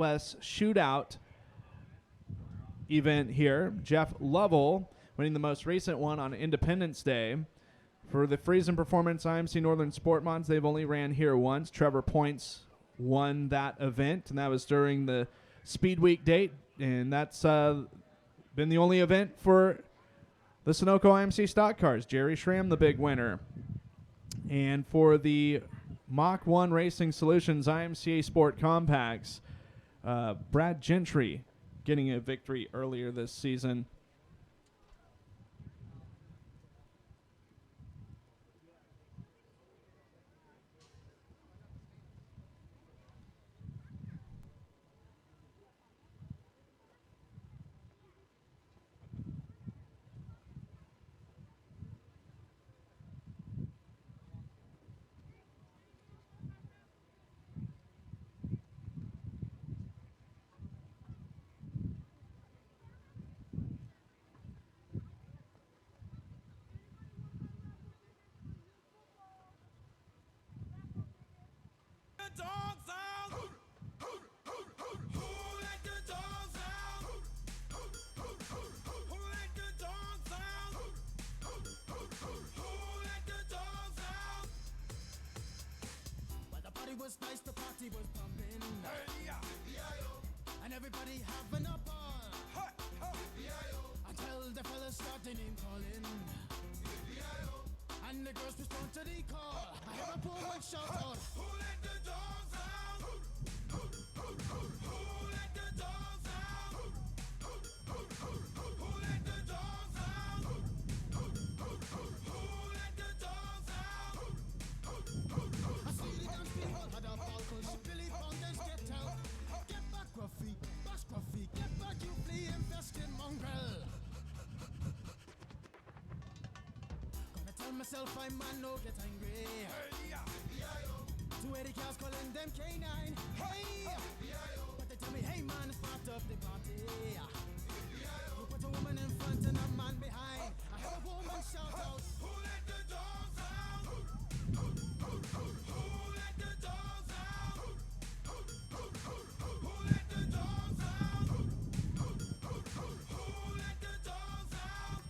Southwest Shootout event here. Jeff Lovell winning the most recent one on Independence Day. For the Friesen Performance IMC Northern Sport Mods, they've only ran here once. Trevor Points won that event, and that was during the Speed Week date, and that's been the only event for the Sunoco IMC stock cars. Jerry Schramm, the big winner. And for the Mach 1 Racing Solutions IMCA Sport Compacts, Brad Gentry getting a victory earlier this season. Was nice, the party was pumping. And everybody having a ball. Until the fellas started name calling. And the girls respond to the call. I hear a woman shout out, who let the dogs out? Who let the dogs out? Who let the dogs out? Who let the dogs out? I see the dance people had a ball, cause Billy Fountains get out. Get back, Gruffy, bash Gruffy, get back, you flea infested mongrel. Gonna tell myself I'm man, no get angry. Two Eddie cows calling them K9. Hey! But they tell me, hey man, it's part of the party. You put a woman in front and a man behind. I hear a woman shout out, who let the dogs out? Who let the dogs out? Who let the dogs out? Who let the dogs out?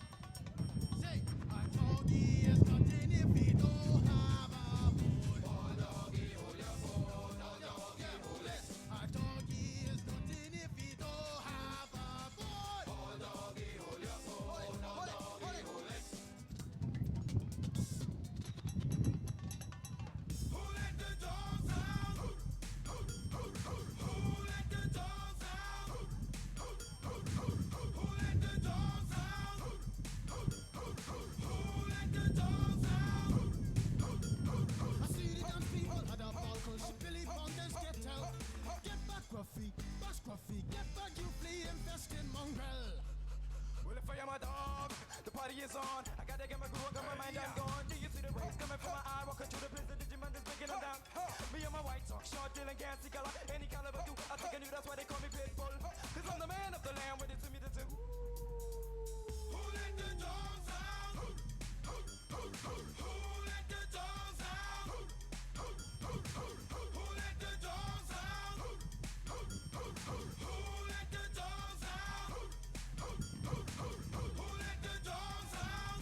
Say, a doggy is nothing if he don't have a bone. Oh, doggy, hold your bone. Oh, doggy, hold it. A doggy is nothing if he don't have a bone. Oh, doggy, hold your bone. Oh, doggy, hold it. Who let the dogs out? Who let the dogs out? Who let the dogs out? Who let the dogs out? I see the dance people had a ball, cause Billy Fountains get out. Get back, Gruffy, bash Gruffy, get back, you flea infested mongrel. Well, if I am a dog, the party is on. I gotta get my groove, got my mind, I'm gone. Do you see the rays coming from my eye? Walking through the place, the Digimon is breaking them down. Me and my white talk, short, dealing, gassy color, any caliber do. I think I knew that's why they call me Pitbull. Cause I'm the man of the land, with it to me the two. Who let the dogs out? Who let the dogs out? Who let the dogs out? Who let the dogs out? Who let the dogs out?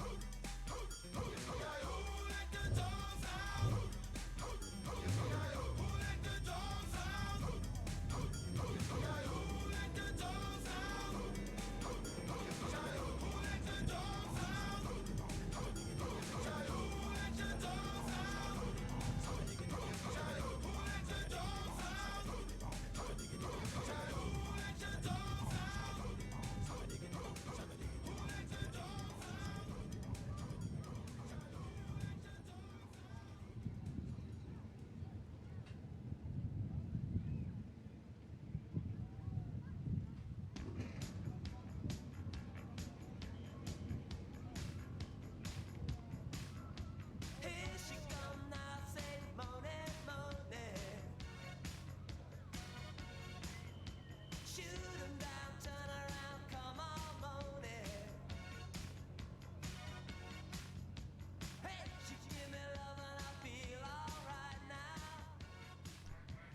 Who let the dogs out? Who let the dogs out?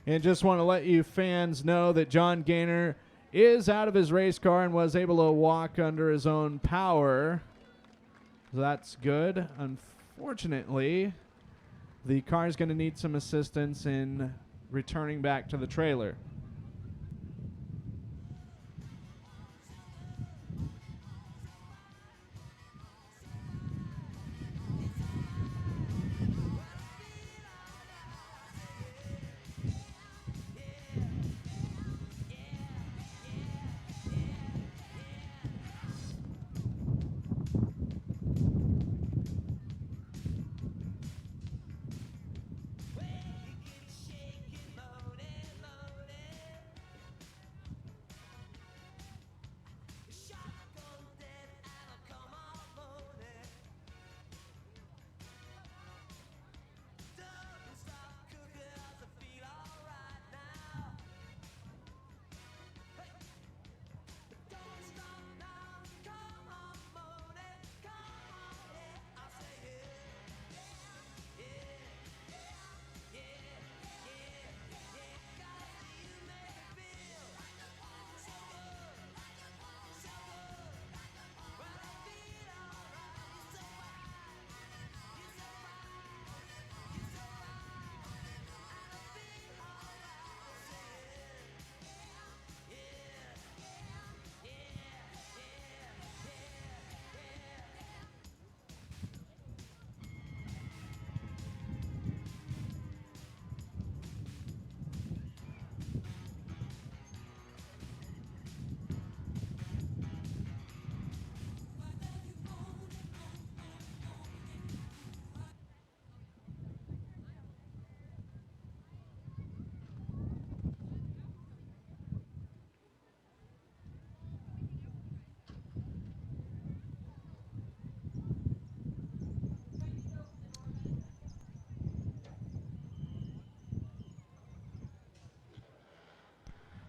And just want to let you fans know that John Gaynor is out of his race car and was able to walk under his own power. So that's good. Unfortunately, the car is going to need some assistance in returning back to the trailer.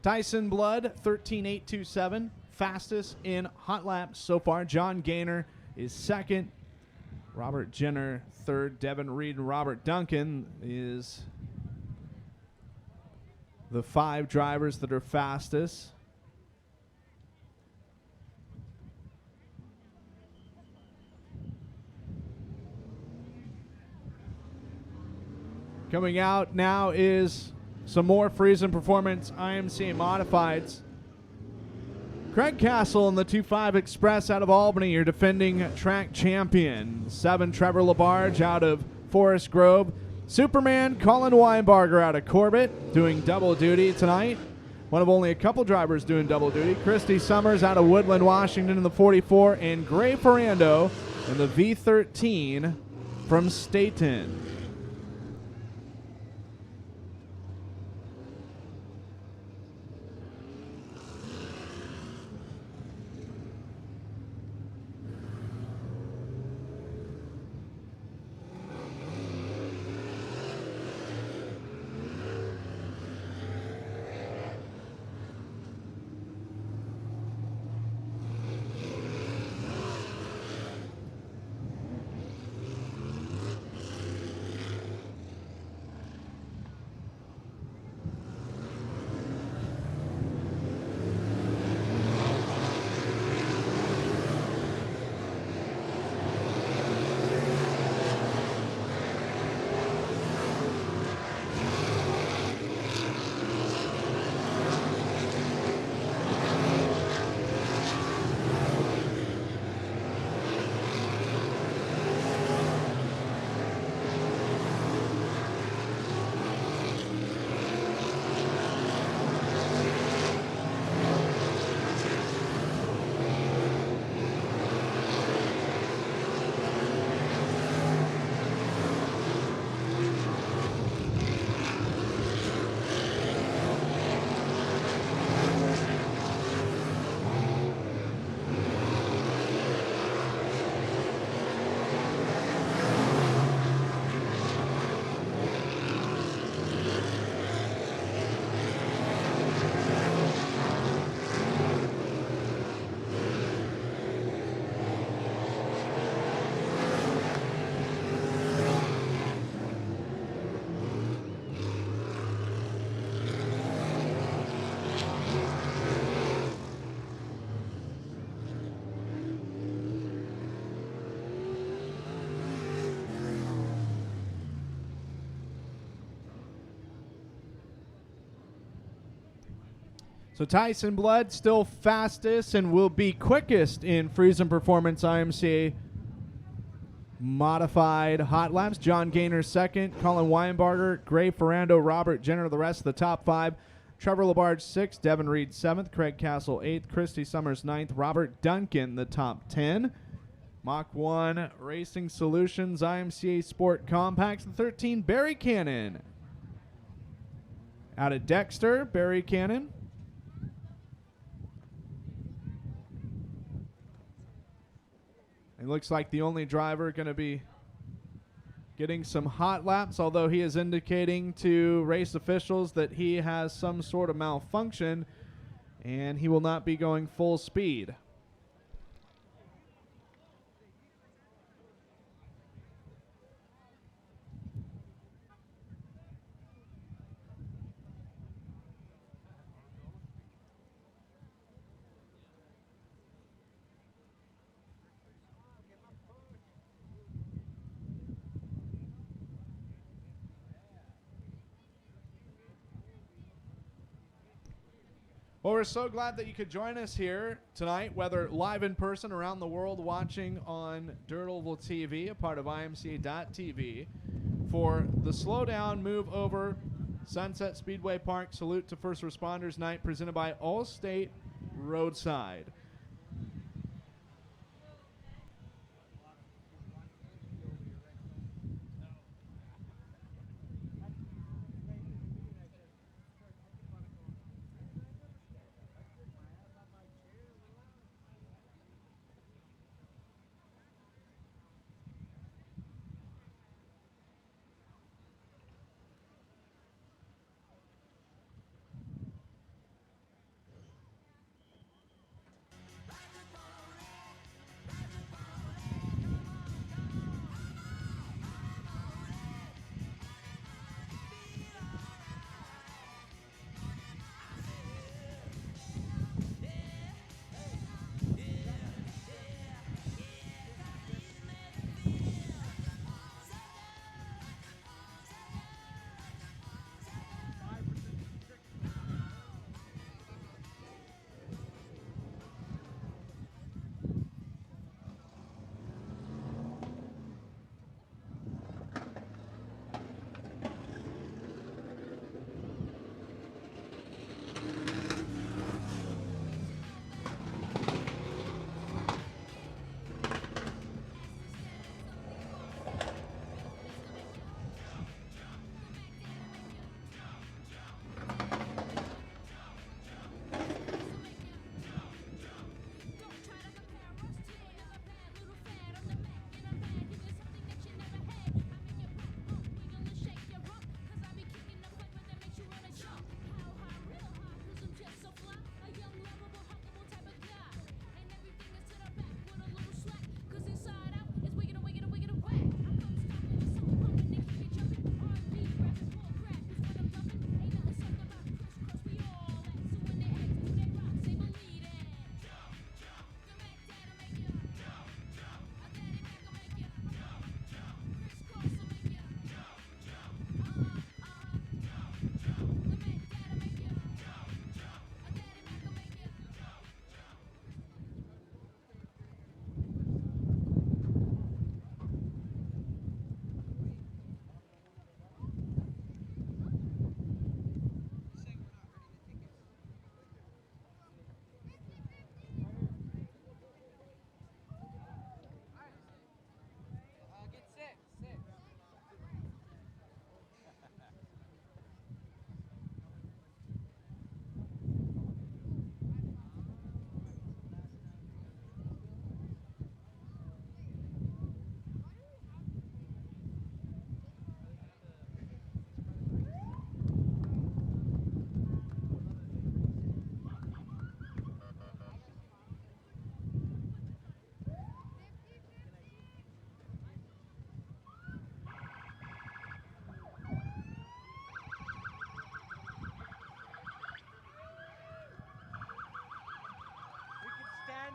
Tyson Blood, 13.827, fastest in hot laps so far. John Gaynor is second. Robert Jenner, third. Devin Reed and Robert Duncan is the 5 drivers that are fastest. Coming out now is some more Friesen Performance IMCA Modifieds. Craig Castle in the 2.5 Express out of Albany, your defending track champion. 7 Trevor Labarge out of Forest Grove. Superman Colin Weinbarger out of Corbett doing double duty tonight. One of only a couple drivers doing double duty. Christy Summers out of Woodland, Washington in the 44. And Gray Ferrando in the V13 from Staten. So Tyson Blood still fastest and will be quickest in Friesen Performance IMCA modified hot laps. John Gaynor second, Colin Weinbarger, Gray Ferrando, Robert Jenner, the rest of the top 5. Trevor Labarge 6th, Devin Reed 7th, Craig Castle 8th, Christy Summers 9th, Robert Duncan the top 10. Mach 1 Racing Solutions IMCA Sport Compacts the 13, Barry Cannon. Out of Dexter, Barry Cannon. It looks like the only driver going to be getting some hot laps, although he is indicating to race officials that he has some sort of malfunction and he will not be going full speed. Well, we're so glad that you could join us here tonight, whether live in person around the world watching on Dirtable TV, a part of IMCA.TV, for the Slowdown Move Over Sunset Speedway Park Salute to First Responders Night presented by Allstate Roadside.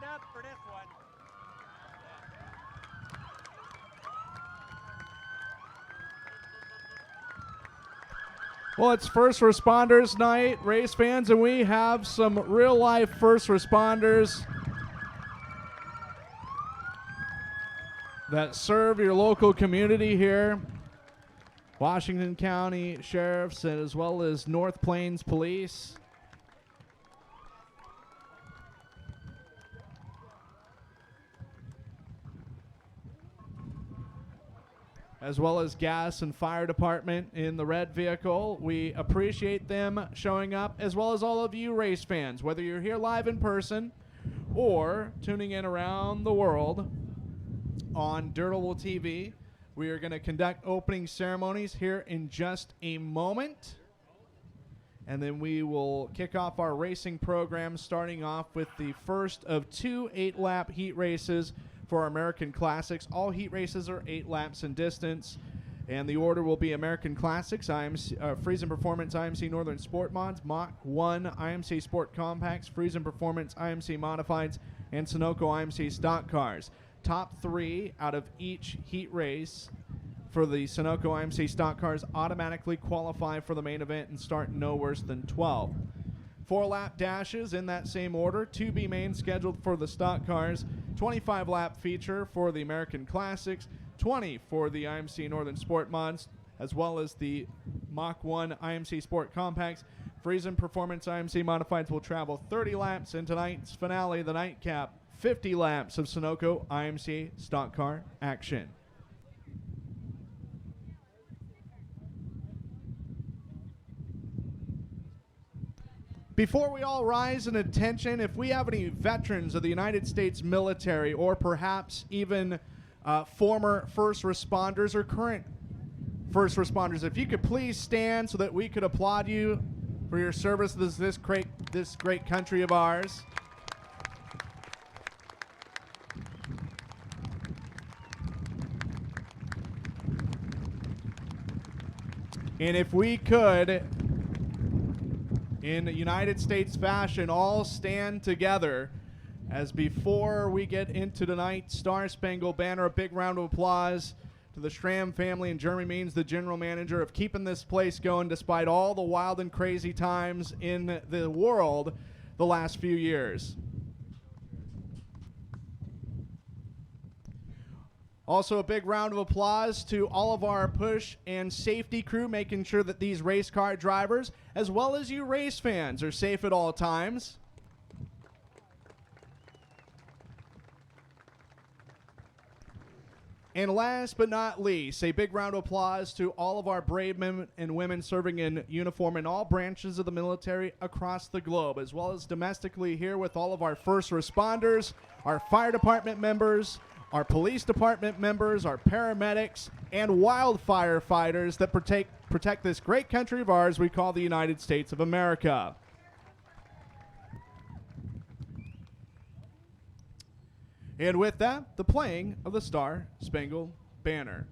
Up for this one. Well, it's First Responders Night, race fans, and we have some real-life first responders that serve your local community here. Washington County Sheriffs, as well as North Plains Police. As well as gas and fire department in the red vehicle. We appreciate them showing up, as well as all of you race fans, whether you're here live in person or tuning in around the world on Dirtable TV. We are going to conduct opening ceremonies here in just a moment. And then we will kick off our racing program, starting off with the first of 2 8-lap heat races for our American Classics. All heat races are 8 laps in distance, and the order will be American Classics, Friesen Performance IMC Northern Sport Mods, Mach 1 IMC Sport Compacts, Friesen Performance IMC Modifieds, and Sunoco IMC Stock Cars. Top 3 out of each heat race for the Sunoco IMC Stock Cars automatically qualify for the main event and start no worse than 12. 4-lap dashes in that same order, 2B main scheduled for the Stock Cars, 25-lap feature for the American Classics, 20 for the IMC Northern Sport Mods, as well as the Mach 1 IMC Sport Compacts. Friesen Performance IMC Modifieds will travel 30 laps, and tonight's finale, the nightcap, 50 laps of Sunoco IMC Stock Car action. Before we all rise in attention, if we have any veterans of the United States military or perhaps even former first responders or current first responders, if you could please stand so that we could applaud you for your service to this great country of ours. And if we could, in United States fashion, all stand together as before we get into tonight's Star Spangled Banner, a big round of applause to the Schramm family and Jeremy Means, the general manager, of keeping this place going despite all the wild and crazy times in the world the last few years. Also, a big round of applause to all of our push and safety crew, making sure that these race car drivers, as well as you race fans, are safe at all times. And last but not least, a big round of applause to all of our brave men and women serving in uniform in all branches of the military across the globe, as well as domestically here with all of our first responders, our fire department members, our police department members, our paramedics, and wildfire fighters that protect this great country of ours we call the United States of America. And with that, the playing of the Star Spangled Banner.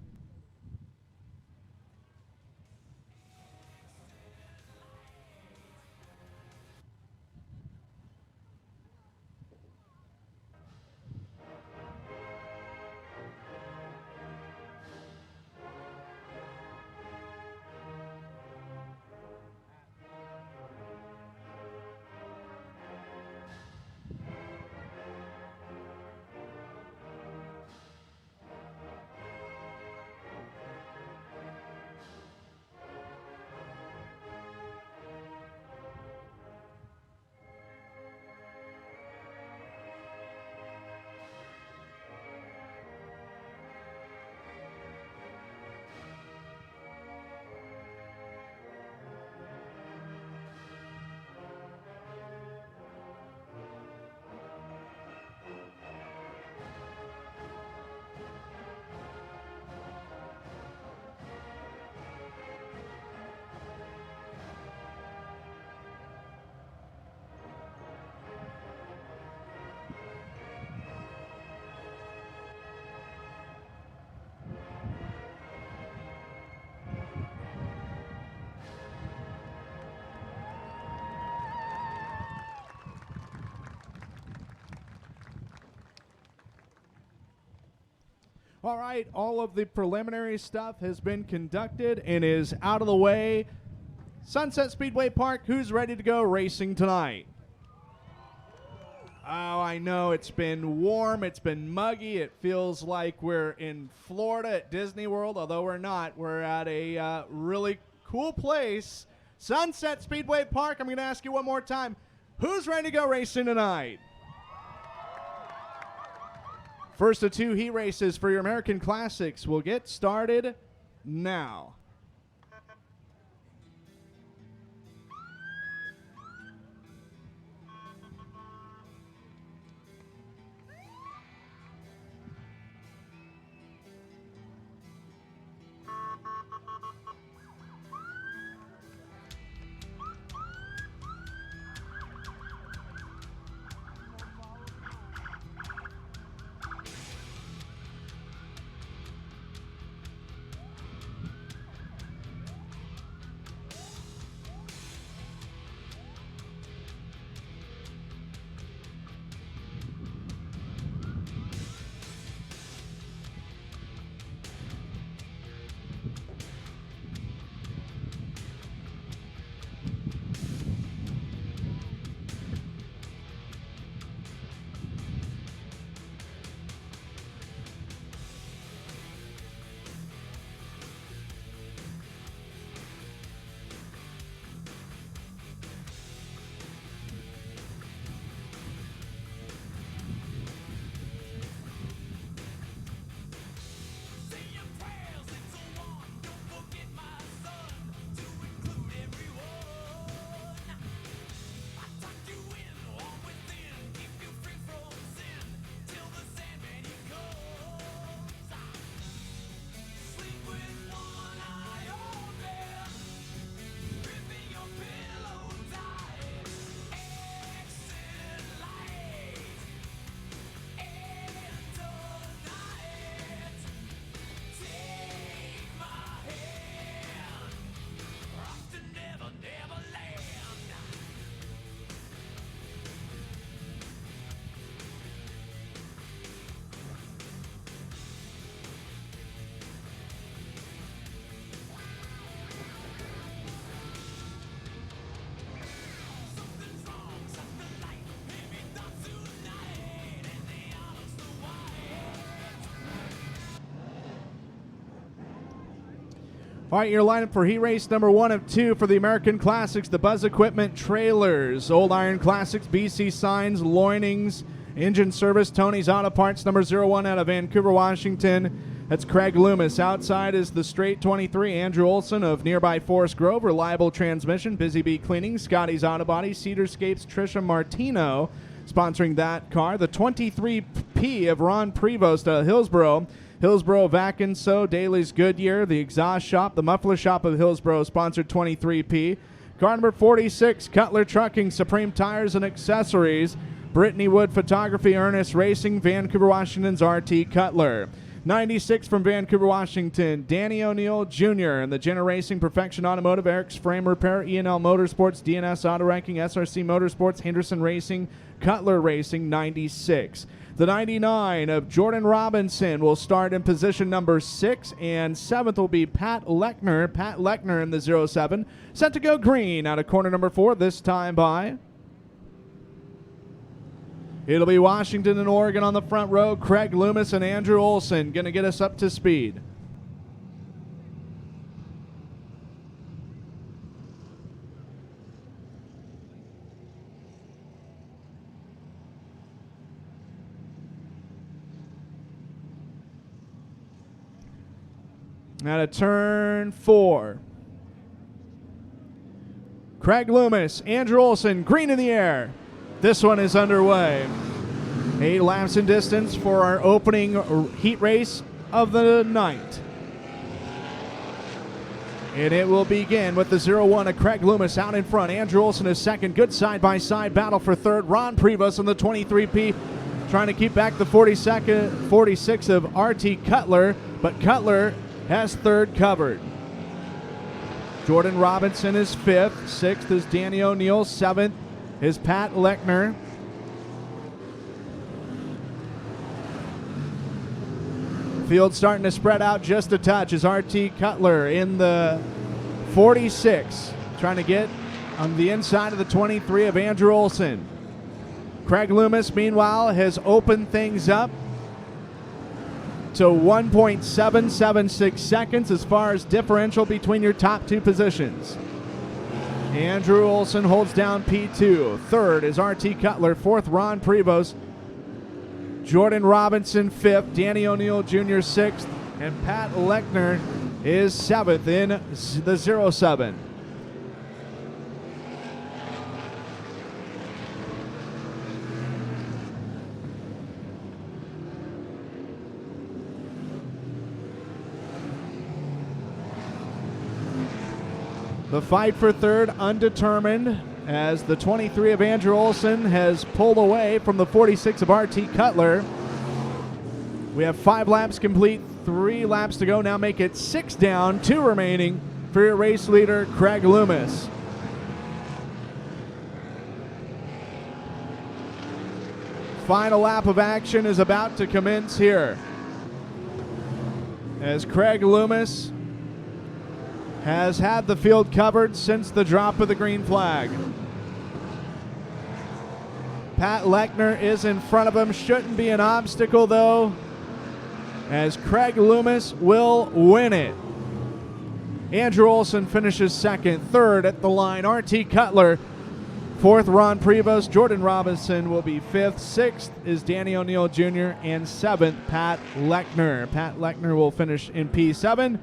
All right, all of the preliminary stuff has been conducted and is out of the way. Sunset Speedway Park, who's ready to go racing tonight? Oh, I know it's been warm, it's been muggy. It feels like we're in Florida at Disney World, although we're not. We're at a really cool place, Sunset Speedway Park. I'm going to ask you one more time, who's ready to go racing tonight? First of 2 heat races for your American Classics will get started now. All right, your lineup for heat race number 1 of 2 for the American Classics, the Buzz Equipment Trailers, Old Iron Classics, BC Signs, Loinings, Engine Service, Tony's Auto Parts, number 01 out of Vancouver, Washington. That's Craig Loomis. Outside is the Straight 23, Andrew Olson of nearby Forest Grove, Reliable Transmission, Busy Bee Cleaning, Scotty's Auto Body, Cedarscapes, Trisha Martino sponsoring that car. The 23P of Ron Prevost of Hillsboro, Hillsboro Vac and Sew, Daly's Goodyear, the Exhaust Shop, the Muffler Shop of Hillsboro sponsored 23P. Car number 46, Cutler Trucking, Supreme Tires and Accessories, Brittany Wood Photography, Ernest Racing, Vancouver, Washington's RT Cutler. 96 from Vancouver, Washington, Danny O'Neill Jr. and the Jenner Racing, Perfection Automotive, Eric's Frame Repair, E&L Motorsports, DNS Auto Ranking, SRC Motorsports, Henderson Racing, Cutler Racing, 96. The 99 of Jordan Robinson will start in position number 6, and 7th will be Pat Lechner. Pat Lechner in the 07, set to go green out of corner number 4, this time by... It'll be Washington and Oregon on the front row. Craig Loomis and Andrew Olson going to get us up to speed. Out of turn 4. Craig Loomis, Andrew Olson, green in the air. This one is underway. 8 laps in distance for our opening heat race of the night. And it will begin with the 01 of Craig Loomis out in front. Andrew Olson is second. Good side-by-side battle for third. Ron Prevost in the 23P trying to keep back the 46 of RT Cutler, but Cutler has third covered. Jordan Robinson is 5th. 6th is Danny O'Neill. 7th is Pat Lechner. Field starting to spread out just a touch as RT Cutler in the 46. trying to get on the inside of the 23 of Andrew Olson. Craig Loomis, meanwhile, has opened things up to 1.776 seconds as far as differential between your top two positions. Andrew Olson holds down P2. Third is R.T. Cutler. Fourth, Ron Prevost. Jordan Robinson, fifth. Danny O'Neill Jr., sixth. And Pat Lechner is seventh in the 07. The fight for third undetermined as the 23 of Andrew Olson has pulled away from the 46 of R.T. Cutler. We have 5 laps complete, 3 laps to go. Now make it 6 down, 2 remaining for your race leader, Craig Loomis. Final lap of action is about to commence here as Craig Loomis has had the field covered since the drop of the green flag. Pat Lechner is in front of him. Shouldn't be an obstacle, though, as Craig Loomis will win it. Andrew Olson finishes second. Third at the line, R.T. Cutler. Fourth, Ron Prevost. Jordan Robinson will be fifth. Sixth is Danny O'Neill Jr. And seventh, Pat Lechner. Pat Lechner will finish in P7.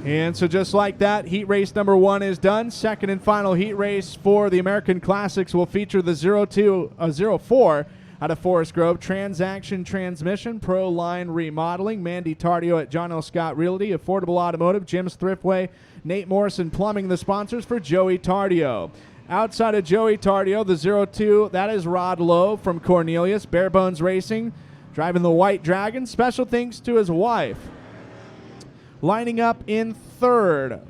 And so just like that, heat race number 1 is done. Second and final heat race for the American Classics will feature the 04 out of Forest Grove. Transaction Transmission, Pro Line Remodeling, Mandy Tardio at John L. Scott Realty, Affordable Automotive, Jim's Thriftway, Nate Morrison Plumbing, the sponsors for Joey Tardio. Outside of Joey Tardio, the 02, that is Rod Lowe from Cornelius, Barebones Racing, driving the White Dragon. Special thanks to his wife. Lining up in third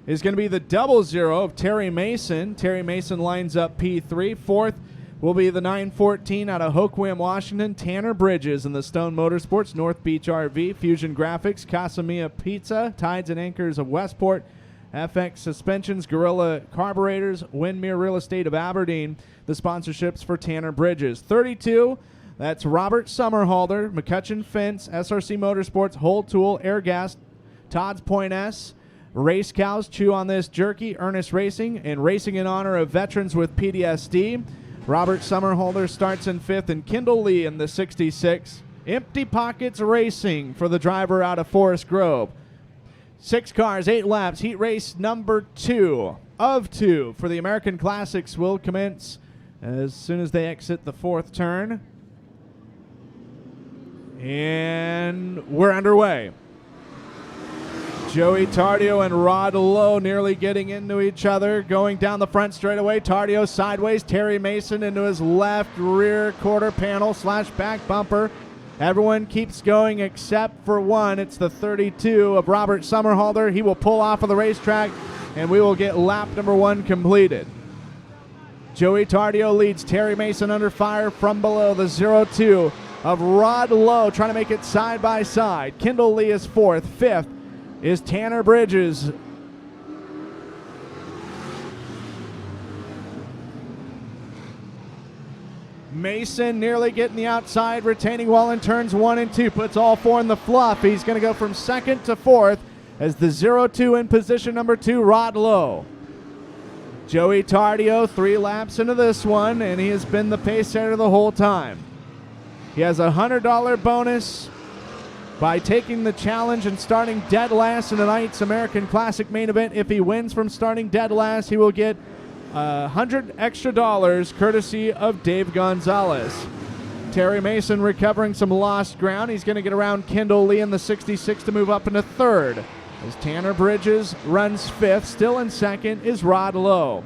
is going to be the 00 of Terry Mason. Terry Mason lines up P3. Fourth will be the 914 out of Hoquiam, Washington, Tanner Bridges in the Stone Motorsports, North Beach RV, Fusion Graphics, Casamia Pizza, Tides and Anchors of Westport, FX Suspensions, Gorilla Carburetors, Windmere Real Estate of Aberdeen, the sponsorships for Tanner Bridges. 32, that's Robert Summerhalder, McCutcheon Fence, SRC Motorsports, Whole Tool, Airgas, Todd's Point S, Race Cows, Chew on This Jerky, Ernest Racing, and Racing in Honor of Veterans with PTSD. Robert Summerholder starts in fifth, and Kendall Lee in the 66. Empty Pockets Racing for the driver out of Forest Grove. 6 cars, 8 laps. Heat race number 2 of 2 for the American Classics will commence as soon as they exit the 4th turn. And we're underway. Joey Tardio and Rod Lowe nearly getting into each other, going down the front straightaway. Tardio sideways, Terry Mason into his left rear quarter panel / back bumper. Everyone keeps going except for one. It's the 32 of Robert Summerhalder. He will pull off of the racetrack, and we will get lap number 1 completed. Joey Tardio leads. Terry Mason under fire from below. The 02 of Rod Lowe trying to make it side by side. Kendall Lee is 4th. 5th is Tanner Bridges. Mason nearly getting the outside, retaining wall in turns 1 and 2. Puts all 4 in the fluff. He's going to go from 2nd to 4th as the 02 in position number 2, Rod Lowe. Joey Tardio 3 laps into this one, and he has been the pace setter the whole time. He has a $100 bonus by taking the challenge and starting dead last in tonight's American Classic main event. If he wins from starting dead last, he will get $100 extra courtesy of Dave Gonzalez. Terry Mason recovering some lost ground. He's going to get around Kendall Lee in the 66 to move up into 3rd. As Tanner Bridges runs 5th, still in 2nd is Rod Lowe.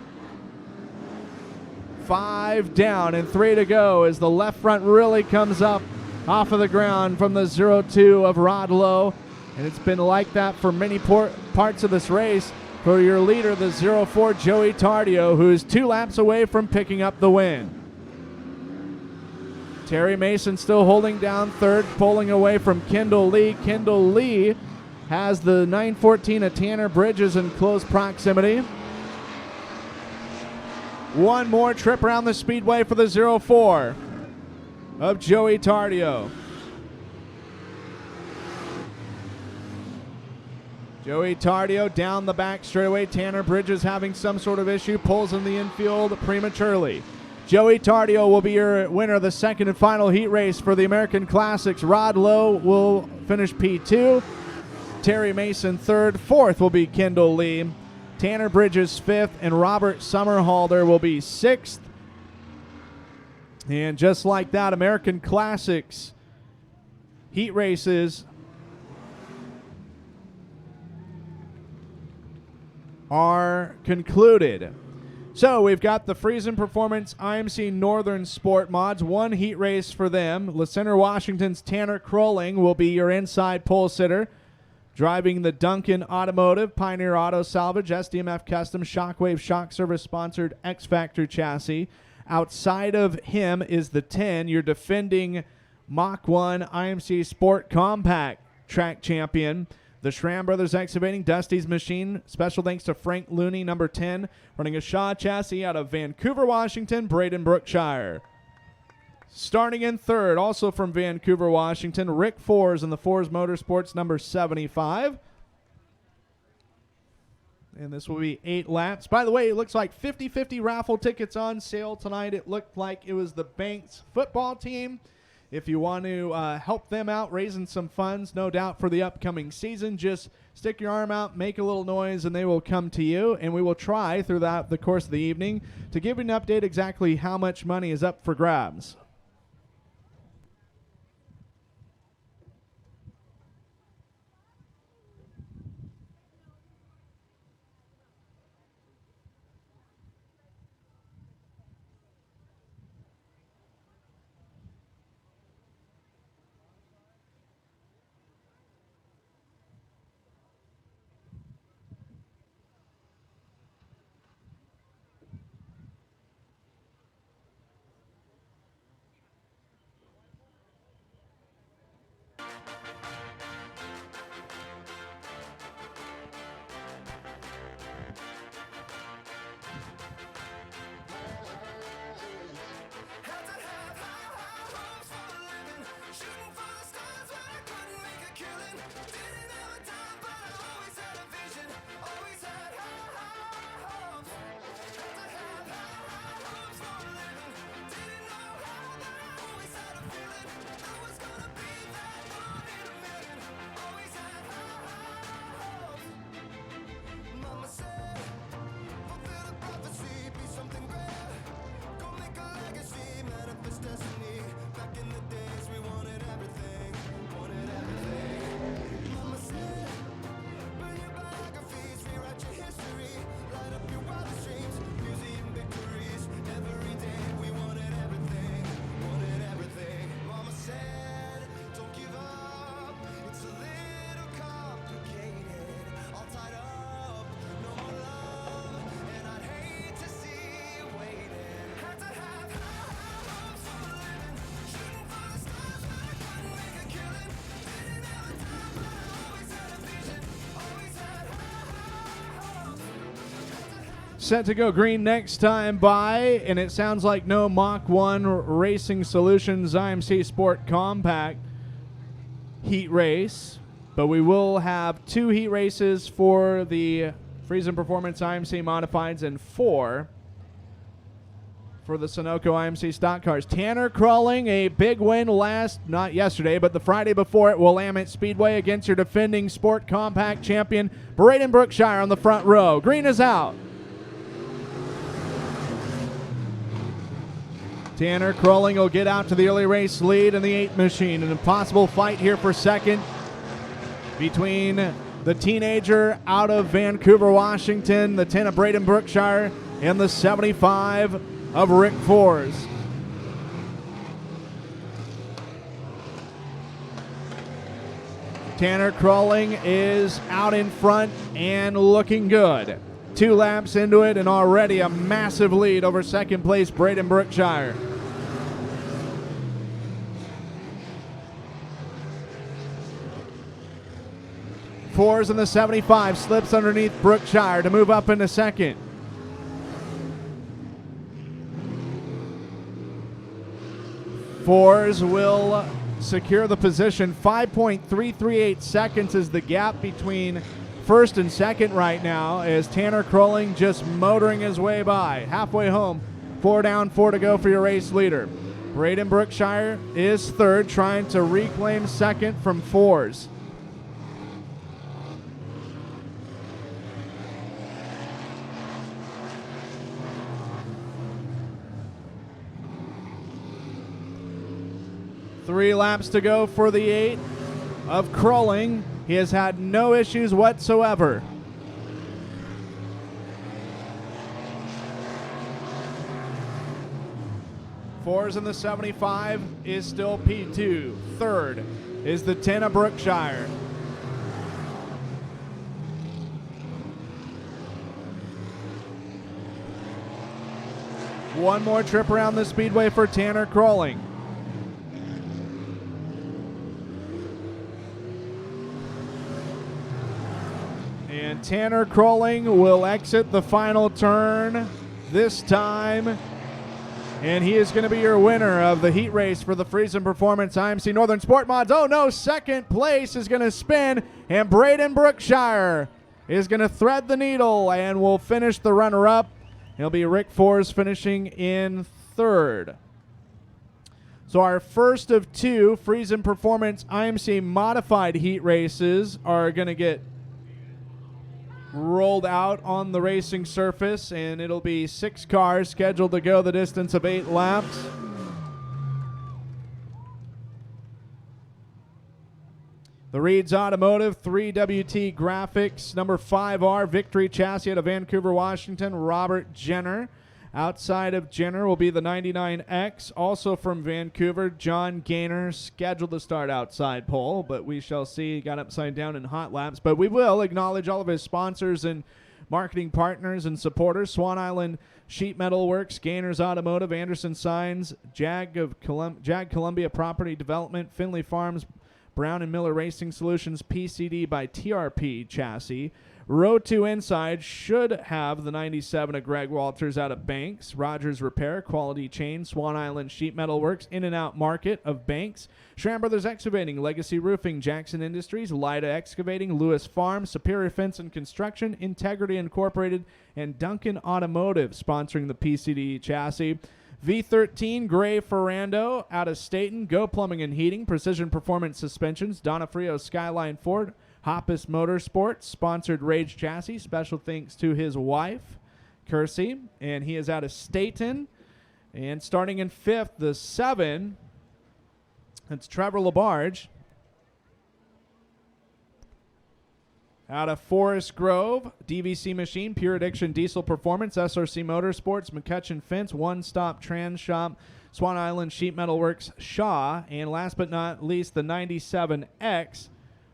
5 down and 3 to go as the left front really comes up off of the ground from the 02 of Rod Lowe. And it's been like that for many parts of this race for your leader, the 04 Joey Tardio, who's 2 laps away from picking up the win. Terry Mason still holding down 3rd, pulling away from Kendall Lee. Kendall Lee has the 914 of Tanner Bridges in close proximity. One more trip around the Speedway for the 04 of Joey Tardio. Joey Tardio down the back straightaway. Tanner Bridges having some sort of issue, pulls in the infield prematurely. Joey Tardio will be your winner of the second and final heat race for the American Classics. Rod Lowe will finish P2. Terry Mason third. Fourth will be Kendall Lee. Tanner Bridges fifth, and Robert Summerhalder will be sixth. And just like that, American Classics heat races are concluded. So we've got the Friesen Performance IMC Northern Sport Mods, one heat race for them. Center Washington's Tanner Crowling will be your inside pole sitter, driving the Duncan Automotive, Pioneer Auto Salvage, SDMF Custom, Shockwave Shock Service sponsored X Factor chassis. Outside of him is the 10, your defending Mach 1 IMC Sport Compact track champion, the Schramm Brothers Excavating, Dusty's Machine. Special thanks to Frank Looney, number 10, running a Shaw chassis out of Vancouver, Washington, Braden, Brookshire. Starting in third, also from Vancouver, Washington, Rick Fours in the Fours Motorsports, number 75. And this will be 8 laps. By the way, it looks like 50-50 raffle tickets on sale tonight. It looked like it was the Banks football team. If you want to help them out, raising some funds, no doubt, for the upcoming season, just stick your arm out, make a little noise, and they will come to you. And we will try throughout the course of the evening to give you an update exactly how much money is up for grabs. Set to go green next time by, and it sounds like no Mach 1 Racing Solutions IMC Sport Compact heat race, but we will have 2 heat races for the Friesen Performance IMC Modifieds and 4 for the Sunoco IMC stock cars. Tanner Crowling, a big win not yesterday, but the Friday before at Willamette Speedway against your defending Sport Compact champion, Braden Brookshire on the front row. Green is out. Tanner Crowling will get out to the early race lead in the 8 machine. An impossible fight here for second between the teenager out of Vancouver, Washington, the 10 of Braden Brookshire, and the 75 of Rick Fours. Tanner Crowling is out in front and looking good. 2 laps into it and already a massive lead over second place Braden Brookshire. Fours in the 75, slips underneath Brookshire to move up into second. Fours will secure the position. 5.338 seconds is the gap between first and second right now, as Tanner Crowling just motoring his way by. Halfway home, 4 down, 4 to go for your race leader. Braden Brookshire is third, trying to reclaim second from Fours. Three laps to go for the 8 of Crowling. He has had no issues whatsoever. Fours in the 75 is still P2. Third is the 10 of Brookshire. One more trip around the speedway for Tanner Crowling. And Tanner Crowling will exit the final turn this time. And he is going to be your winner of the heat race for the Friesen Performance IMC Northern Sport Mods. Oh no, second place is going to spin, and Braden Brookshire is going to thread the needle and will finish the runner-up. It'll be Rick Fours finishing in third. So our first of 2 Friesen Performance IMC modified heat races are going to get rolled out on the racing surface, and it'll be 6 cars scheduled to go the distance of 8 laps. The Reeds Automotive 3WT Graphics number 5R Victory chassis out of Vancouver, Washington, Robert Jenner. Outside of Jenner will be the 99X, also from Vancouver, John Gaynor, scheduled to start outside pole, but we shall see. He got upside down in hot laps. But we will acknowledge all of his sponsors and marketing partners and supporters: Swan Island Sheet Metal Works, Gaynors Automotive, Anderson Signs, Jag Columbia Property Development, Finley Farms, Brown and Miller Racing Solutions, PCD by TRP Chassis. Row 2 inside should have the 97 of Greg Walters out of Banks. Rogers Repair, Quality Chain, Swan Island Sheet Metal Works, In and Out Market of Banks. Schramm Brothers Excavating, Legacy Roofing, Jackson Industries, Lida Excavating, Lewis Farm, Superior Fence and Construction, Integrity Incorporated, and Duncan Automotive sponsoring the PCD chassis. V13, Gray Ferrando out of Staten, Go Plumbing and Heating, Precision Performance Suspensions, Donofrio Skyline Ford, Hoppus Motorsports, sponsored Rage Chassis. Special thanks to his wife, Kersey, and he is out of Staten. And starting in 5th, the 7, that's Trevor LaBarge out of Forest Grove, DVC Machine, Pure Addiction Diesel Performance, SRC Motorsports, McCutcheon Fence, One Stop Trans Shop, Swan Island Sheet Metal Works, Shaw, and last but not least, the 97X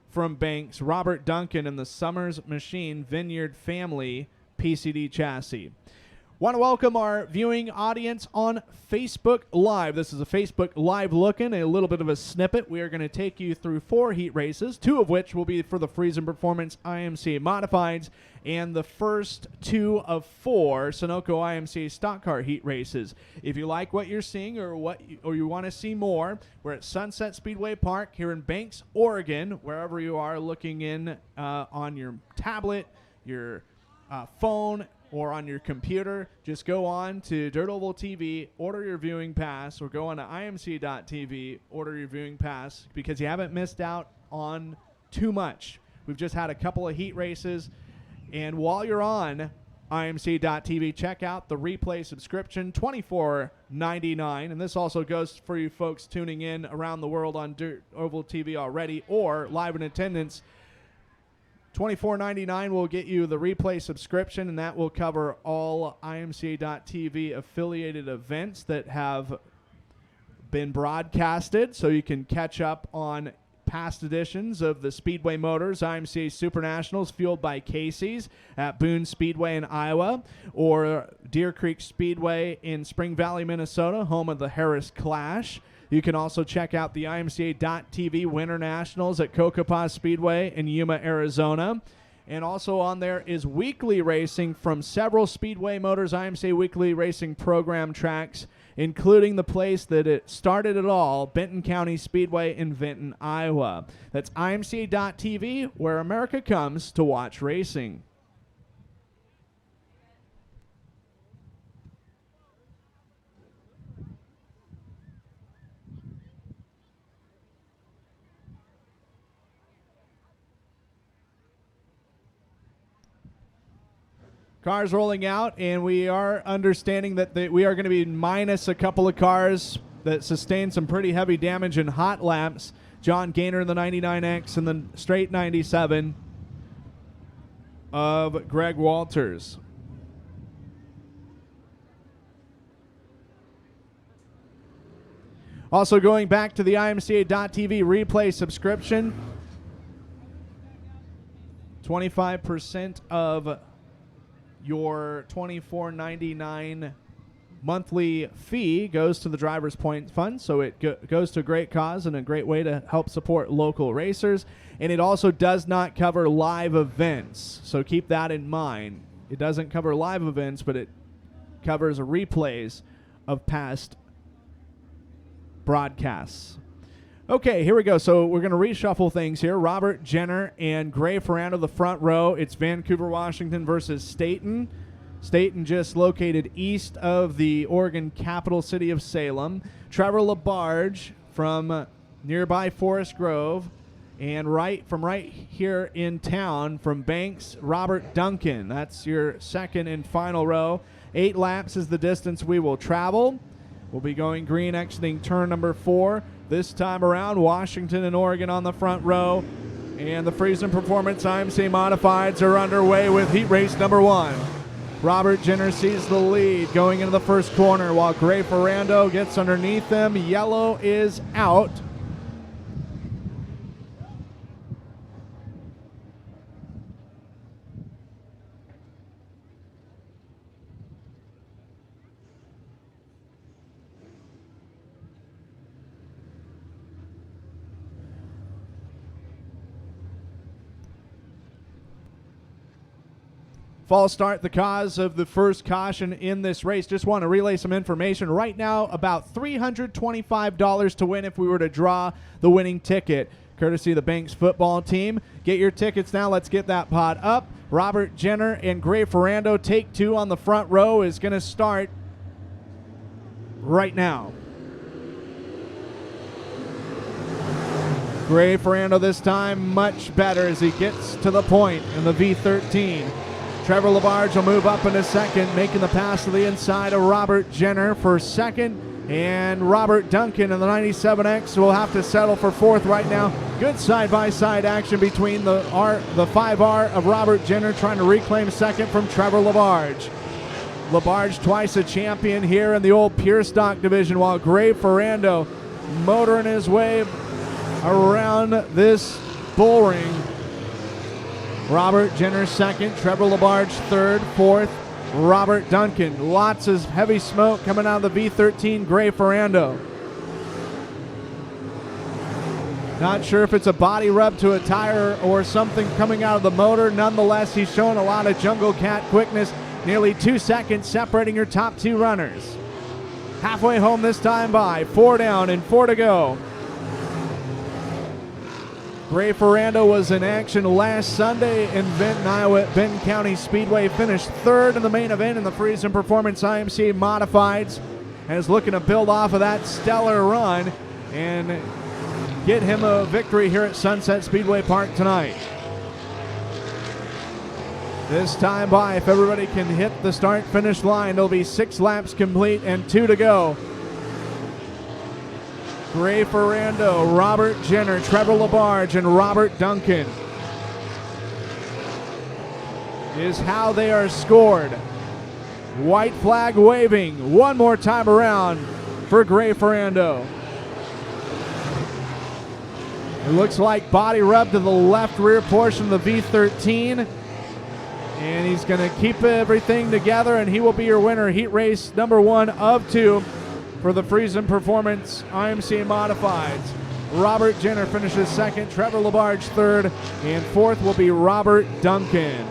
from Banks, Robert Duncan, and the Summers Machine Vineyard Family PCD chassis. Want to welcome our viewing audience on Facebook Live. This is a Facebook Live look-in, a little bit of a snippet. We are going to take you through 4 heat races, 2 of which will be for the Friesen Performance IMC Modifieds, and the first 2 of 4 Sunoco IMC Stock Car heat races. If you like what you're seeing or you want to see more, we're at Sunset Speedway Park here in Banks, Oregon, wherever you are looking in on your tablet, your phone, or on your computer. Just go on to Dirt Oval TV, order your viewing pass, or go on to imc.tv, order your viewing pass, because you haven't missed out on too much. We've just had a couple of heat races, and while you're on imc.tv, check out the replay subscription, $24.99, and this also goes for you folks tuning in around the world on Dirt Oval TV already or live in attendance. $24.99 will get you the replay subscription, and that will cover all IMCA.TV affiliated events that have been broadcasted, so you can catch up on past editions of the Speedway Motors IMCA Super Nationals fueled by Casey's at Boone Speedway in Iowa, or Deer Creek Speedway in Spring Valley, Minnesota, home of the Harris Clash. You can also check out the IMCA.TV Winter Nationals at Cocopah Speedway in Yuma, Arizona. And also on there is weekly racing from several Speedway Motors IMCA weekly racing program tracks, including the place that it started it all, Benton County Speedway in Vinton, Iowa. That's IMCA.TV, where America comes to watch racing. Cars rolling out, and we are understanding that we are going to be minus a couple of cars that sustained some pretty heavy damage in hot laps. John Gaynor in the 99X and the straight 97 of Greg Walters. Also going back to the IMCA.TV replay subscription, 25% of your $24.99 monthly fee goes to the Drivers' Point Fund, so it goes to a great cause and a great way to help support local racers. And it also does not cover live events, so keep that in mind. It doesn't cover live events, but it covers replays of past broadcasts. Okay, here we go. So we're going to reshuffle things here. Robert Jenner and Gray Ferrando, the front row. It's Vancouver, Washington versus Staten. Staten just located east of the Oregon capital city of Salem. Trevor LaBarge from nearby Forest Grove. And right here in town from Banks, Robert Duncan. That's your second and final row. 8 laps is the distance we will travel. We'll be going green exiting turn number 4. This time around, Washington and Oregon on the front row. And the Friesen Performance IMCA Modifieds are underway with heat race number 1. Robert Jenner sees the lead going into the first corner while Gray Ferrando gets underneath them. Yellow is out. False start, the cause of the first caution in this race. Just want to relay some information. Right now, about $325 to win if we were to draw the winning ticket, courtesy of the Banks football team. Get your tickets now. Let's get that pot up. Robert Jenner and Gray Ferrando, take 2 on the front row, is going to start right now. Gray Ferrando this time much better as he gets to the point in the V13. Trevor LaBarge will move up in a second, making the pass to the inside of Robert Jenner for second. And Robert Duncan in the 97X will have to settle for 4th right now. Good side-by-side action between the 5R of Robert Jenner trying to reclaim second from Trevor LaBarge. LaBarge twice a champion here in the old pure stock division, while Gray Ferrando motoring his way around this bull ring. Robert Jenner second, Trevor LaBarge third, 4th, Robert Duncan. Lots of heavy smoke coming out of the V13, Gray Ferrando. Not sure if it's a body rub to a tire or something coming out of the motor. Nonetheless, he's showing a lot of jungle cat quickness. Nearly 2 seconds separating your top 2 runners. Halfway home this time by 4 down and 4 to go. Gray Ferrando was in action last Sunday in Vinton, Iowa at Benton County Speedway. Finished 3rd in the main event in the Friesen Performance IMCA Modifieds, and is looking to build off of that stellar run and get him a victory here at Sunset Speedway Park tonight. This time by, if everybody can hit the start-finish line, there'll be 6 laps complete and 2 to go. Gray Ferrando, Robert Jenner, Trevor LaBarge, and Robert Duncan is how they are scored. White flag waving one more time around for Gray Ferrando. It looks like body rub to the left rear portion of the V13. And he's going to keep everything together, and he will be your winner. Heat race number 1 of 2. for the Friesen Performance IMCA Modifieds. Robert Jenner finishes second, Trevor Labarge third, and fourth will be Robert Duncan.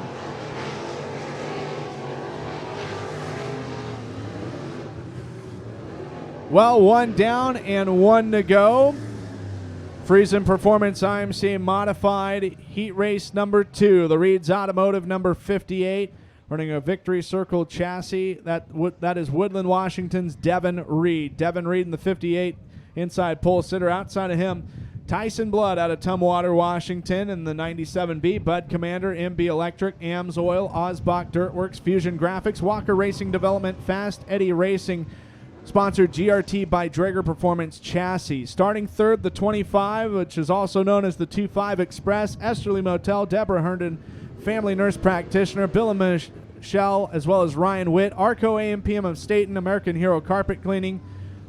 Well, one down and one to go. Friesen Performance IMCA Modified Heat Race number 2. The Reed's Automotive number 58, running a Victory Circle chassis. That is Woodland, Washington's Devin Reed. Devin Reed in the 58 inside pole sitter. Outside of him, Tyson Blood out of Tumwater, Washington in the 97B. Bud Commander, MB Electric, AMS Oil, Osbach Dirtworks, Fusion Graphics, Walker Racing Development, Fast Eddie Racing, sponsored GRT by Draeger Performance Chassis. Starting third, the 25, which is also known as the 25 Express, Esterly Motel, Deborah Herndon, family nurse practitioner, Bill and Michelle, as well as Ryan Witt, Arco AMPM of Staten, American Hero Carpet Cleaning.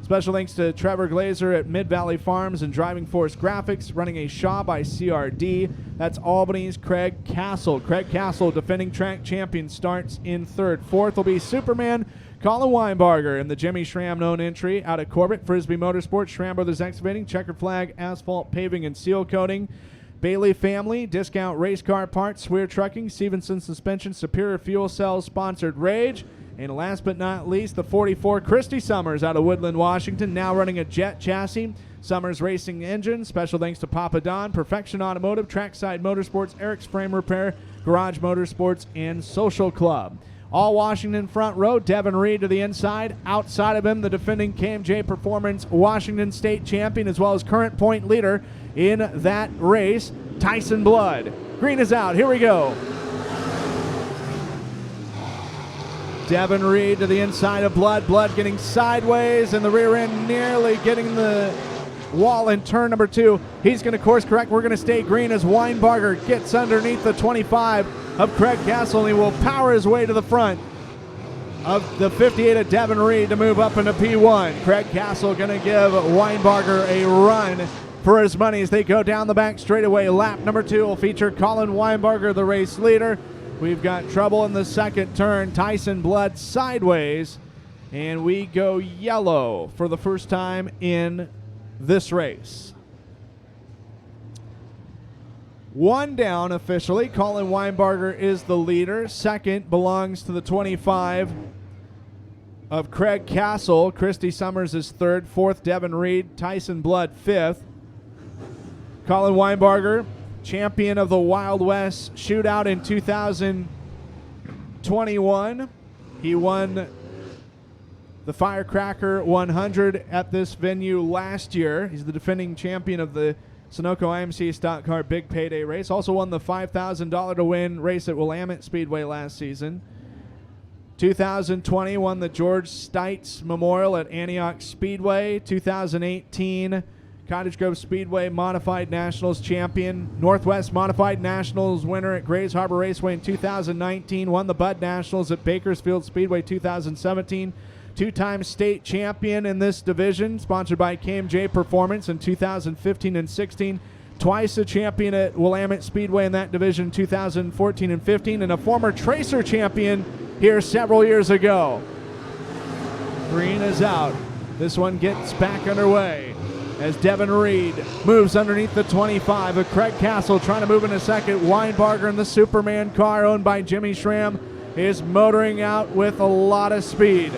Special thanks to Trevor Glazer at Mid-Valley Farms and Driving Force Graphics, running a Shaw by CRD. That's Albany's Craig Castle. Craig Castle, defending track champion, starts in third. Fourth will be Superman Colin Weinbarger in the Jimmy Schramm known entry out of Corbett. Frisbee Motorsports, Schramm Brothers Excavating, Checkered Flag, Asphalt Paving and Seal Coating. Bailey Family, Discount Race Car Parts, Swear Trucking, Stevenson Suspension, Superior Fuel Cells, sponsored Rage. And last but not least, the 44, Christy Summers out of Woodland, Washington, now running a jet chassis. Summers Racing Engine. Special thanks to Papa Don, Perfection Automotive, Trackside Motorsports, Eric's Frame Repair, Garage Motorsports, and Social Club. All Washington front row, Devin Reed to the inside. Outside of him, the defending KMJ Performance Washington State champion, as well as current point leader in that race, Tyson Blood. Green is out. Here we go. Devin Reed to the inside of Blood. Blood getting sideways, and the rear end nearly getting the wall in turn number 2. He's going to course correct. We're going to stay green as Weinbarger gets underneath the 25 of Craig Castle, and he will power his way to the front of the 58 of Devin Reed to move up into P1. Craig Castle going to give Weinbarger a run for his money as they go down the back straightaway. Lap number 2 will feature Colin Weinbarger, the race leader. We've got trouble in the second turn. Tyson Blood sideways, and we go yellow for the first time in this race. One down officially. Colin Weinbarger is the leader. Second belongs to the 25 of Craig Castle. Christy Summers is third. Fourth, Devin Reed. Tyson Blood fifth. Colin Weinbarger, champion of the Wild West Shootout in 2021. He won the Firecracker 100 at this venue last year. He's the defending champion of the Sunoco IMCA Stock Car Big Payday race. Also won the $5,000 to win race at Willamette Speedway last season. 2020 won the George Stites Memorial at Antioch Speedway. 2018 Cottage Grove Speedway Modified Nationals champion. Northwest Modified Nationals winner at Grays Harbor Raceway in 2019. Won the Bud Nationals at Bakersfield Speedway 2017. Two-time state champion in this division, sponsored by KMJ Performance in 2015 and 16. Twice a champion at Willamette Speedway in that division 2014 and 15. And a former Tracer champion here several years ago. Green is out. This one gets back underway as Devin Reed moves underneath the 25 of Craig Castle, trying to move into second. Weinbarger in the Superman car owned by Jimmy Schramm is motoring out with a lot of speed.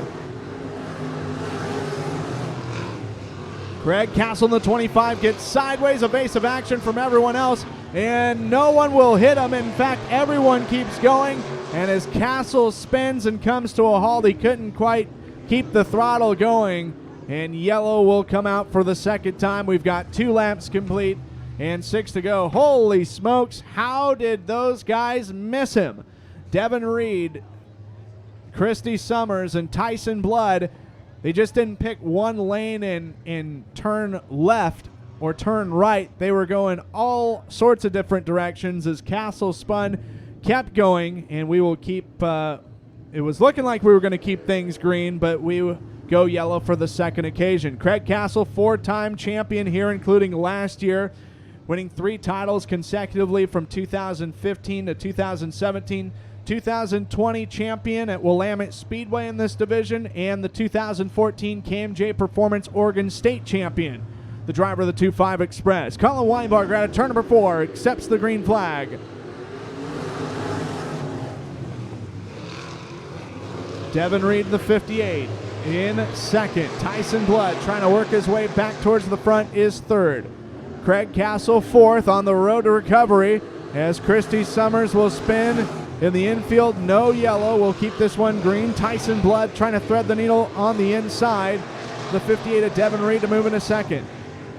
Craig Castle in the 25 gets sideways, evasive action from everyone else, and no one will hit him. In fact, everyone keeps going, and as Castle spins and comes to a halt, he couldn't quite keep the throttle going, and yellow will come out for the second time. We've got 2 laps complete and 6 to go. Holy smokes, how did those guys miss him? Devin Reed, Christy Summers, and Tyson Blood, they just didn't pick one lane and turn left or turn right. They were going all sorts of different directions as Castle spun, kept going, and we will keep, it was looking like we were going to keep things green, but we go yellow for the second occasion. Craig Castle, 4-time champion here, including last year, winning 3 titles consecutively from 2015 to 2017. 2020 champion at Willamette Speedway in this division, and the 2014 KMJ Performance Oregon State champion, the driver of the 2.5 Express. Colin Weinbarger out of turn number 4 accepts the green flag. Devin Reed, the 58, in second. Tyson Blood trying to work his way back towards the front is third. Craig Castle fourth on the road to recovery as Christy Summers will spin in the infield. No yellow. We'll keep this one green. Tyson Blood trying to thread the needle on the inside. The 58 of Devin Reed to move in a second.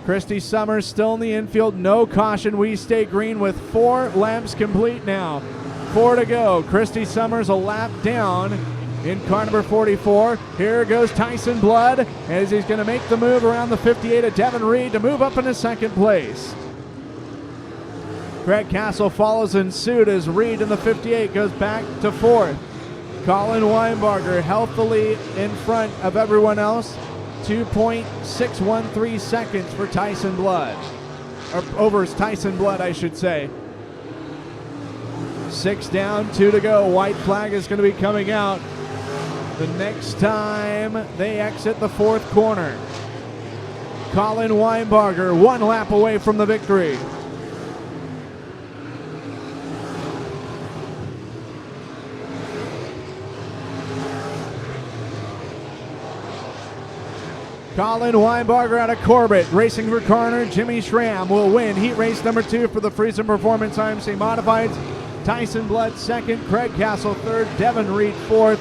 Christy Summers still in the infield. No caution. We stay green with 4 laps complete now. 4 to go. Christy Summers a lap down in car number 44. Here goes Tyson Blood as he's going to make the move around the 58 of Devin Reed to move up into second place. Craig Castle follows in suit as Reed in the 58 goes back to 4th. Colin Weinbarger healthily in front of everyone else. 2.613 seconds for Tyson Blood. Or over Tyson Blood, I should say. 6 down, 2 to go. White flag is going to be coming out the next time they exit the 4th corner. Colin Weinbarger 1 lap away from the victory. Colin Weinbarger out of Corbett, racing for Carter. Jimmy Schramm will win heat race number 2 for the Friesen Performance IMCA Modifieds. Tyson Blood second, Craig Castle third, Devin Reed fourth,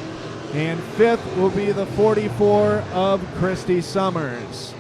and 5th will be the 44 of Christy Summers.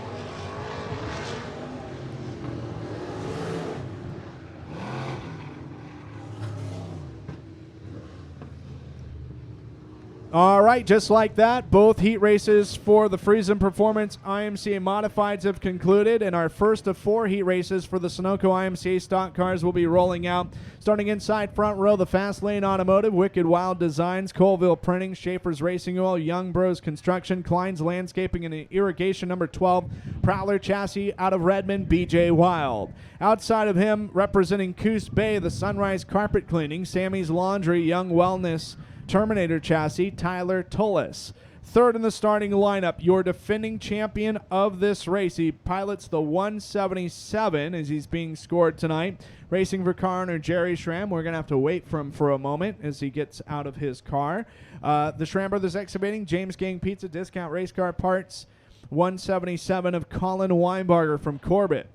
All right, just like that, both heat races for the Friesen Performance IMCA Modifieds have concluded, and our first of 4 heat races for the Sunoco IMCA stock cars will be rolling out. Starting inside front row, the Fast Lane Automotive, Wicked Wild Designs, Colville Printing, Schaefer's Racing Oil, Young Bros Construction, Klein's Landscaping and Irrigation number 12, Prowler Chassis out of Redmond, BJ Wild. Outside of him, representing Coos Bay, the Sunrise Carpet Cleaning, Sammy's Laundry, Young Wellness, Terminator Chassis, Tyler Tullis. Third in the starting lineup, your defending champion of this race. He pilots the 177 as he's being scored tonight. Racing for car owner Jerry Schramm. We're going to have to wait for him for a moment as he gets out of his car. The Schramm Brothers Excavating, James Gang Pizza, Discount Race Car Parts, 177 of Colin Weinbarger from Corbett.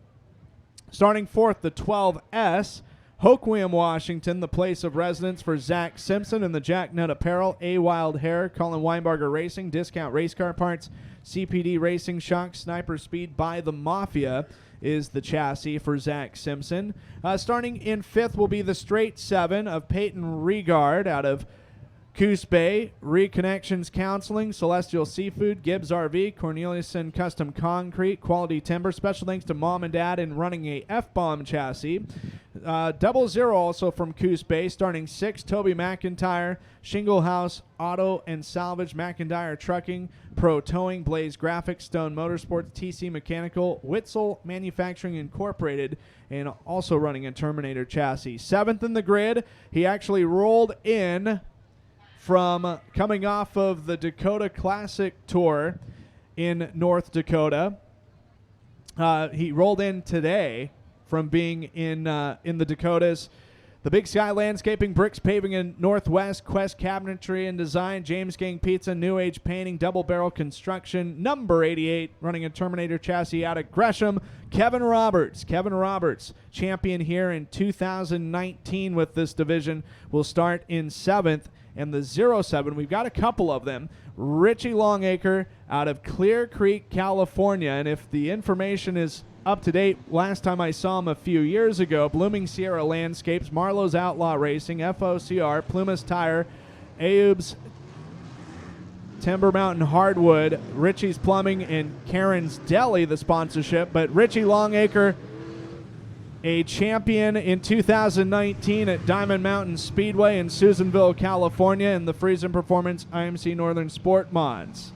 Starting fourth, the 12S. Hoquiam, Washington, the place of residence for Zach Simpson and the Jack Nut Apparel, A Wild Hair, Colin Weinbarger Racing, Discount Race Car Parts, CPD Racing, Shock Sniper Speed by the Mafia is the chassis for Zach Simpson. Starting in 5th will be the straight 7 of Peyton Regard out of Coos Bay, Reconnections Counseling, Celestial Seafood, Gibbs RV, Corneliuson Custom Concrete, Quality Timber. Special thanks to Mom and Dad in running a F-bomb chassis. 00 also from Coos Bay. Starting 6, Toby McIntyre, Shingle House Auto and Salvage, McIntyre Trucking, Pro Towing, Blaze Graphics, Stone Motorsports, TC Mechanical, Witzel Manufacturing Incorporated, and also running a Terminator chassis. 7th in the grid. He actually rolled in from coming off of the Dakota Classic Tour in North Dakota. He rolled in today from being in the Dakotas. The Big Sky Landscaping, Bricks Paving in Northwest, Quest Cabinetry and Design, James Gang Pizza, New Age Painting, Double Barrel Construction, number 88, running a Terminator chassis out of Gresham, Kevin Roberts. Kevin Roberts, champion here in 2019 with this division, will start in 7th. And the 07, we've got a couple of them. Richie Longacre out of Clear Creek, California. And if the information is up to date, last time I saw him a few years ago, Blooming Sierra Landscapes, Marlowe's Outlaw Racing, FOCR, Plumas Tire, Aubes Timber Mountain Hardwood, Richie's Plumbing, and Karen's Deli, the sponsorship. But Richie Longacre, a champion in 2019 at Diamond Mountain Speedway in Susanville, California, in the Friesen Performance IMC Northern Sport Mods.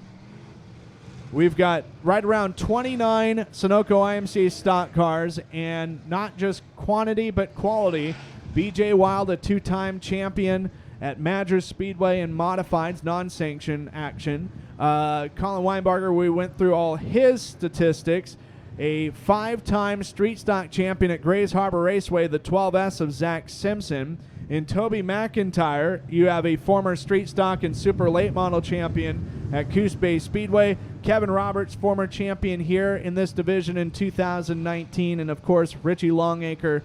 We've got right around 29 Sunoco IMCA stock cars, and not just quantity but quality. BJ Wild, a 2-time champion at Madras Speedway and Modifieds, non-sanctioned action. Colin Weinbarger, we went through all his statistics. A 5-time street stock champion at Grays Harbor Raceway, the 12S of Zach Simpson. In Toby McIntyre, you have a former street stock and super late model champion at Coos Bay Speedway. Kevin Roberts, former champion here in this division in 2019. And, of course, Richie Longacre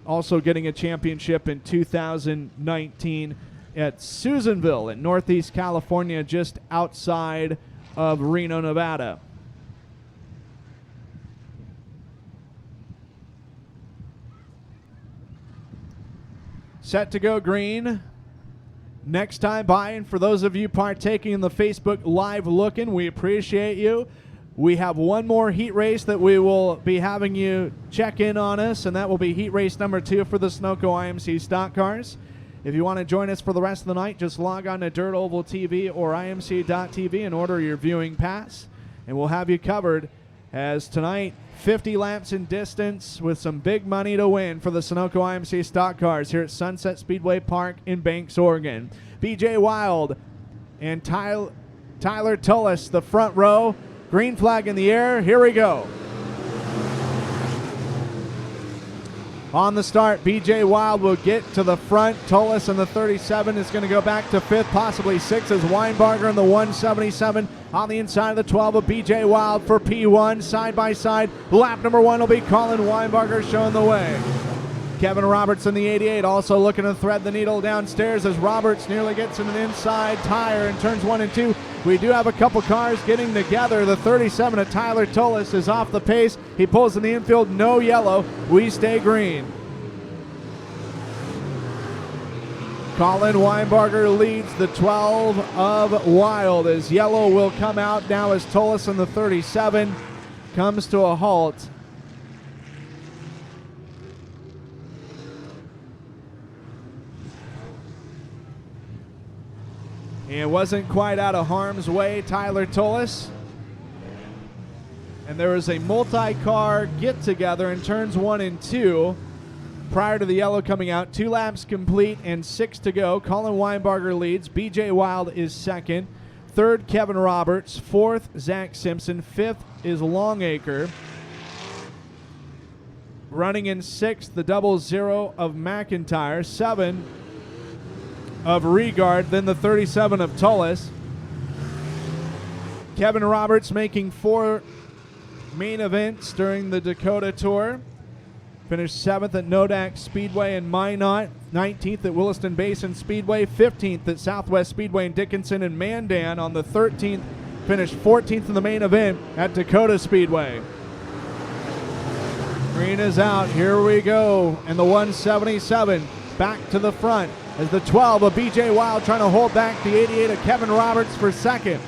also getting a championship in 2019 at Susanville in Northeast California, just outside of Reno, Nevada. Set to go green. Next time by, and for those of you partaking in the Facebook Live looking, we appreciate you. We have one more heat race that we will be having you check in on us, and that will be heat race number 2 for the Sunoco IMC stock cars. If you want to join us for the rest of the night, just log on to Dirt Oval TV or IMC.tv and order your viewing pass, and we'll have you covered as tonight 50 laps in distance with some big money to win for the Sunoco IMC stock cars here at Sunset Speedway Park in Banks, Oregon. BJ Wild and Tyler Tullis, the front row. Green flag in the air. Here we go. On the start, BJ Wild will get to the front. Tullis in the 37 is going to go back to 5th, possibly 6th, as Weinbarger in the 177 on the inside of the 12 of BJ Wild for P1. Side by side, lap number 1 will be Colin Weinbarger showing the way. Kevin Roberts in the 88 also looking to thread the needle downstairs as Roberts nearly gets in an inside tire in turns 1 and 2. We do have a couple cars getting together. The 37 of Tyler Tullis is off the pace. He pulls in the infield, no yellow. We stay green. Colin Weinbarger leads the 12 of Wild as yellow will come out now as Tullis in the 37 comes to a halt. It wasn't quite out of harm's way, Tyler Tullis. And there was a multi-car get-together in turns 1 and 2 prior to the yellow coming out. 2 laps complete and 6 to go. Colin Weinbarger leads. BJ Wild is second. 3rd, Kevin Roberts. 4th, Zach Simpson. 5th is Longacre. Running in 6th, the 00 of McIntyre. 7 of Regard, then the 37 of Tullis. Kevin Roberts making 4 main events during the Dakota Tour. Finished 7th at Nodak Speedway and Minot, 19th at Williston Basin Speedway, 15th at Southwest Speedway in Dickinson and Mandan. On the 13th, finished 14th in the main event at Dakota Speedway. Green is out. Here we go. And the 177 back to the front as the 12 of BJ Wild trying to hold back the 88 of Kevin Roberts for second.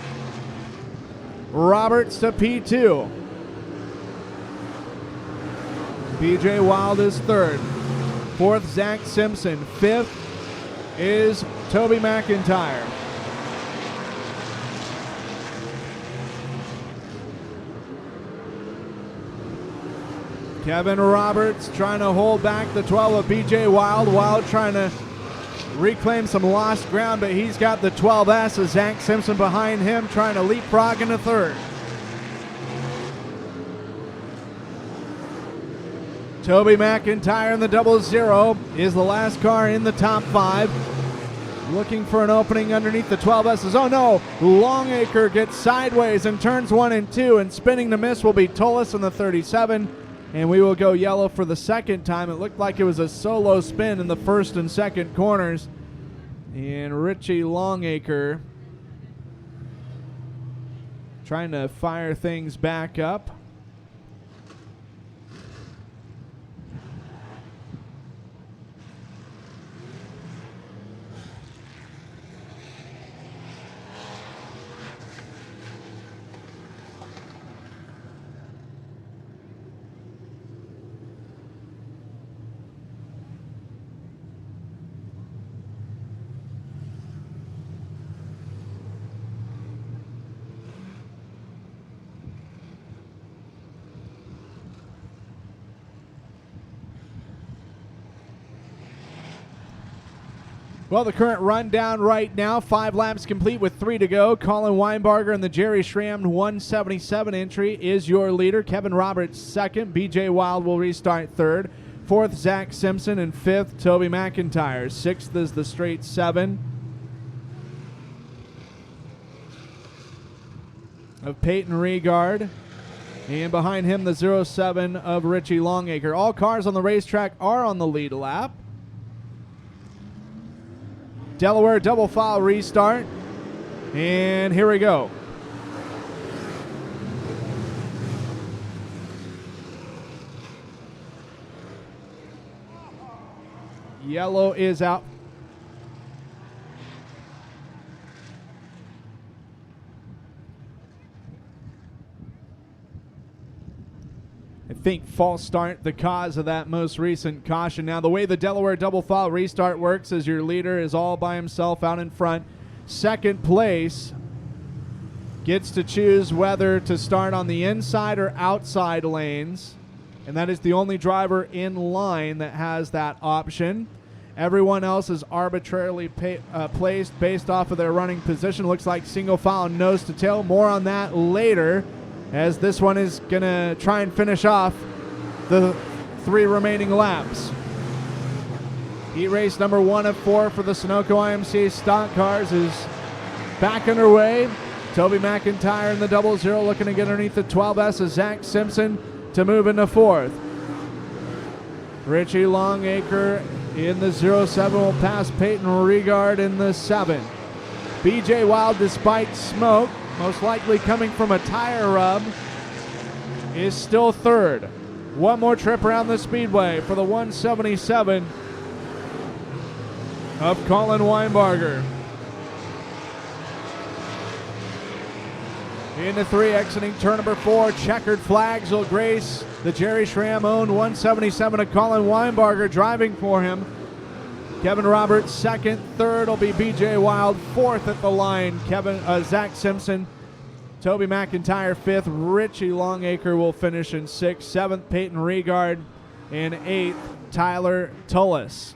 Roberts to P2. BJ Wild is 3rd. 4th, Zach Simpson. 5th is Toby McIntyre. Kevin Roberts trying to hold back the 12 of BJ Wild. Wild trying to reclaim some lost ground, but he's got the 12S of Zach Simpson behind him trying to leapfrog into 3rd. Toby McIntyre in the 00 is the last car in the top 5. Looking for an opening underneath the 12S's. Oh no, Longacre gets sideways in turns 1 and 2, and spinning to miss will be Tullis in the 37. And we will go yellow for the second time. It looked like it was a solo spin in the first and second corners. And Richie Longacre trying to fire things back up. Well, the current rundown right now, 5 laps complete with 3 to go. Colin Weinbarger in the Jerry Schramm 177 entry is your leader. Kevin Roberts second. BJ Wild will restart third. Fourth, Zach Simpson, and fifth, Toby McIntyre. Sixth is the straight 7 of Peyton Regard. And behind him, the 07 of Richie Longacre. All cars on the racetrack are on the lead lap. Delaware double file restart. And here we go. Yellow is out. I think false start the cause of that most recent caution. Now, the way the Delaware double file restart works is your leader is all by himself out in front. Second place gets to choose whether to start on the inside or outside lanes, and that is the only driver in line that has that option. Everyone else is arbitrarily placed based off of their running position. Looks like single file nose to tail. More on that later, as this one is going to try and finish off the 3 remaining laps. Heat race number 1 of 4 for the Sunoco IMCA stock cars is back underway. Toby McIntyre in the 00 looking to get underneath the 12S of Zach Simpson to move into 4th. Richie Longacre in the 07 will pass Peyton Regard in the 7. BJ Wild, despite smoke, most likely coming from a tire rub, is still 3rd. One more trip around the Speedway for the 177 of Colin Weinbarger. Into 3, exiting turn number 4. Checkered flags will grace the Jerry Schramm owned 177 of Colin Weinbarger driving for him. Kevin Roberts second. Third will be BJ Wild. 4th at the line, Zach Simpson. Toby McIntyre 5th. Richie Longacre will finish in 6th. 7th, Peyton Regard. And 8th, Tyler Tullis.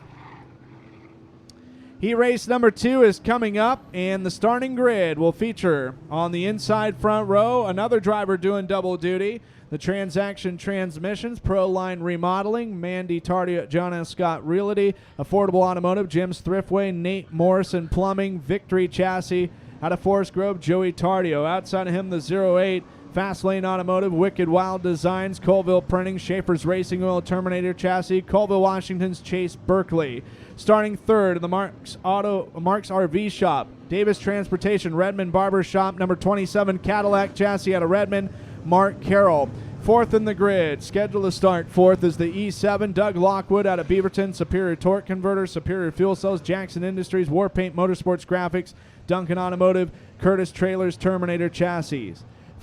Heat race number 2 is coming up, and the starting grid will feature on the inside front row another driver doing double duty. The Transaction Transmissions, Pro Line Remodeling, Mandy Tardio, John S. Scott Realty, Affordable Automotive, Jim's Thriftway, Nate Morrison Plumbing, Victory Chassis, out of Forest Grove, Joey Tardio. Outside of him, the 08, Fast Lane Automotive, Wicked Wild Designs, Colville Printing, Schaefer's Racing Oil, Terminator Chassis, Colville, Washington's Chase Berkeley. Starting 3rd in the Mark's RV Shop, Davis Transportation, Redmond Barber Shop, number 27 Cadillac Chassis out of Redmond, Mark Carroll. 4th in the grid, scheduled to start 4th is the E7, Doug Lockwood out of Beaverton, Superior Torque Converter, Superior Fuel Cells, Jackson Industries, Warpaint Motorsports Graphics, Duncan Automotive, Curtis Trailers, Terminator Chassis.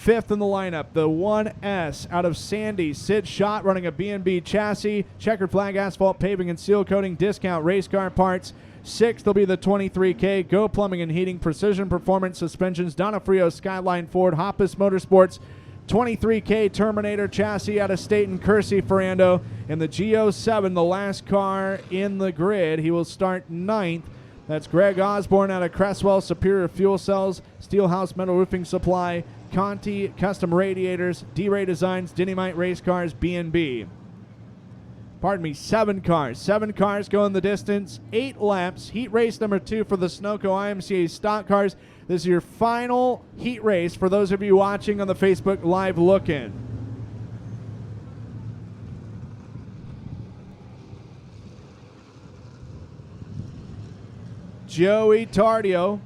5th in the lineup, the 1S out of Sandy, Sid Schott running a B&B chassis, Checkered Flag Asphalt Paving and Seal Coating, Discount Race Car Parts. 6th will be the 23K, Go Plumbing and Heating, Precision Performance Suspensions, Donofrio Skyline Ford, Hoppus Motorsports, 23K Terminator Chassis out of Staten, Kersey Ferrando, and the G07, the last car in the grid. He will start 9th. That's Greg Osborne out of Cresswell, Superior Fuel Cells, Steelhouse Metal Roofing Supply, Conti Custom Radiators, D-Ray Designs, Dynamite Race Cars, B&B. Pardon me, 7 cars. 7 cars going the distance, 8 laps. Heat race number 2 for the Sunoco IMCA stock cars. This is your final heat race for those of you watching on the Facebook Live Look-In. Joey Tardio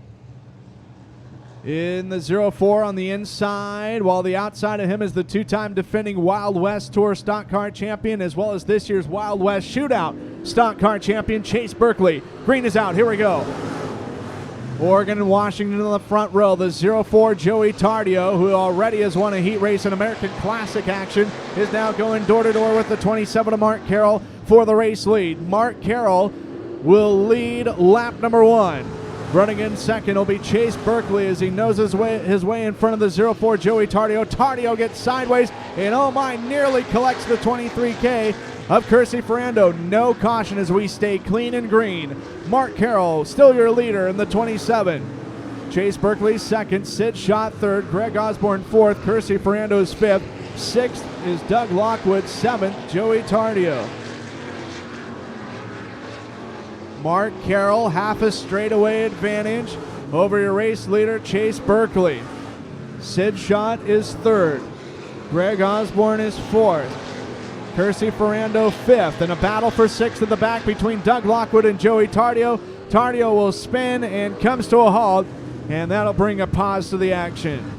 in the 04 on the inside, while the outside of him is the 2-time defending Wild West Tour stock car champion, as well as this year's Wild West Shootout stock car champion, Chase Berkeley. Green is out. Here we go. Oregon and Washington in the front row. The 04 Joey Tardio, who already has won a heat race in American Classic action, is now going door-to-door with the 27 of Mark Carroll for the race lead. Mark Carroll will lead lap number 1. Running in second will be Chase Berkeley as he knows his way in front of the 04 Joey Tardio. Tardio gets sideways and, oh my, nearly collects the 23K. of Kersey Ferrando. No caution as we stay clean and green. Mark Carroll still your leader in the 27. Chase Berkeley second, Sid Schott third, Greg Osborne fourth, Kersey Ferrando is fifth. Sixth is Doug Lockwood, seventh, Joey Tardio. Mark Carroll, half a straightaway advantage over your race leader, Chase Berkeley. Sid Schott is third. Greg Osborne is fourth. Kersey Ferrando fifth. And a battle for sixth at the back between Doug Lockwood and Joey Tardio. Tardio will spin and comes to a halt, and that'll bring a pause to the action.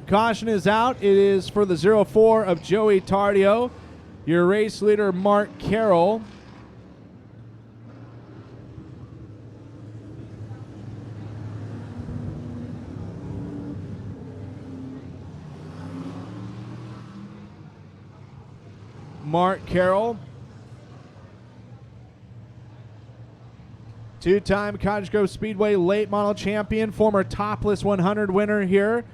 Caution is out. It is for the 04 of Joey Tardio. Your race leader, Mark Carroll. Mark Carroll, two-time Cottage Grove Speedway late model champion, former Topless 100 winner here,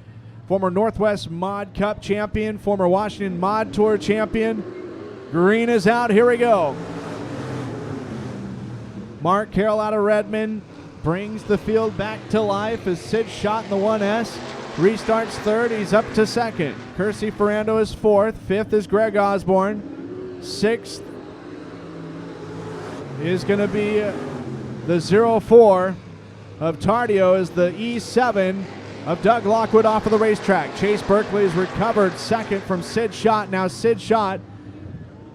former Northwest Mod Cup champion, former Washington Mod Tour champion. Green is out. Here we go. Mark Carroll out of Redmond brings the field back to life as Sid Schott in the 1S. Restarts third. He's up to second. Kersey Ferrando is fourth. Fifth is Greg Osborne. Sixth is going to be the 04 of Tardio as the E7 of Doug Lockwood off of the racetrack. Chase Berkeley has recovered second from Sid Schott. Now Sid Schott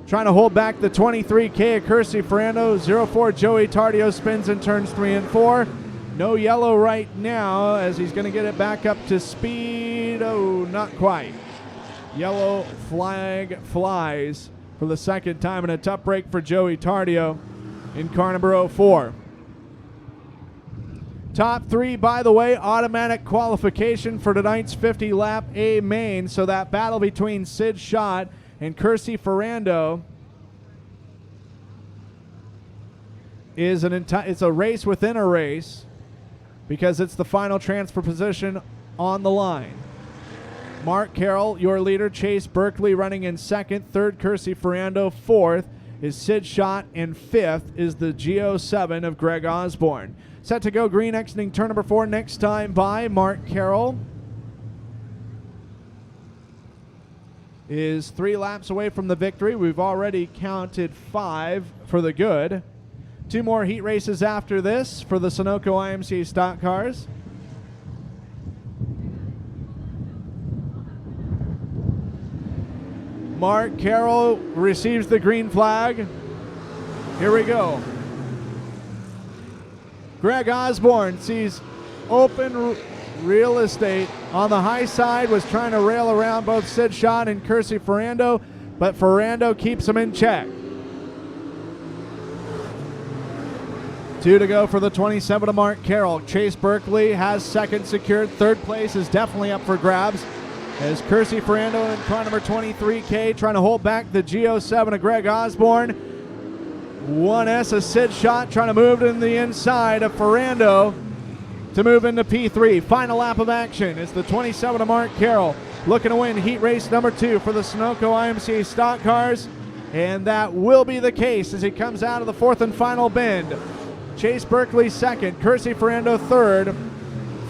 trying to hold back the 23K of Kersey Ferrando. 04 Joey Tardio spins in turns 3 and 4. No yellow right now as he's going to get it back up to speed. Oh, not quite. Yellow flag flies for the second time, and a tough break for Joey Tardio in car number 04. Top three, by the way, automatic qualification for tonight's 50-lap A main. So that battle between Sid Schott and Kersey Ferrando is it's a race within a race because it's the final transfer position on the line. Mark Carroll, your leader. Chase Berkeley running in second. Third, Kersey Ferrando. Fourth is Sid Schott. And fifth is the G07 of Greg Osborne. Set to go green, exiting turn number 4. Next time by Mark Carroll is 3 laps away from the victory. We've already counted 5 for the good. 2 more heat races after this for the Sunoco IMCA stock cars. Mark Carroll receives the green flag. Here we go. Greg Osborne sees open real estate on the high side, was trying to rail around both Sid Schott and Kersey Ferrando, but Ferrando keeps him in check. 2 to go for the 27 of Mark Carroll. Chase Berkeley has second secured. Third place is definitely up for grabs as Kersey Ferrando in car number 23K trying to hold back the G07 of Greg Osborne. 1S of Sid Schott trying to move in the inside of Ferrando to move into P3. Final lap of action is the 27 of Mark Carroll looking to win heat race number 2 for the Sunoco IMCA stock cars, and that will be the case as he comes out of the 4th and final bend. Chase Berkeley second, Kersey Ferrando third.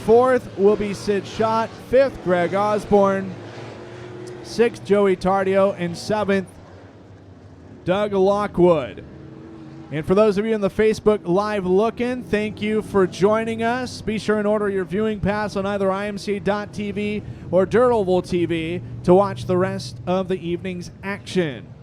4th will be Sid Schott. 5th, Greg Osborne. 6th, Joey Tardio. And 7th, Doug Lockwood. And for those of you in the Facebook Live looking, thank you for joining us. Be sure and order your viewing pass on either IMCA.tv or Dirt Oval TV to watch the rest of the evening's action.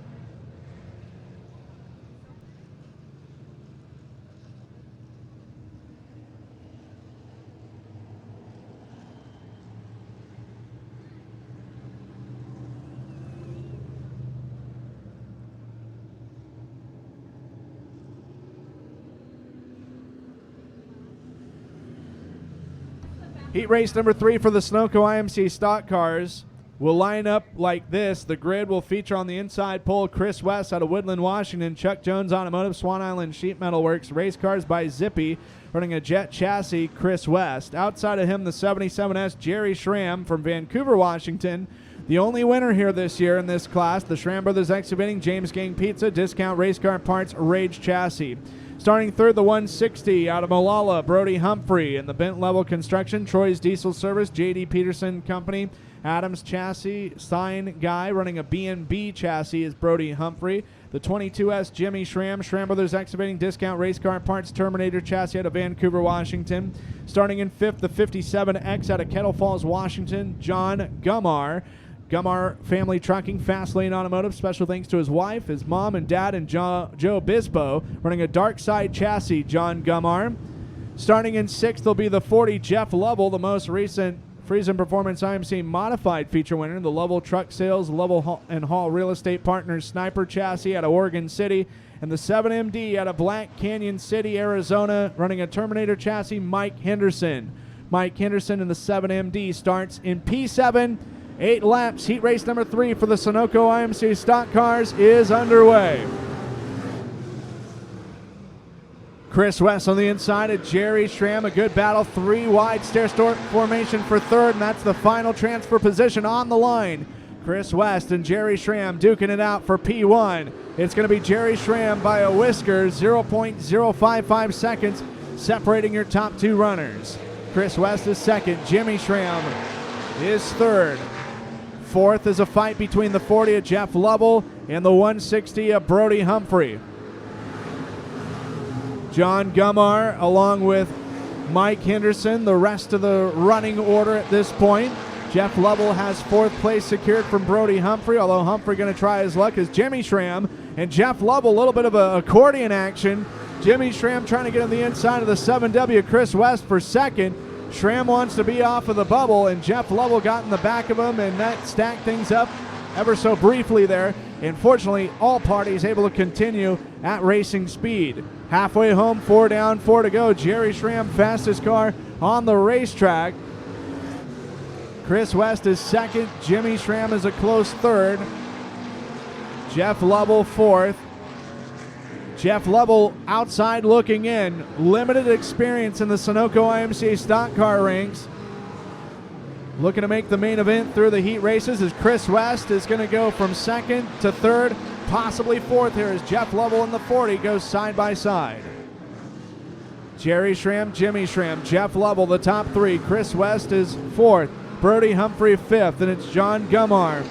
Heat race number 3 for the Sunoco IMCA stock cars will line up like this. The grid will feature on the inside pole Chris West out of Woodland, Washington, Chuck Jones Automotive, Swan Island Sheet Metal Works, Race Cars by Zippy, running a jet chassis, Chris West. Outside of him, the 77S, Jerry Schramm from Vancouver, Washington. The only winner here this year in this class, the Schramm Brothers Excavating, James Gang Pizza, Discount Race Car Parts, Rage Chassis. Starting third, the 160 out of Molalla, Brody Humphrey. And the Bent Level Construction, Troy's Diesel Service, J.D. Peterson Company, Adams Chassis, Sign Guy, running a B&B chassis is Brody Humphrey. The 22S, Jimmy Schramm, Schramm Brothers Excavating, Discount Race Car Parts, Terminator Chassis out of Vancouver, Washington. Starting in fifth, the 57X out of Kettle Falls, Washington, John Gummar. Gummar Family Trucking, Fast Lane Automotive. Special thanks to his wife, his mom and dad, and Joe Bispo. Running a Dark Side chassis, John Gummar. Starting in sixth will be the 40, Jeff Lovell, the most recent Friesen Performance IMC Modified feature winner. The Lovell Truck Sales, Lovell and Hall Real Estate Partners Sniper Chassis out of Oregon City. And the 7MD out of Black Canyon City, Arizona, running a Terminator chassis, Mike Henderson. Mike Henderson in the 7MD starts in P7. 8 laps. Heat race number 3 for the Sunoco IMC Stock Cars is underway. Chris West on the inside of Jerry Schramm. A good battle. 3 wide stair start formation for third, and that's the final transfer position on the line. Chris West and Jerry Schramm duking it out for P1. It's going to be Jerry Schramm by a whisker, 0.055 seconds separating your top 2 runners. Chris West is second. Jimmy Schramm is third. Fourth is a fight between the 40 of Jeff Lovell and the 160 of Brody Humphrey. John Gummar along with Mike Henderson, the rest of the running order at this point. Jeff Lovell has 4th place secured from Brody Humphrey, although Humphrey going to try his luck as Jimmy Schramm and Jeff Lovell, a little bit of a accordion action. Jimmy Schramm trying to get on the inside of the 7W, Chris West for second. Schramm wants to be off of the bubble, and Jeff Lovell got in the back of him, and that stacked things up ever so briefly there. Unfortunately, all parties able to continue at racing speed. Halfway home, 4 down, 4 to go. Jerry Schramm, fastest car on the racetrack. Chris West is second. Jimmy Schramm is a close third. Jeff Lovell fourth. Jeff Lovell outside looking in. Limited experience in the Sunoco IMCA stock car ranks. Looking to make the main event through the heat races as Chris West is going to go from second to third, possibly fourth here as Jeff Lovell in the 40 goes side by side. Jerry Schramm, Jimmy Schramm, Jeff Lovell the top 3. Chris West is fourth. Brody Humphrey fifth, and it's John Gummar,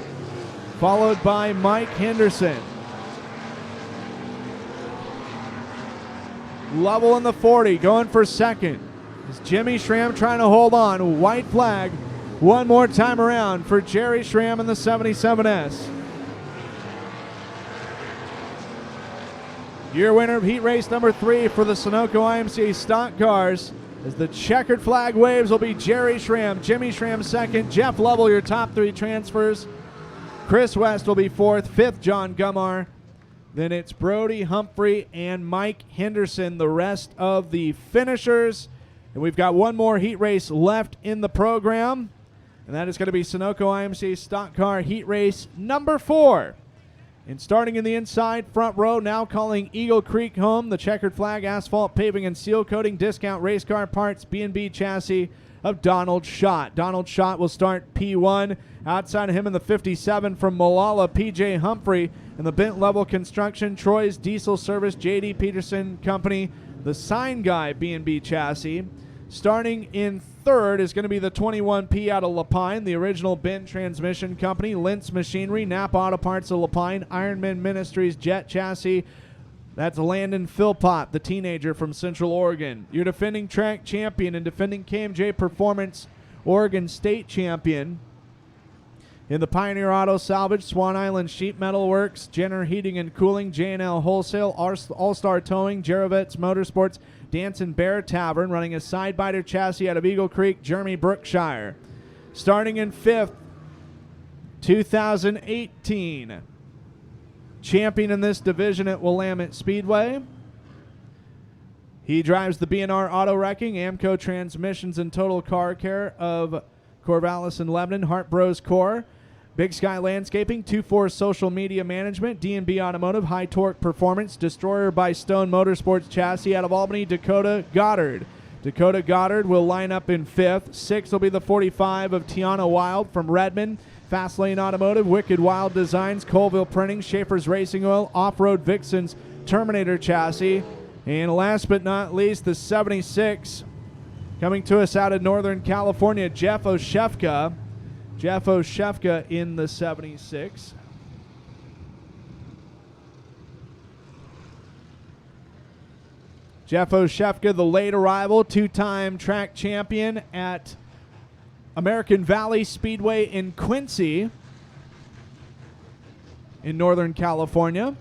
followed by Mike Henderson. Lovell in the 40, going for second. Is Jimmy Schramm trying to hold on. White flag one more time around for Jerry Schramm in the 77S. Your winner of heat race number 3 for the Sunoco IMCA stock cars. As the checkered flag waves will be Jerry Schramm, Jimmy Schramm second, Jeff Lovell your top 3 transfers. Chris West will be fourth, fifth John Gummar. Then it's Brody Humphrey and Mike Henderson, the rest of the finishers. And we've got one more heat race left in the program, and that is going to be Sunoco IMCA Stock Car Heat Race number 4. And starting in the inside front row, now calling Eagle Creek home, the checkered flag, asphalt paving and seal coating, discount race car parts, B&B chassis of Donald Schott. Donald Schott will start P1. Outside of him in the 57 from Molalla, PJ Humphrey. And the Bent Level Construction, Troy's Diesel Service, J.D. Peterson Company, the Sign Guy B&B chassis. Starting in third is going to be the 21P out of Lapine, the original Bent Transmission Company, Lintz Machinery, Napa Auto Parts of Lapine, Ironman Ministries Jet Chassis. That's Landon Philpott, the teenager from Central Oregon. Your defending track champion and defending KMJ Performance Oregon State champion. In the Pioneer Auto Salvage, Swan Island Sheet Metal Works, Jenner Heating and Cooling, J&L Wholesale, All-Star Towing, Jarovets Motorsports, Danson Bear Tavern, running a side-biter chassis out of Eagle Creek, Jeremy Brookshire. Starting in fifth, 2018. Champion in this division at Willamette Speedway. He drives the B&R Auto Wrecking, AMCO Transmissions and Total Car Care of Corvallis and Lebanon, Hart Bros Core. Big Sky Landscaping, 2-4 Social Media Management, D&B Automotive, High Torque Performance, Destroyer by Stone Motorsports Chassis out of Albany, Dakota Goddard. Dakota Goddard will line up in 5th. 6th will be the 45 of Tiana Wild from Redmond. Fastlane Automotive, Wicked Wild Designs, Colville Printing, Schaefer's Racing Oil, Off-Road Vixen's Terminator Chassis. And last but not least, the 76 coming to us out of Northern California, Jeff Oshefka. Jeff Oshefka in the 76. Jeff Oshefka, the late arrival, 2-time track champion at American Valley Speedway in Quincy in Northern California.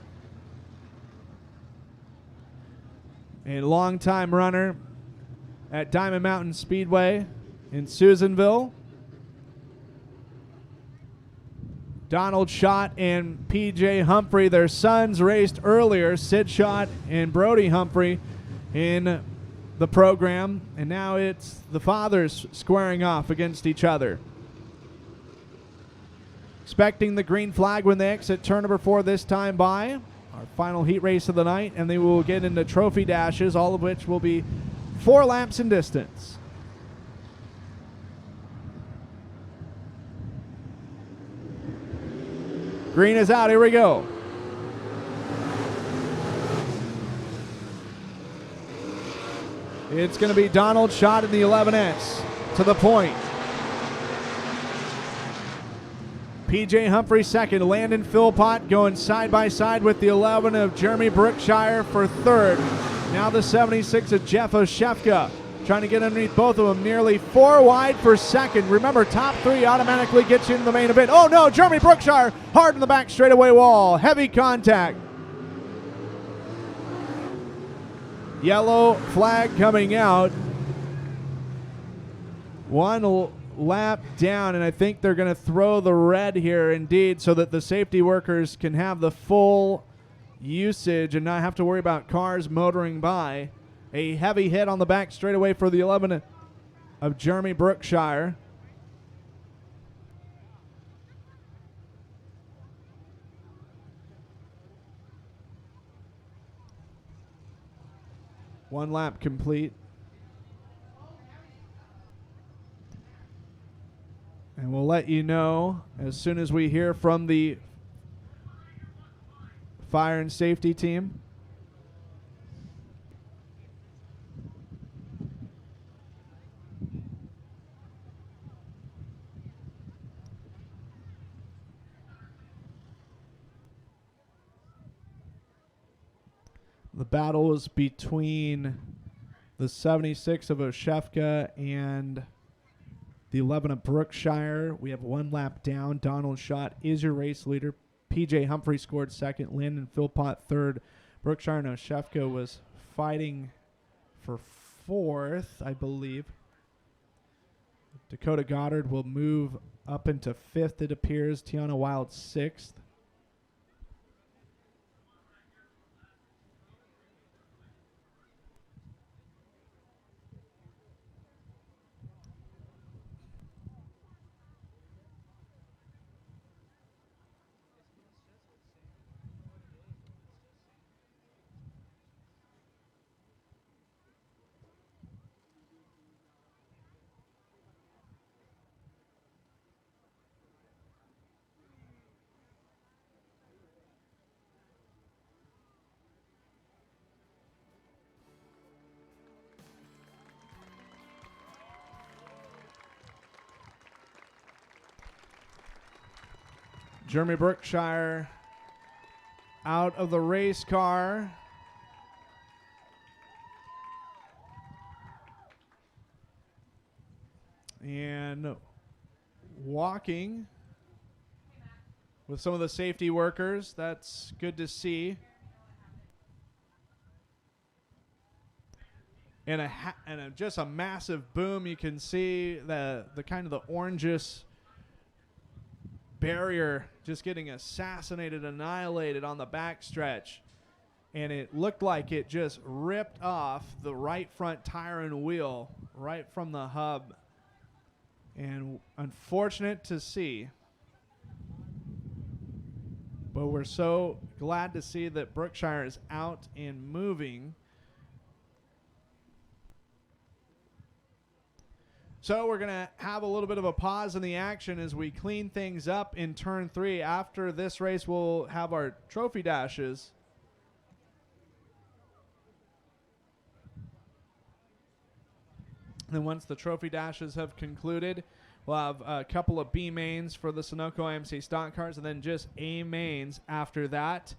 A longtime runner at Diamond Mountain Speedway in Susanville. Donald Schott and P.J. Humphrey, their sons, raced earlier, Sid Schott and Brody Humphrey, in the program, and now it's the fathers squaring off against each other. Expecting the green flag when they exit turn number 4 this time by. Our final heat race of the night, and they will get into trophy dashes, all of which will be 4 laps in distance. Green is out. Here we go. It's going to be Donald Schott in the 11S to the point. P.J. Humphrey second. Landon Philpott going side by side with the 11 of Jeremy Brookshire for third. Now the 76 of Jeff Oshefka trying to get underneath both of them. Nearly 4 wide for second. Remember, top 3 automatically gets you into the main event. Oh no, Jeremy Brookshire hard in the back straightaway wall. Heavy contact. Yellow flag coming out. 1 lap down, and I think they're going to throw the red here indeed so that the safety workers can have the full usage and not have to worry about cars motoring by. A heavy hit on the back straightaway for the 11 of Jeremy Brookshire. One lap complete. And we'll let you know as soon as we hear from the fire and safety team. The battle was between the 76 of Oshefka and the 11 of Brookshire. We have 1 lap down. Donald Schott is your race leader. P.J. Humphrey scored second. Landon Philpott third. Brookshire and Oshefka was fighting for 4th, I believe. Dakota Goddard will move up into 5th, it appears. Tiana Wild 6th. Jeremy Brookshire out of the race car. And walking with some of the safety workers. That's good to see. And just a massive boom. You can see the kind of the orangish barrier just getting assassinated, annihilated on the backstretch. And it looked like it just ripped off the right front tire and wheel right from the hub. And unfortunate to see. But we're so glad to see that Brookshire is out and moving. So we're going to have a little bit of a pause in the action as we clean things up in turn 3. After this race, we'll have our trophy dashes. And then once the trophy dashes have concluded, we'll have a couple of B mains for the Sunoco IMCA stock cars and then just A mains after that.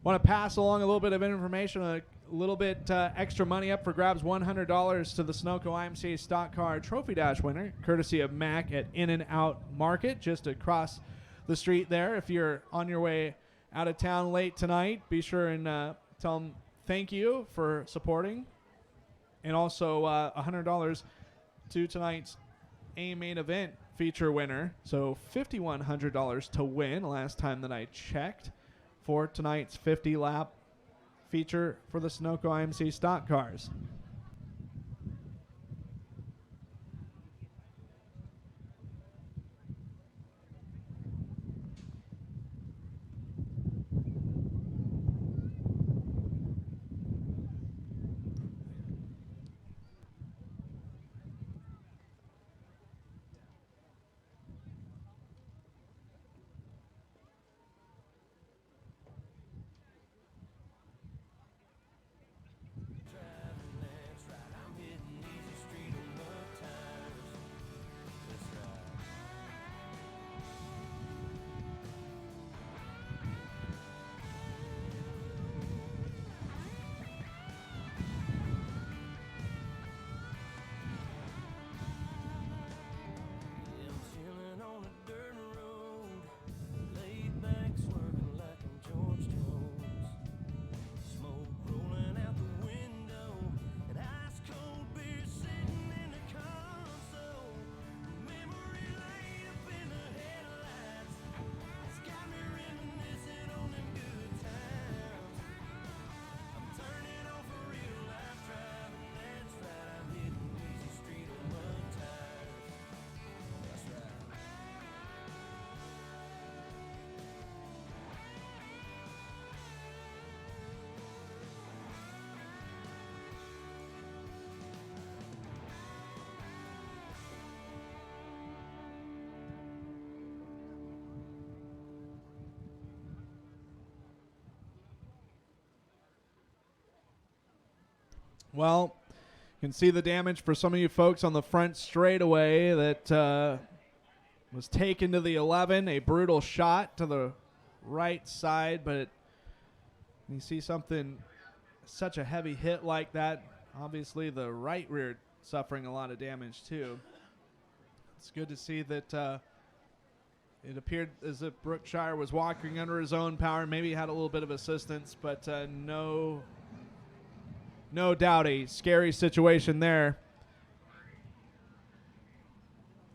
Want to pass along a little bit of information, a little bit extra money up for grabs, $100 to the Sunoco IMCA stock car trophy dash winner, courtesy of Mac at In-N-Out Market, just across the street there. If you're on your way out of town late tonight, be sure and tell them thank you for supporting. And also $100 to tonight's A main event feature winner. So $5,100 to win last time that I checked for tonight's 50-lap feature for the Sunoco IMC stock cars. Well, you can see the damage for some of you folks on the front straightaway that was taken to the 11. A brutal shot to the right side, but you see something, such a heavy hit like that. Obviously, the right rear suffering a lot of damage, too. It's good to see that it appeared as if Brookshire was walking under his own power. Maybe he had a little bit of assistance, but no doubt a scary situation there.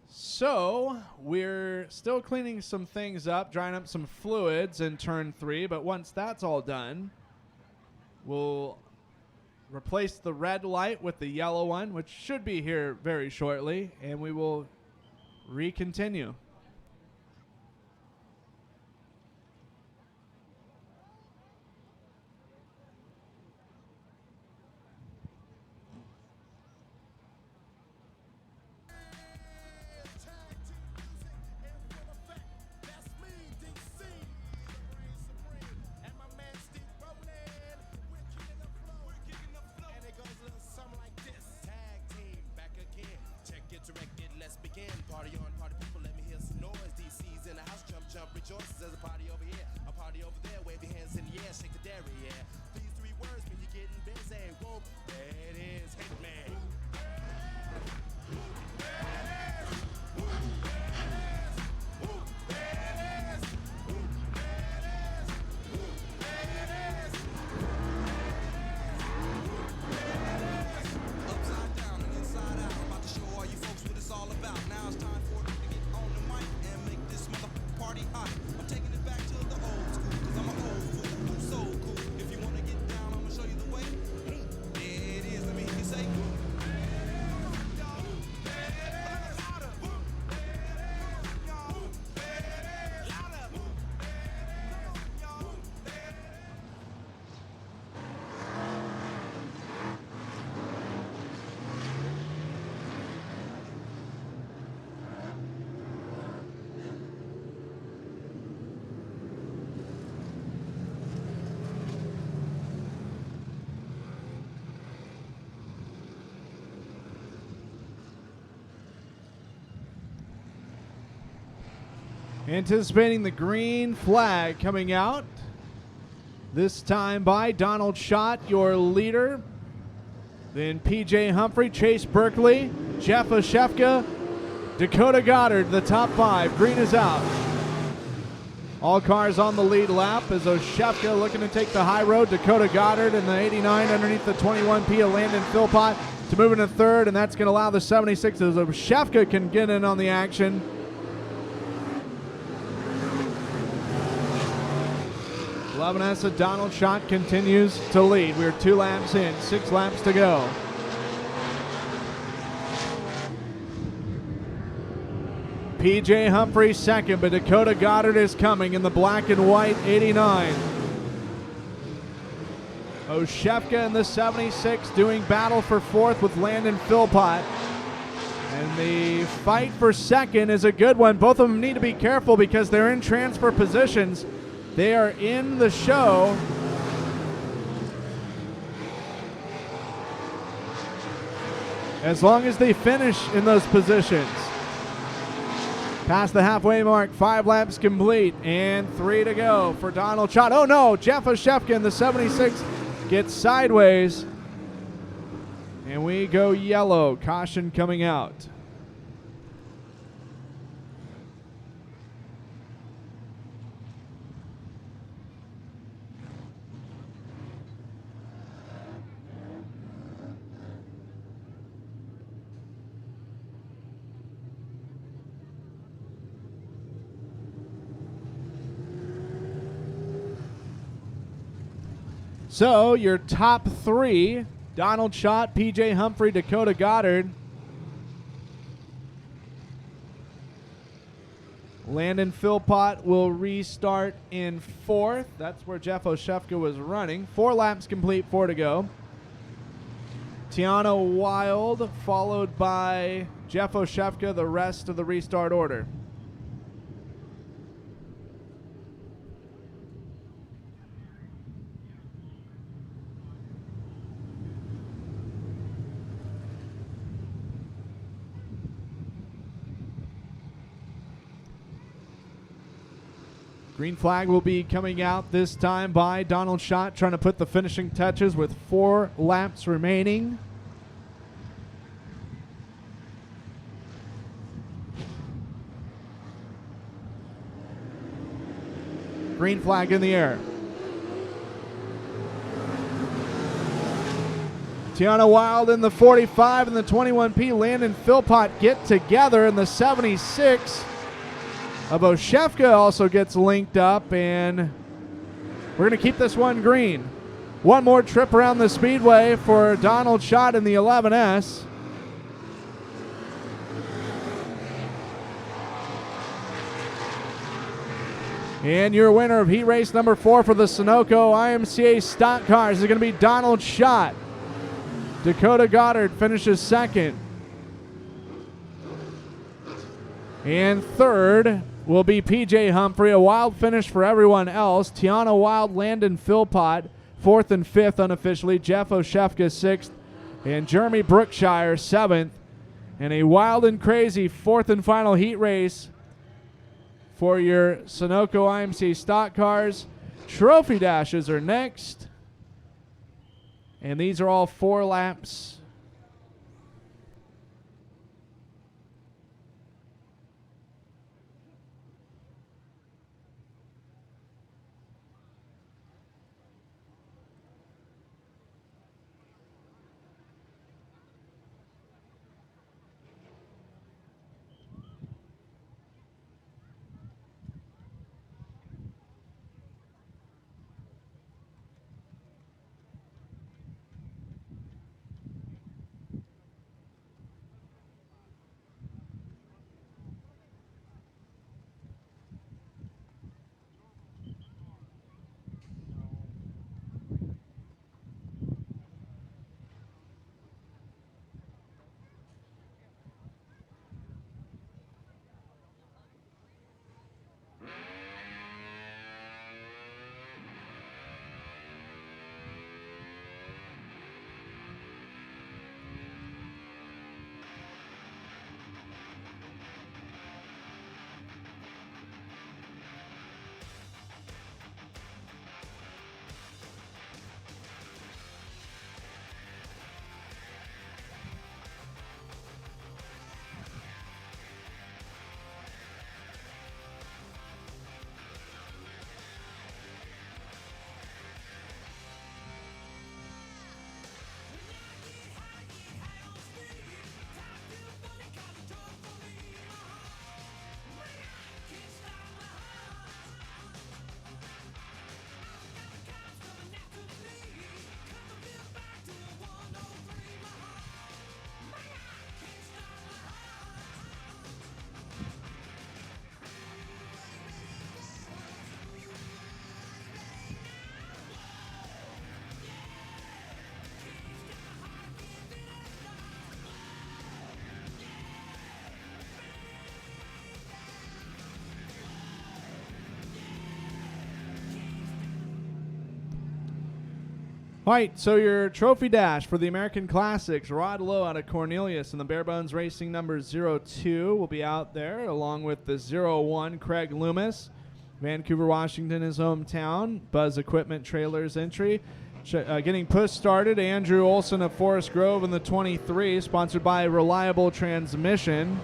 So we're still cleaning some things up, drying up some fluids in turn 3, but once that's all done, we'll replace the red light with the yellow one, which should be here very shortly, and we will recontinue. Rejoices as a party over here, a party over there. Wave your hands in the air, shake the dairy, yeah. These 3 words mean you're getting busy. Whoop, there it is, hit me. Upside down and inside out, I'm about to show all you folks what it's all about. Now it's time for me to get on the mic and make this party hot. I'm taking it back to the old school, cause I'm an old fool who's so cool. If you wanna get down, I'ma show you the way. There it is, let me hear you say. Anticipating the green flag coming out. This time by Donald Schott, your leader. Then P.J. Humphrey, Chase Berkeley, Jeff Oshefka, Dakota Goddard, the top 5. Green is out. All cars on the lead lap as Oshefka looking to take the high road. Dakota Goddard in the 89 underneath the 21P of Landon Philpott to move into third, and that's going to allow the 76 as Oshefka can get in on the action. Lebanessa Donald Schott continues to lead. We're 2 laps in, 6 laps to go. P.J. Humphrey second, but Dakota Goddard is coming in the black and white 89. Oshefka in the 76 doing battle for fourth with Landon Philpott. And the fight for second is a good one. Both of them need to be careful because they're in transfer positions. They are in the show. As long as they finish in those positions. Past the halfway mark, 5 laps complete, and 3 to go for Donald Schott. Oh no, Jeff Oshefka in the 76 gets sideways. And we go yellow, caution coming out. So your top 3, Donald Schott, P.J. Humphrey, Dakota Goddard. Landon Philpott will restart in 4th. That's where Jeff Oshefka was running. 4 laps complete, 4 to go. Tiana Wild followed by Jeff Oshefka, the rest of the restart order. Green flag will be coming out this time by Donald Schott, trying to put the finishing touches with 4 laps remaining. Green flag in the air. Tiana Wild in the 45 and the 21P. Landon Philpott get together in the 76. Oshefka also gets linked up, and we're going to keep this one green. One more trip around the Speedway for Donald Schott in the 11S. And your winner of heat race number 4 for the Sunoco IMCA stock cars is going to be Donald Schott. Dakota Goddard finishes 2nd. And 3rd will be P.J. Humphrey. A wild finish for everyone else. Tiana Wild, Landon Philpott, 4th and 5th unofficially. Jeff Oshefka, 6th. And Jeremy Brookshire, 7th. And a wild and crazy 4th and final heat race for your Sunoco IMC stock cars. Trophy dashes are next. And these are all 4 laps. All right, so your trophy dash for the American Classics, Rod Lowe out of Cornelius, and the Bare Bones Racing number 02 will be out there, along with the 01 Craig Loomis. Vancouver, Washington, his hometown. Buzz Equipment Trailers entry. Getting push started, Andrew Olson of Forest Grove in the 23, sponsored by Reliable Transmission.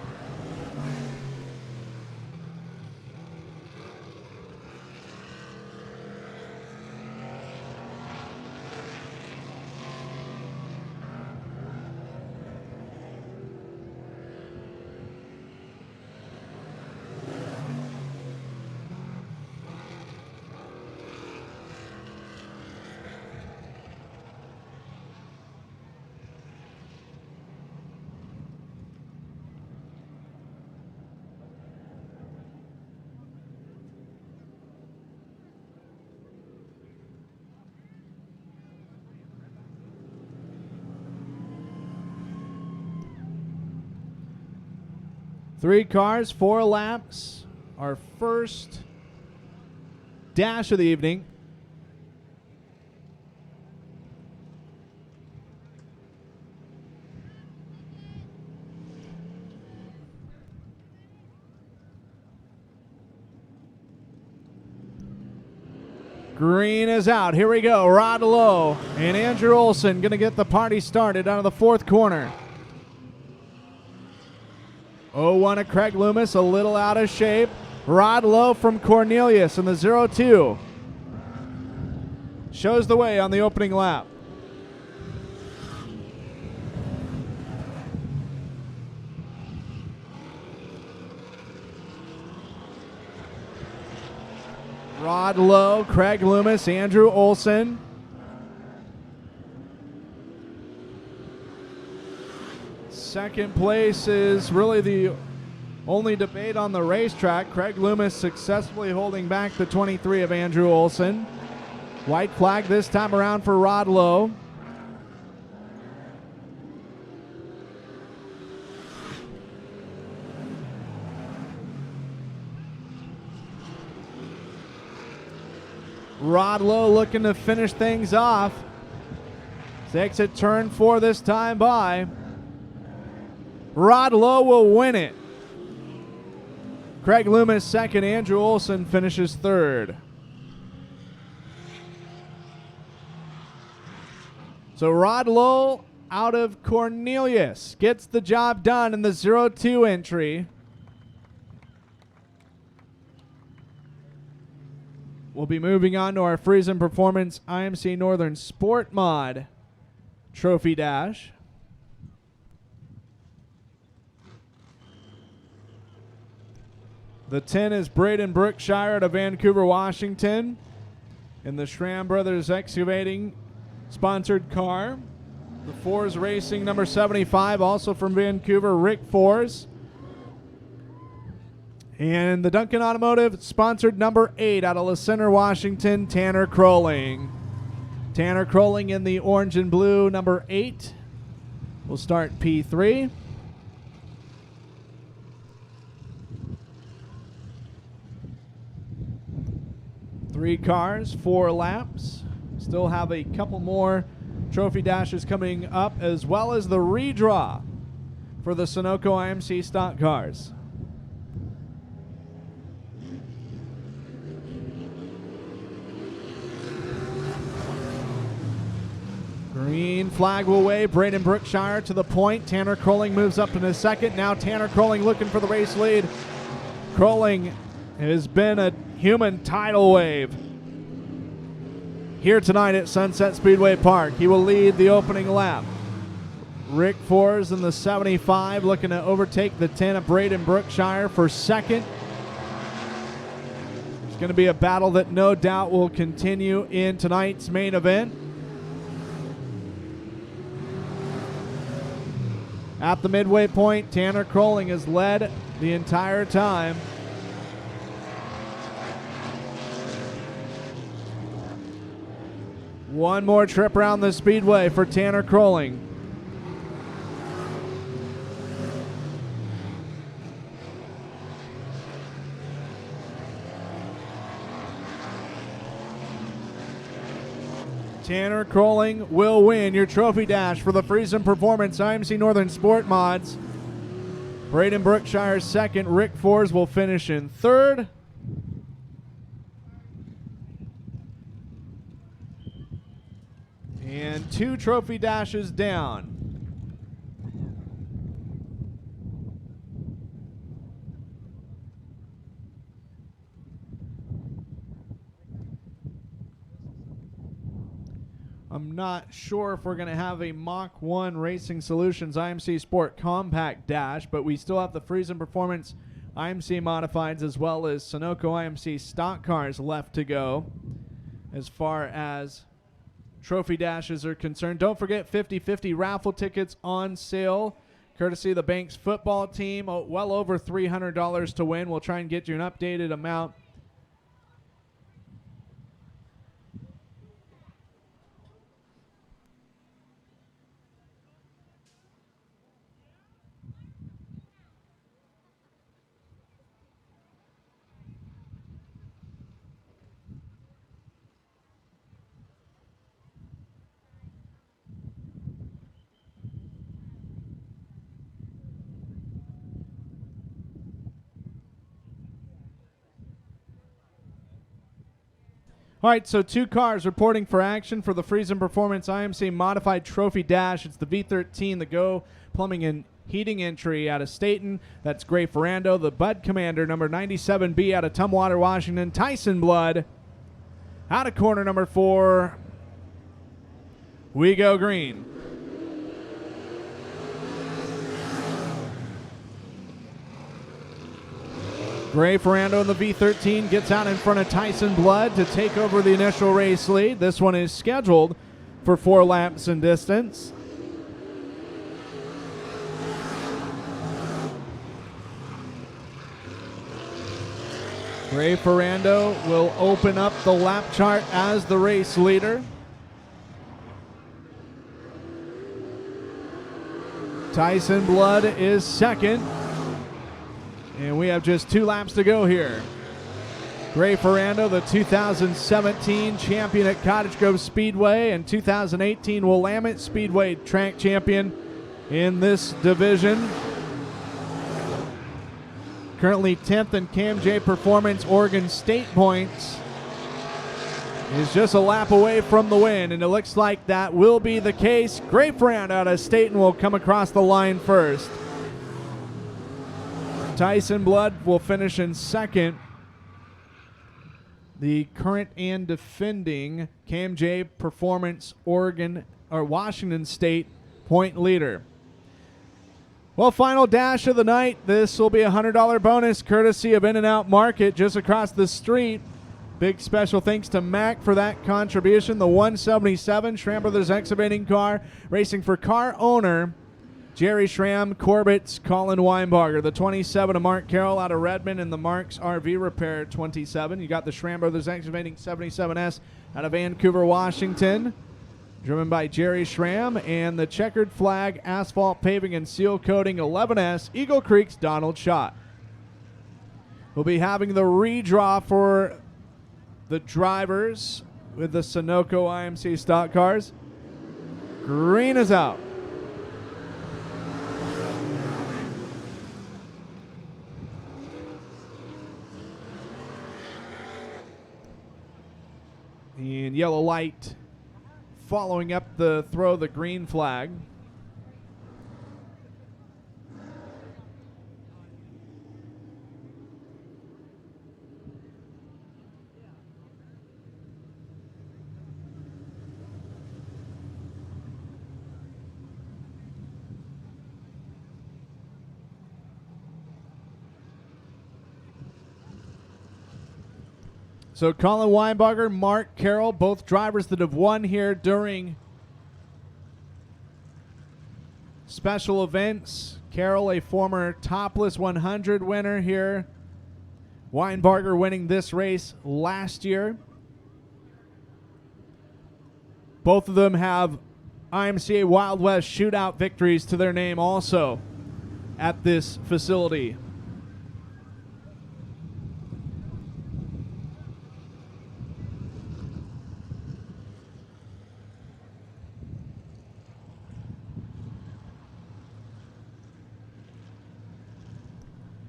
Three cars, 4 laps. Our first dash of the evening. Green is out. Here we go. Rod Lowe and Andrew Olson going to get the party started out of the 4th corner. 01 of Craig Loomis, a little out of shape. Rod Lowe from Cornelius in the 02. Shows the way on the opening lap. Rod Lowe, Craig Loomis, Andrew Olson. Second place is really the only debate on the racetrack. Craig Loomis successfully holding back the 23 of Andrew Olson. White flag this time around for Rod Lowe. Rod Lowe looking to finish things off. Exit turn 4 this time by. Rod Lowe will win it. Craig Loomis second, Andrew Olson finishes third. So Rod Lowe out of Cornelius gets the job done in the 02 entry. We'll be moving on to our Friesen Performance IMCA Northern Sport Mod Trophy Dash. The 10 is Braden Brookshire out of Vancouver, Washington, in the Schramm Brothers Excavating sponsored car. The 4 is racing number 75, also from Vancouver, Rick Force. And the Duncan Automotive sponsored number 8 out of La Center, Washington, Tanner Crowling. Tanner Crowling in the orange and blue number 8. We'll start P3. Three cars, 4 laps. Still have a couple more trophy dashes coming up, as well as the redraw for the Sunoco IMC stock cars. Green flag will wave. Braden Brookshire to the point. Tanner Crowling moves up in a second. Now Tanner Crowling looking for the race lead. Crowling has been a human tidal wave here tonight at Sunset Speedway Park. He will lead the opening lap. Rick Force in the 75 looking to overtake the 10 of Braden Brookshire for second. It's going to be a battle that no doubt will continue in tonight's main event. At the midway point, Tanner Crowling has led the entire time. One more trip around the speedway for Tanner Crowling. Tanner Crowling will win your trophy dash for the Friesen Performance IMC Northern Sport Mods. Braden Brookshire second. Rick Fors will finish in third. And 2 trophy dashes down. I'm not sure if we're going to have a Mach 1 Racing Solutions IMC Sport Compact Dash, but we still have the Friesen Performance IMC Modifieds as well as Sunoco IMC Stock Cars left to go as far as trophy dashes are concerned. Don't forget 50/50 raffle tickets on sale, courtesy of the Banks football team. Well over $300 to win. We'll try and get you an updated amount. All right, so 2 cars reporting for action for the Friesen Performance IMC Modified Trophy Dash. It's the V13, the Go Plumbing and Heating entry out of Staten. That's Gray Ferrando. The Bud Commander, number 97B out of Tumwater, Washington. Tyson Blood out of corner number 4. We go green. Gray Ferrando in the V13 gets out in front of Tyson Blood to take over the initial race lead. This one is scheduled for 4 laps in distance. Gray Ferrando will open up the lap chart as the race leader. Tyson Blood is second. And we have just 2 laps to go here. Gray Ferrando, the 2017 champion at Cottage Grove Speedway and 2018 Willamette Speedway track champion in this division. Currently 10th in Cam J Performance Oregon State points. Is just a lap away from the win, and it looks like that will be the case. Gray Ferrando out of Staten will come across the line first. Tyson Blood will finish in second. The current and defending Cam J Performance Oregon or Washington State point leader. Well, final dash of the night. This will be a $100 bonus courtesy of In-N-Out Market just across the street. Big special thanks to Mac for that contribution. The 177 Schramm Brothers excavating car racing for car owner Jerry Schramm, Corbett's Colin Weinbarger. The 27 of Mark Carroll out of Redmond and the Mark's RV Repair 27. You got the Schramm Brothers excavating 77S out of Vancouver, Washington, driven by Jerry Schramm, and the Checkered Flag Asphalt Paving and Seal Coating 11S, Eagle Creek's Donald Schott. We'll be having the redraw for the drivers with the Sunoco IMC stock cars. Green is out. And yellow light following up the throw of the green flag. So Colin Weinbarger, Mark Carroll, both drivers that have won here during special events. Carroll, a former Topless 100 winner here. Weinbarger winning this race last year. Both of them have IMCA Wild West shootout victories to their name also at this facility.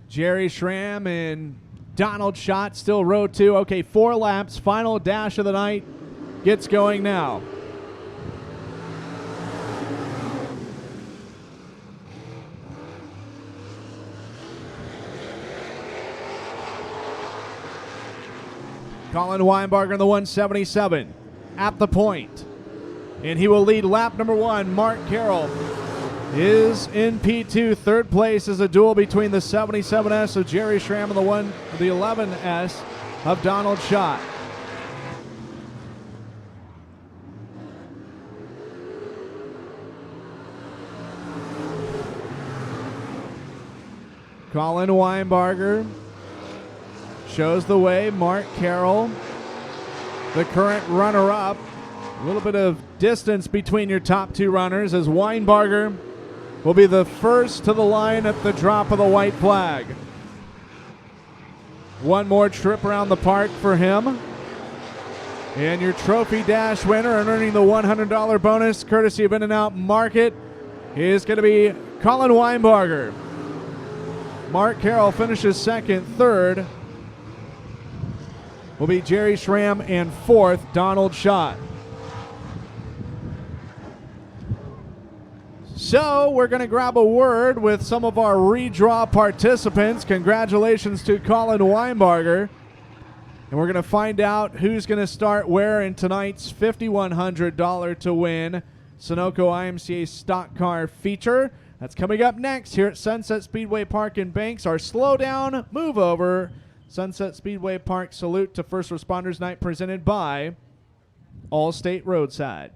Jerry Schramm and Donald Schott still row 2. Okay, 4 laps. Final dash of the night gets going now. Colin Weinbarger in the 177 at the point. And he will lead lap number 1. Mark Carroll is in P2. Third place is a duel between the 77S of Jerry Schramm and the 11S of Donald Schott. Colin Weinbarger shows the way. Mark Carroll, the current runner-up. A little bit of distance between your top 2 runners as Weinbarger will be the first to the line at the drop of the white flag. One more trip around the park for him. And your Trophy Dash winner and earning the $100 bonus courtesy of In-N-Out Market is going to be Colin Weinbarger. Mark Carroll finishes second. Third will be Jerry Schramm, and fourth, Donald Schott. So we're going to grab a word with some of our redraw participants. Congratulations to Colin Weinbarger. And we're going to find out who's going to start where in tonight's $5,100 to win Sunoco IMCA Stock Car feature. That's coming up next here at Sunset Speedway Park in Banks. Our slow down, move over, Sunset Speedway Park salute to First Responders Night presented by Allstate Roadside.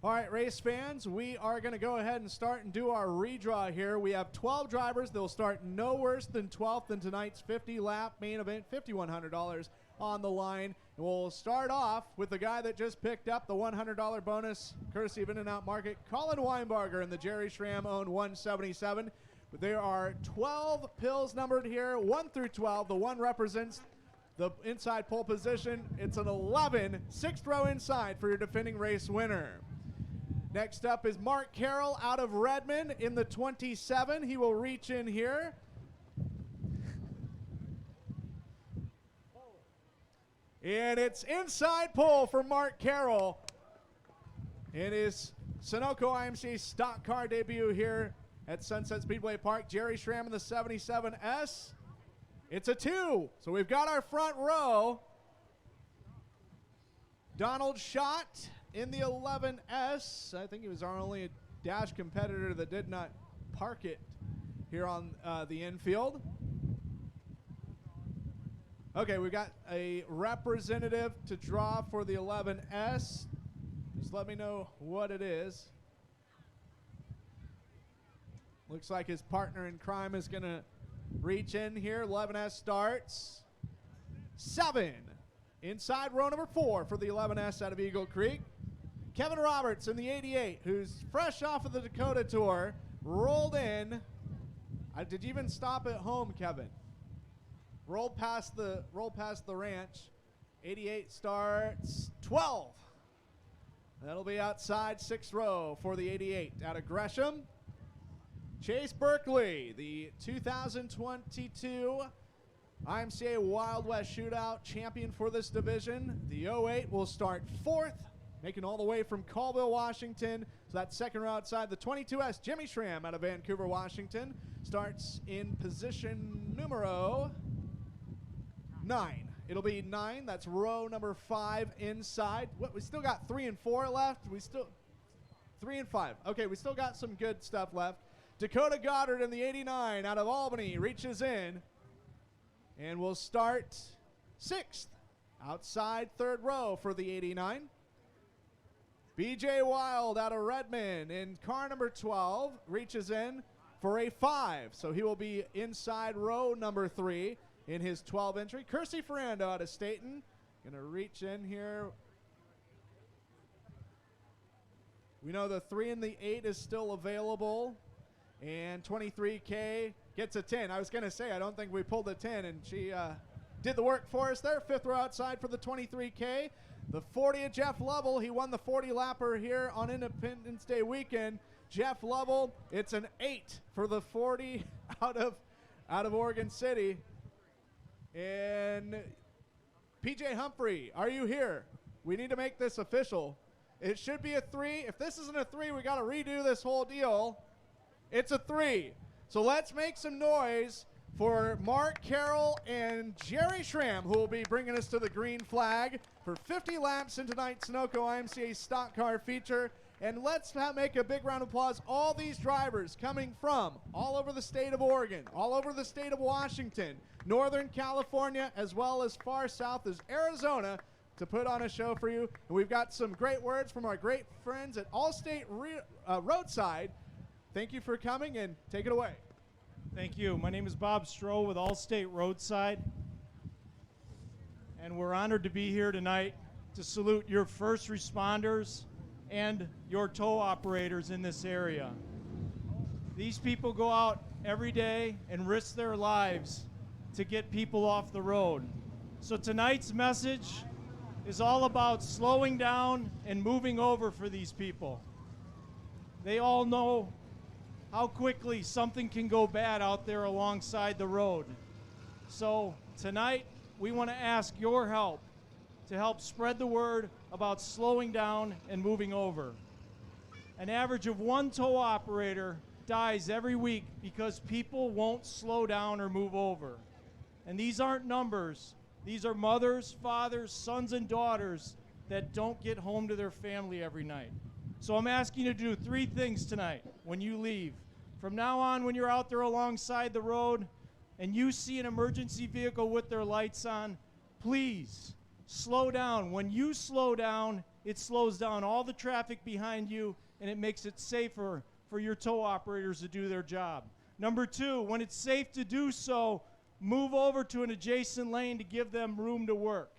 All right, race fans, we are going to go ahead and start and do our redraw here. We have 12 drivers. They'll start no worse than 12th in tonight's 50-lap main event, $5,100 on the line. And we'll start off with the guy that just picked up the $100 bonus, courtesy of In-N-Out Market, Colin Weinbarger in the Jerry Schramm-owned 177. But there are 12 pills numbered here, 1 through 12. The 1 represents the inside pole position. It's an 11, 6th row inside for your defending race winner. Next up is Mark Carroll out of Redmond in the 27. He will reach in here. And it's inside pole for Mark Carroll. It is Sunoco IMCA stock car debut here at Sunset Speedway Park. Jerry Schramm in the 77S. It's a 2. So we've got our front row. Donald Schott in the 11S. I think he was our only dash competitor that did not park it here on the infield. Okay, we've got a representative to draw for the 11S. Just let me know what it is. Looks like his partner in crime is going to reach in here. 11S starts. 7. Inside row number 4 for the 11S out of Eagle Creek. Kevin Roberts in the 88, who's fresh off of the Dakota Tour, rolled in. Did you even stop at home, Kevin? Rolled past the ranch 88 starts 12. That'll be outside 6th row for the 88. Out of Gresham, Chase Berkeley, the 2022 IMCA Wild West Shootout champion for this division. The 08 will start 4th, making all the way from Colville, Washington. So that 2nd row outside. The 22S, Jimmy Schramm out of Vancouver, Washington, starts in position numero 9. It'll be 9. That's row number 5 inside. What, we still got 3 and 4 left. 3 and 5. Okay, we still got some good stuff left. Dakota Goddard in the 89 out of Albany reaches in and will start 6th. Outside 3rd row for the 89. BJ Wild out of Redmond in car number 12 reaches in for a 5. So he will be inside row number 3 in his 12 entry. Kersey Ferrando out of Staten. Gonna reach in here. We know the 3 and the 8 is still available. And 23K gets a 10. I was gonna say, I don't think we pulled a 10, and she did the work for us there. 5th row outside for the 23K. The 40 of Jeff Lovell. He won the 40 lapper here on Independence Day weekend. Jeff Lovell, it's an 8 for the 40 out of Oregon City. And PJ Humphrey, are you here? We need to make this official. It should be a 3. If this isn't a 3, we got to redo this whole deal. It's a 3. So let's make some noise for Mark Carroll and Jerry Schramm, who will be bringing us to the green flag for 50 laps in tonight's Sunoco IMCA stock car feature. And let's make a big round of applause. All these drivers coming from all over the state of Oregon, all over the state of Washington, Northern California, as well as far south as Arizona, to put on a show for you. And we've got some great words from our great friends at Allstate Roadside. Thank you for coming, and take it away. Thank you. My name is Bob Stroh with Allstate Roadside, and we're honored to be here tonight to salute your first responders and your tow operators in this area. These people go out every day and risk their lives to get people off the road. So tonight's message is all about slowing down and moving over for these people. They all know how quickly something can go bad out there alongside the road. So tonight, we want to ask your help to help spread the word about slowing down and moving over. An average of 1 tow operator dies every week because people won't slow down or move over. And these aren't numbers. These are mothers, fathers, sons, and daughters that don't get home to their family every night. So I'm asking you to do 3 things tonight when you leave. From now on, when you're out there alongside the road and you see an emergency vehicle with their lights on, please slow down. When you slow down, it slows down all the traffic behind you, and it makes it safer for your tow operators to do their job. Number 2, when it's safe to do so, move over to an adjacent lane to give them room to work.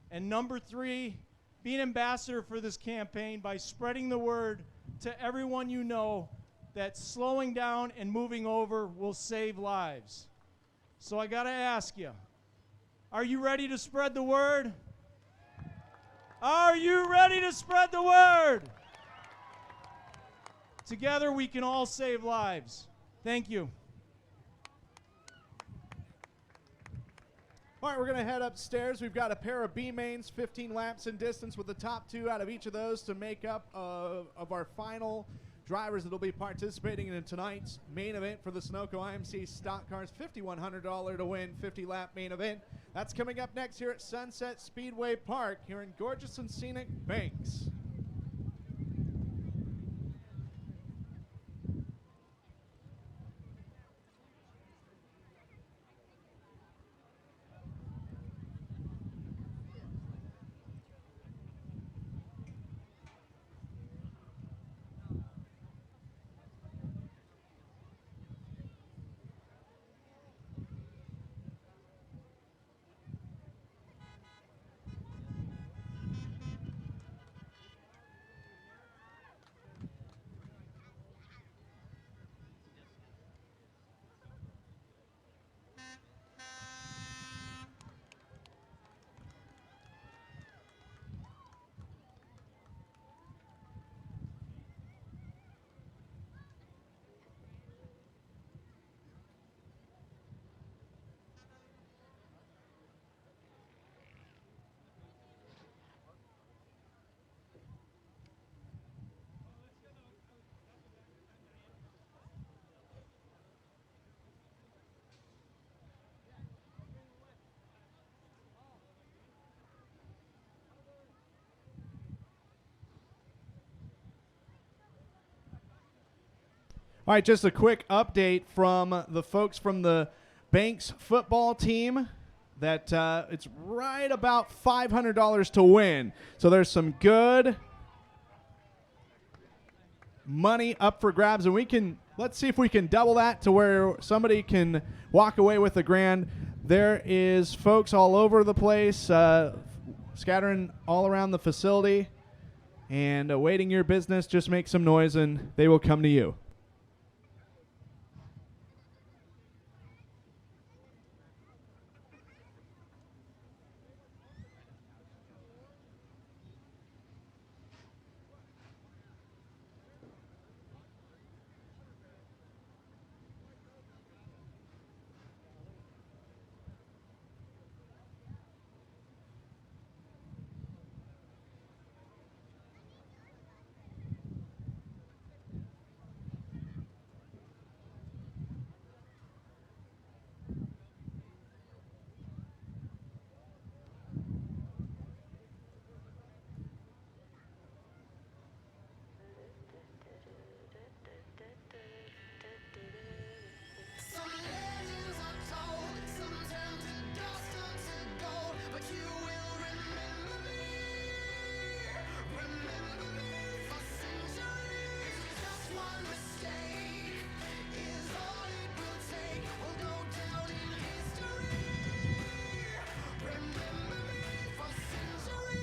And number 3, be an ambassador for this campaign by spreading the word to everyone you know that slowing down and moving over will save lives. So I gotta ask you, are you ready to spread the word? Are you ready to spread the word? Together we can all save lives. Thank you. All right, we're going to head upstairs. We've got a pair of B mains, 15 laps in distance, with the top 2 out of each of those to make up of our final drivers that will be participating in tonight's main event for the Sunoco IMC Stock Cars $5,100 to win 50-lap main event. That's coming up next here at Sunset Speedway Park here in gorgeous and scenic Banks. All right, just a quick update from the folks from the Banks football team that it's right about $500 to win. So there's some good money up for grabs, and let's see if we can double that to where somebody can walk away with $1,000. There is folks all over the place, scattering all around the facility, and awaiting your business. Just make some noise and they will come to you. Some legends are told, some turn to dust, some to gold, but you will remember me for centuries. Just one mistake is all it will take. We'll go down in history. Remember me for centuries.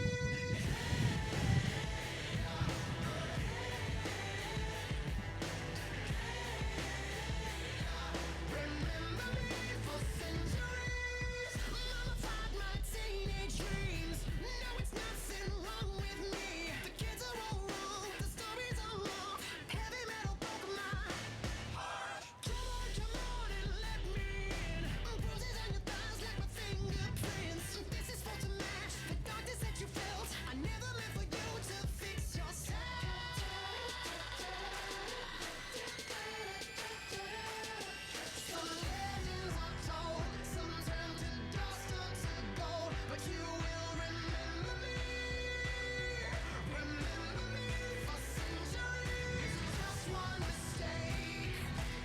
Remember me for centuries. Mama tied my teenage dreams. No, it's nothing wrong with me. The kids are all wrong, the stories are wrong. Heavy metal broke my heart. Come on and let me in. Bruises on your thighs like my fingerprints. This is for to match the darkness that you felt. I never meant for you to fix yourself. Some legends are told, some turn to dust, some to gold, but you will remember me for centuries. Just one mistake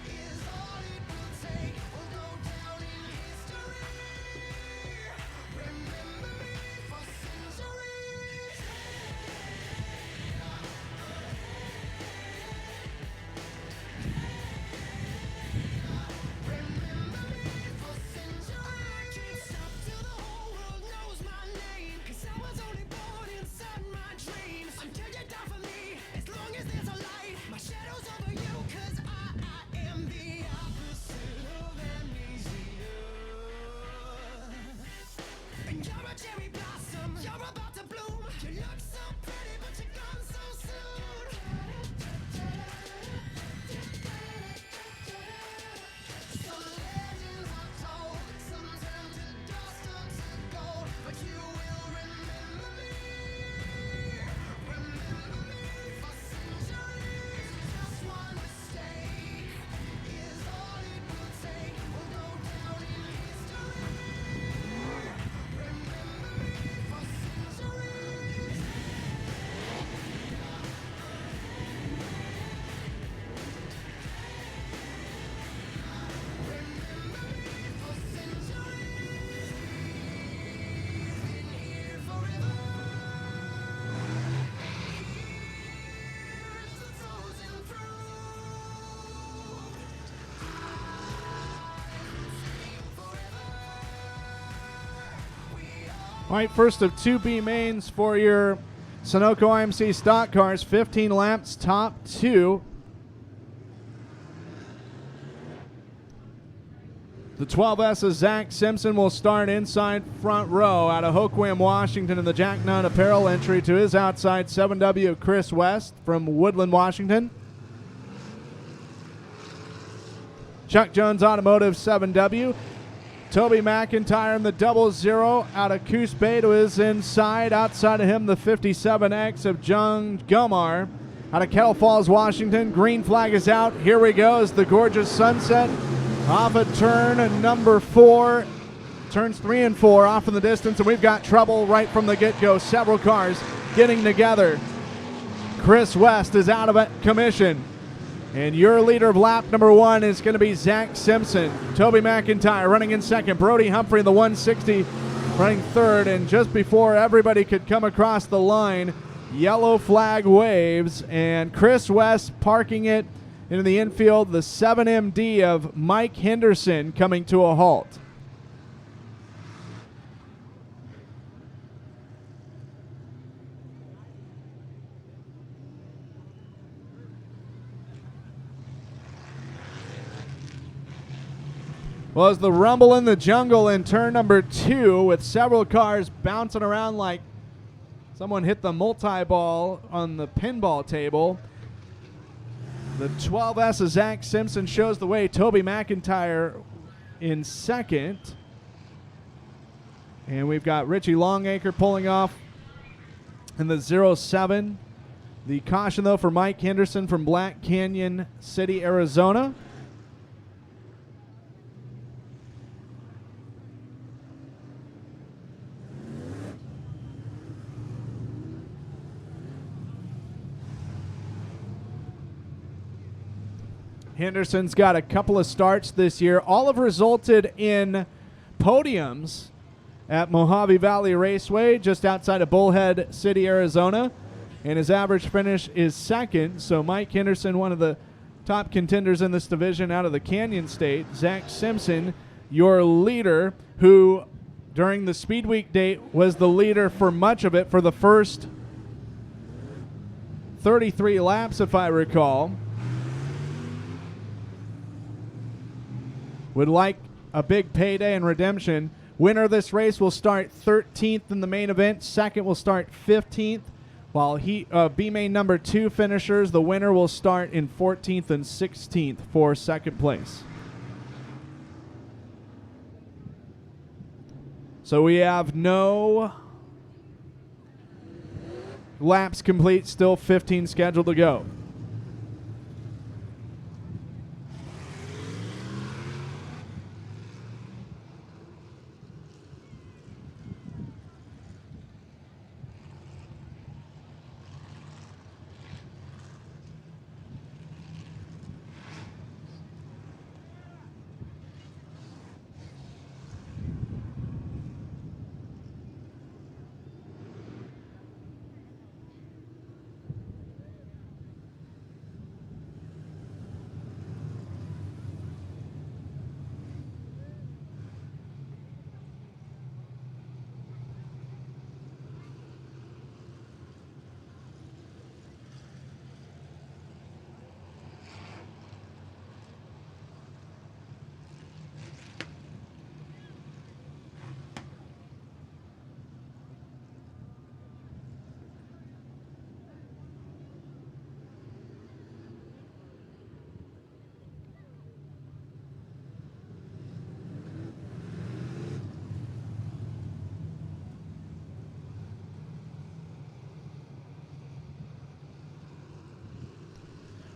is all it will take. We'll go down in history. Remember me for centuries. Remember me for centuries. I can't stop till the whole world knows my name. 'Cause I was only born inside my dreams. Until you die for me, as long as there's a light, my shadow's over you. 'Cause I am the opposite of amnesia. And you're a cherry blossom, you're about to bloom. You look so pretty, but you're gone so soon. Some legends are told, some turn to dust, some to gold, but you will remember me for centuries. Just one mistake is all it will take. We'll go down in history. Remember me for centuries. Remember me for centuries. Been here forever. Here's the frozen proof. All right, first of two B mains for your Sunoco IMC stock cars, 15 laps, top two. The 12S of Zach Simpson will start inside front row out of Hoquiam, Washington, in the Jack Nunn apparel entry to his outside 7W Chris West from Woodland, Washington. Chuck Jones Automotive 7W. Toby McIntyre in the 00 out of Coos Bay to his inside. Outside of him, the 57X of John Gomar out of Kettle Falls, Washington. Green flag is out. Here we go as the gorgeous sunset off a turn number 4. Turns 3 and 4 off in the distance, and we've got trouble right from the get-go. Several cars getting together. Chris West is out of commission. And your leader of lap number 1 is going to be Zach Simpson. Toby McIntyre running in second. Brody Humphrey in the 160 running third. And just before everybody could come across the line, yellow flag waves, and Chris West parking it into the infield. The 7MD of Mike Henderson coming to a halt. Well, as the rumble in the jungle in turn number 2 with several cars bouncing around like someone hit the multi-ball on the pinball table. The 12S of Zach Simpson shows the way. Toby McIntyre in second. And we've got Richie Longacre pulling off in the 07. The caution, though, for Mike Henderson from Black Canyon City, Arizona. Henderson's got a couple of starts this year. All have resulted in podiums at Mojave Valley Raceway, just outside of Bullhead City, Arizona. And his average finish is second. So Mike Henderson, one of the top contenders in this division out of the Canyon State. Zach Simpson, your leader, who during the Speed Week date was the leader for much of it for the first 33 laps, if I recall. Would like a big payday and redemption. Winner of this race will start 13th in the main event. Second will start 15th. While B main number 2 finishers, the winner will start in 14th and 16th for second place. So we have no laps complete, still 15 scheduled to go.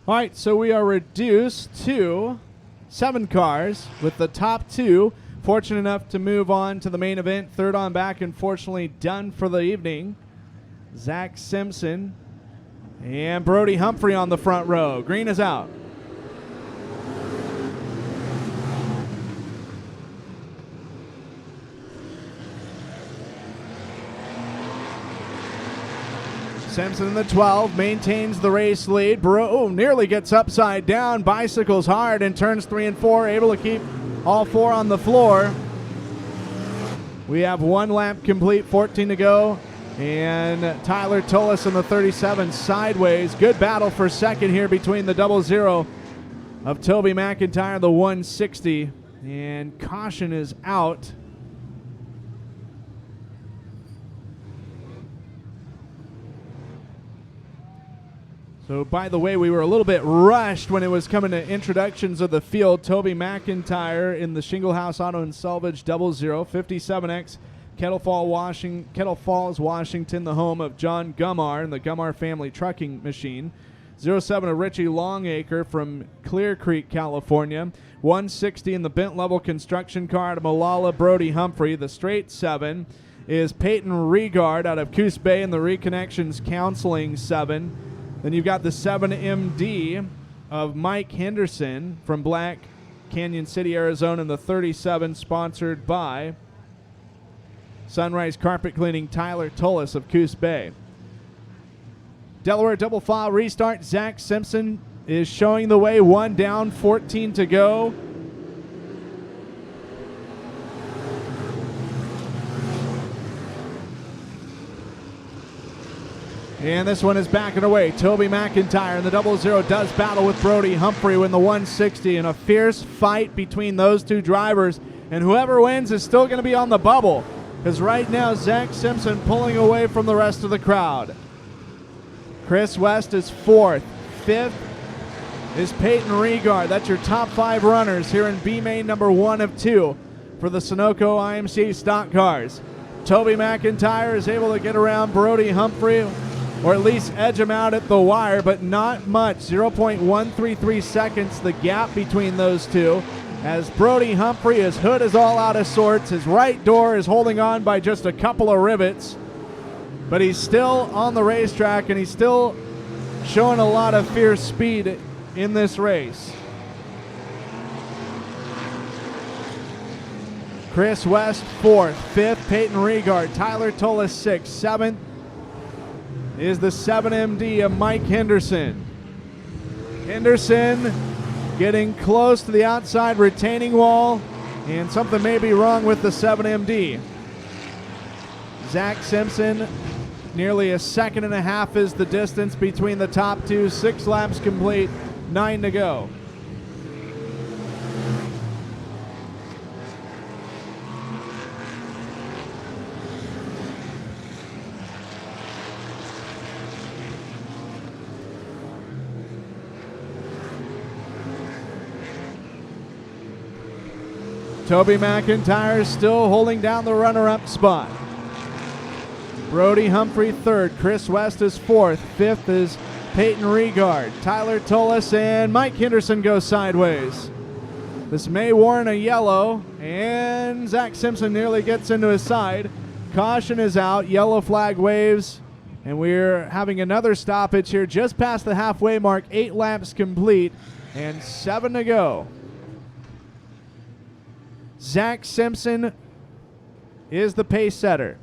All right, so we are reduced to 7 cars with the top 2 fortunate enough to move on to the main event. Third on back, unfortunately done for the evening. Zach Simpson and Brody Humphrey on the front row. Green is out. Simpson in the 12 maintains the race lead. Nearly gets upside down, bicycles hard in turns 3 and 4, able to keep all 4 on the floor. We have 1 lap complete, 14 to go, and Tyler Tullis in the 37 sideways. Good battle for second here between the 00 of Toby McIntyre, the 160, and caution is out. So, by the way, we were a little bit rushed when it was coming to introductions of the field. Toby McIntyre in the Shingle House Auto and Salvage 00, 57X, Kettle Falls, Washington, the home of John Gummar and the Gummar Family Trucking Machine. 07 of Richie Longacre from Clear Creek, California. 160 in the bent level construction car out of Molalla, Brody Humphrey. The straight 7 is Peyton Regard out of Coos Bay in the Reconnections Counseling 7. Then you've got the 7MD of Mike Henderson from Black Canyon City, Arizona, in the 37, sponsored by Sunrise Carpet Cleaning, Tyler Tullis of Coos Bay. Delaware double file restart. Zach Simpson is showing the way, 1 down, 14 to go. And this one is backing away. Toby McIntyre in the 00 does battle with Brody Humphrey in the 160, and a fierce fight between those two drivers. And whoever wins is still going to be on the bubble, because right now Zach Simpson pulling away from the rest of the crowd. Chris West is 4th. 5th is Peyton Regard. That's your top 5 runners here in B-Main number 1 of 2 for the Sunoco IMCA stock cars. Toby McIntyre is able to get around Brody Humphrey, or at least edge him out at the wire, but not much. 0.133 seconds the gap between those two, as Brody Humphrey, his hood is all out of sorts. His right door is holding on by just a couple of rivets, but he's still on the racetrack, and he's still showing a lot of fierce speed in this race. Chris West 4th, 5th Peyton Regard, Tyler Tullis 6th, 7th is the 7MD of Mike Henderson. Henderson getting close to the outside retaining wall, and something may be wrong with the 7MD. Zach Simpson, nearly a second and a half is the distance between the top two. 6 laps complete, 9 to go. Toby McIntyre still holding down the runner-up spot. Brody Humphrey 3rd. Chris West is 4th. 5th is Peyton Regard. Tyler Tullis and Mike Henderson go sideways. This may warrant a yellow, and Zach Simpson nearly gets into his side. Caution is out. Yellow flag waves, and we're having another stoppage here just past the halfway mark. 8 laps complete and 7 to go. Zach Simpson is the pace setter.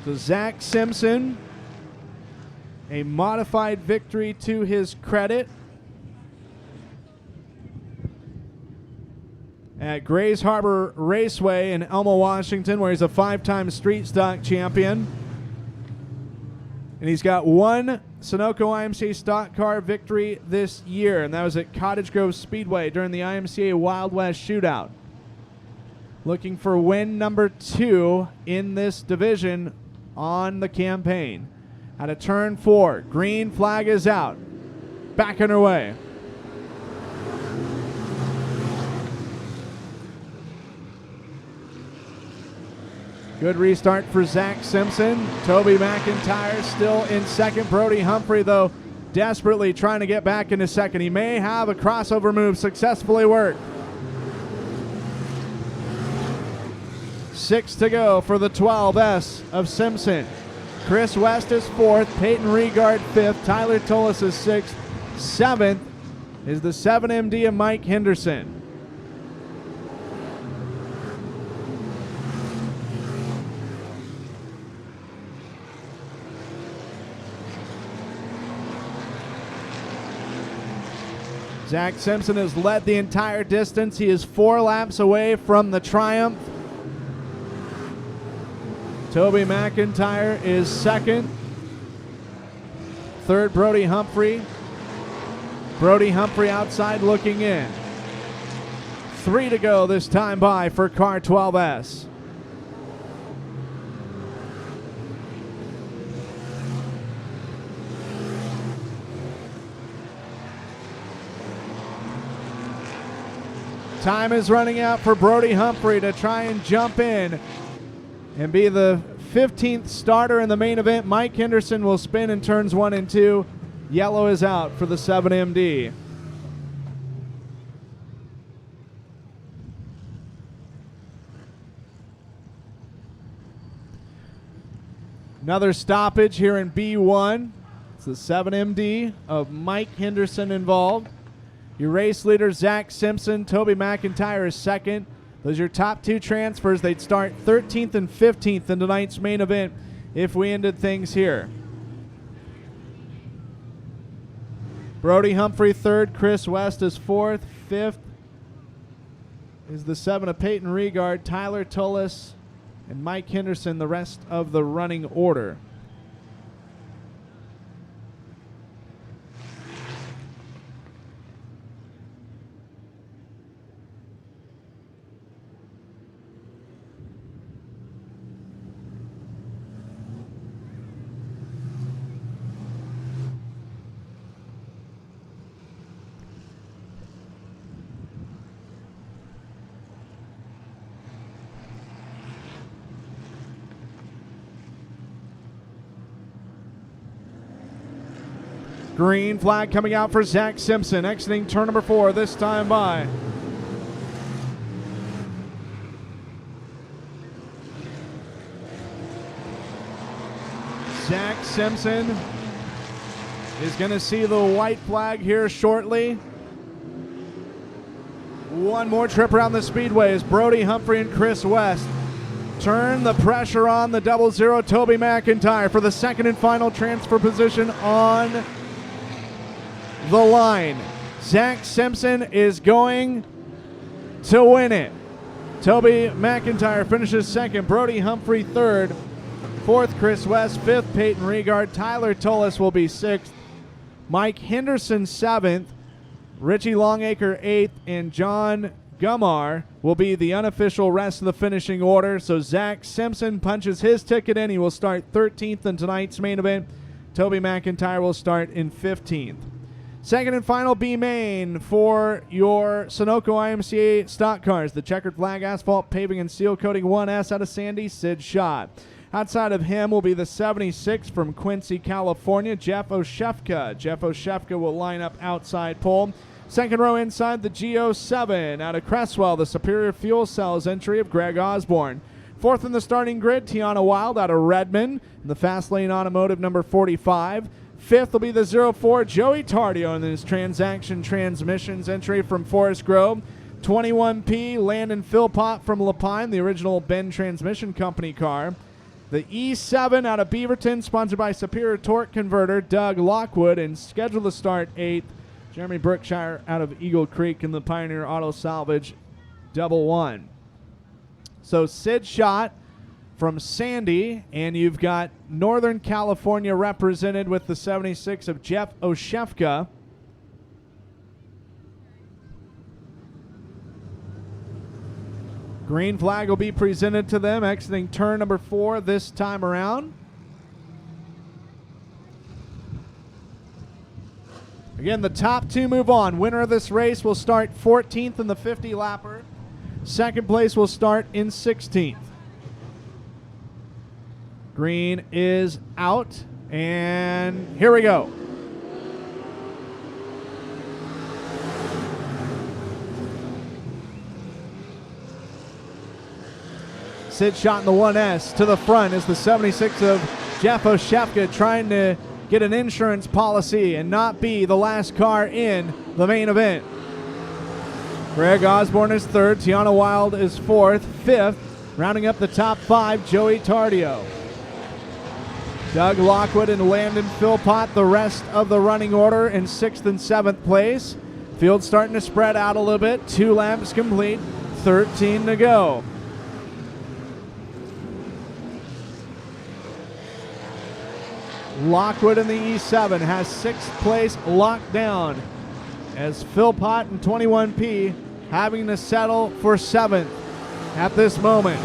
So Zach Simpson, a modified victory to his credit at Grays Harbor Raceway in Elma, Washington, where he's a 5-time street stock champion. And he's got 1 Sunoco IMCA stock car victory this year, and that was at Cottage Grove Speedway during the IMCA Wild West Shootout. Looking for win number 2 in this division on the campaign. At a turn 4, green flag is out. Back underway. Good restart for Zach Simpson. Toby McIntyre still in second. Brody Humphrey, though, desperately trying to get back into second. He may have a crossover move successfully work. 6 to go for the 12S of Simpson. Chris West is 4th. Peyton Regard 5th. Tyler Tullis is 6th. 7th is the 7MD of Mike Henderson. Zach Simpson has led the entire distance. He is 4 laps away from the triumph. Toby McIntyre is 2nd. 3rd, Brody Humphrey. Brody Humphrey outside looking in. 3 to go this time by for car 12S. Time is running out for Brody Humphrey to try and jump in and be the 15th starter in the main event. Mike Henderson will spin in turns 1 and 2. Yellow is out for the 7MD. Another stoppage here in B1. It's the 7MD of Mike Henderson involved. Your race leader, Zach Simpson. Toby McIntyre is second. Those are your top two transfers. They'd start 13th and 15th in tonight's main event if we ended things here. Brody Humphrey third. Chris West is fourth. Fifth is the 7 of Peyton Regard. Tyler Tullis and Mike Henderson, the rest of the running order. Green flag coming out for Zach Simpson, exiting turn number 4, this time by Zach Simpson is going to see the white flag here shortly. One more trip around the speedway as Brody Humphrey and Chris West turn the pressure on the 00 Toby McIntyre for the second and final transfer position on the line. Zach Simpson is going to win it. Toby McIntyre finishes second. Brody Humphrey third. Fourth, Chris West. Fifth, Peyton Regard. Tyler Tullis will be sixth. Mike Henderson seventh. Richie Longacre eighth. And John Gumar will be the unofficial rest of the finishing order. So Zach Simpson punches his ticket in. He will start 13th in tonight's main event. Toby McIntyre will start in 15th. Second and final B main for your Sunoco IMCA stock cars. The checkered flag asphalt paving and seal coating 1S out of Sandy, Sid Schott. Outside of him will be the 76 from Quincy, California, Jeff Oshefka. Jeff Oshefka will line up outside pole. Second row inside, the G07 out of Cresswell, the Superior Fuel Cells entry of Greg Osborne. Fourth in the starting grid, Tiana Wild out of Redmond, in the Fast Lane Automotive number 45. Fifth will be the 04 Joey Tardio in his Transaction Transmissions entry from Forest Grove. 21P Landon Philpott from Lapine, the original Ben Transmission Company car. The E7 out of Beaverton, sponsored by Superior Torque Converter, Doug Lockwood, and scheduled to start 8th. Jeremy Brookshire out of Eagle Creek in the Pioneer Auto Salvage 1. So Sid Schott from Sandy, and you've got Northern California represented with the 76 of Jeff Oshefka. Green flag will be presented to them, exiting turn number 4 this time around. Again, the top two move on. Winner of this race will start 14th in the 50-lapper. Second place will start in 16th. Green is out, and here we go. Sid Schott in the 1S. To the front is the 76 of Jeff Oshefka, trying to get an insurance policy and not be the last car in the main event. Greg Osborne is third. Tiana Wild is fourth. Fifth, rounding up the top 5, Joey Tardio. Doug Lockwood and Landon Philpott, the rest of the running order, in 6th and 7th place. Field starting to spread out a little bit. 2 laps complete, 13 to go. Lockwood in the E7 has 6th place locked down, as Philpott and 21P having to settle for 7th at this moment.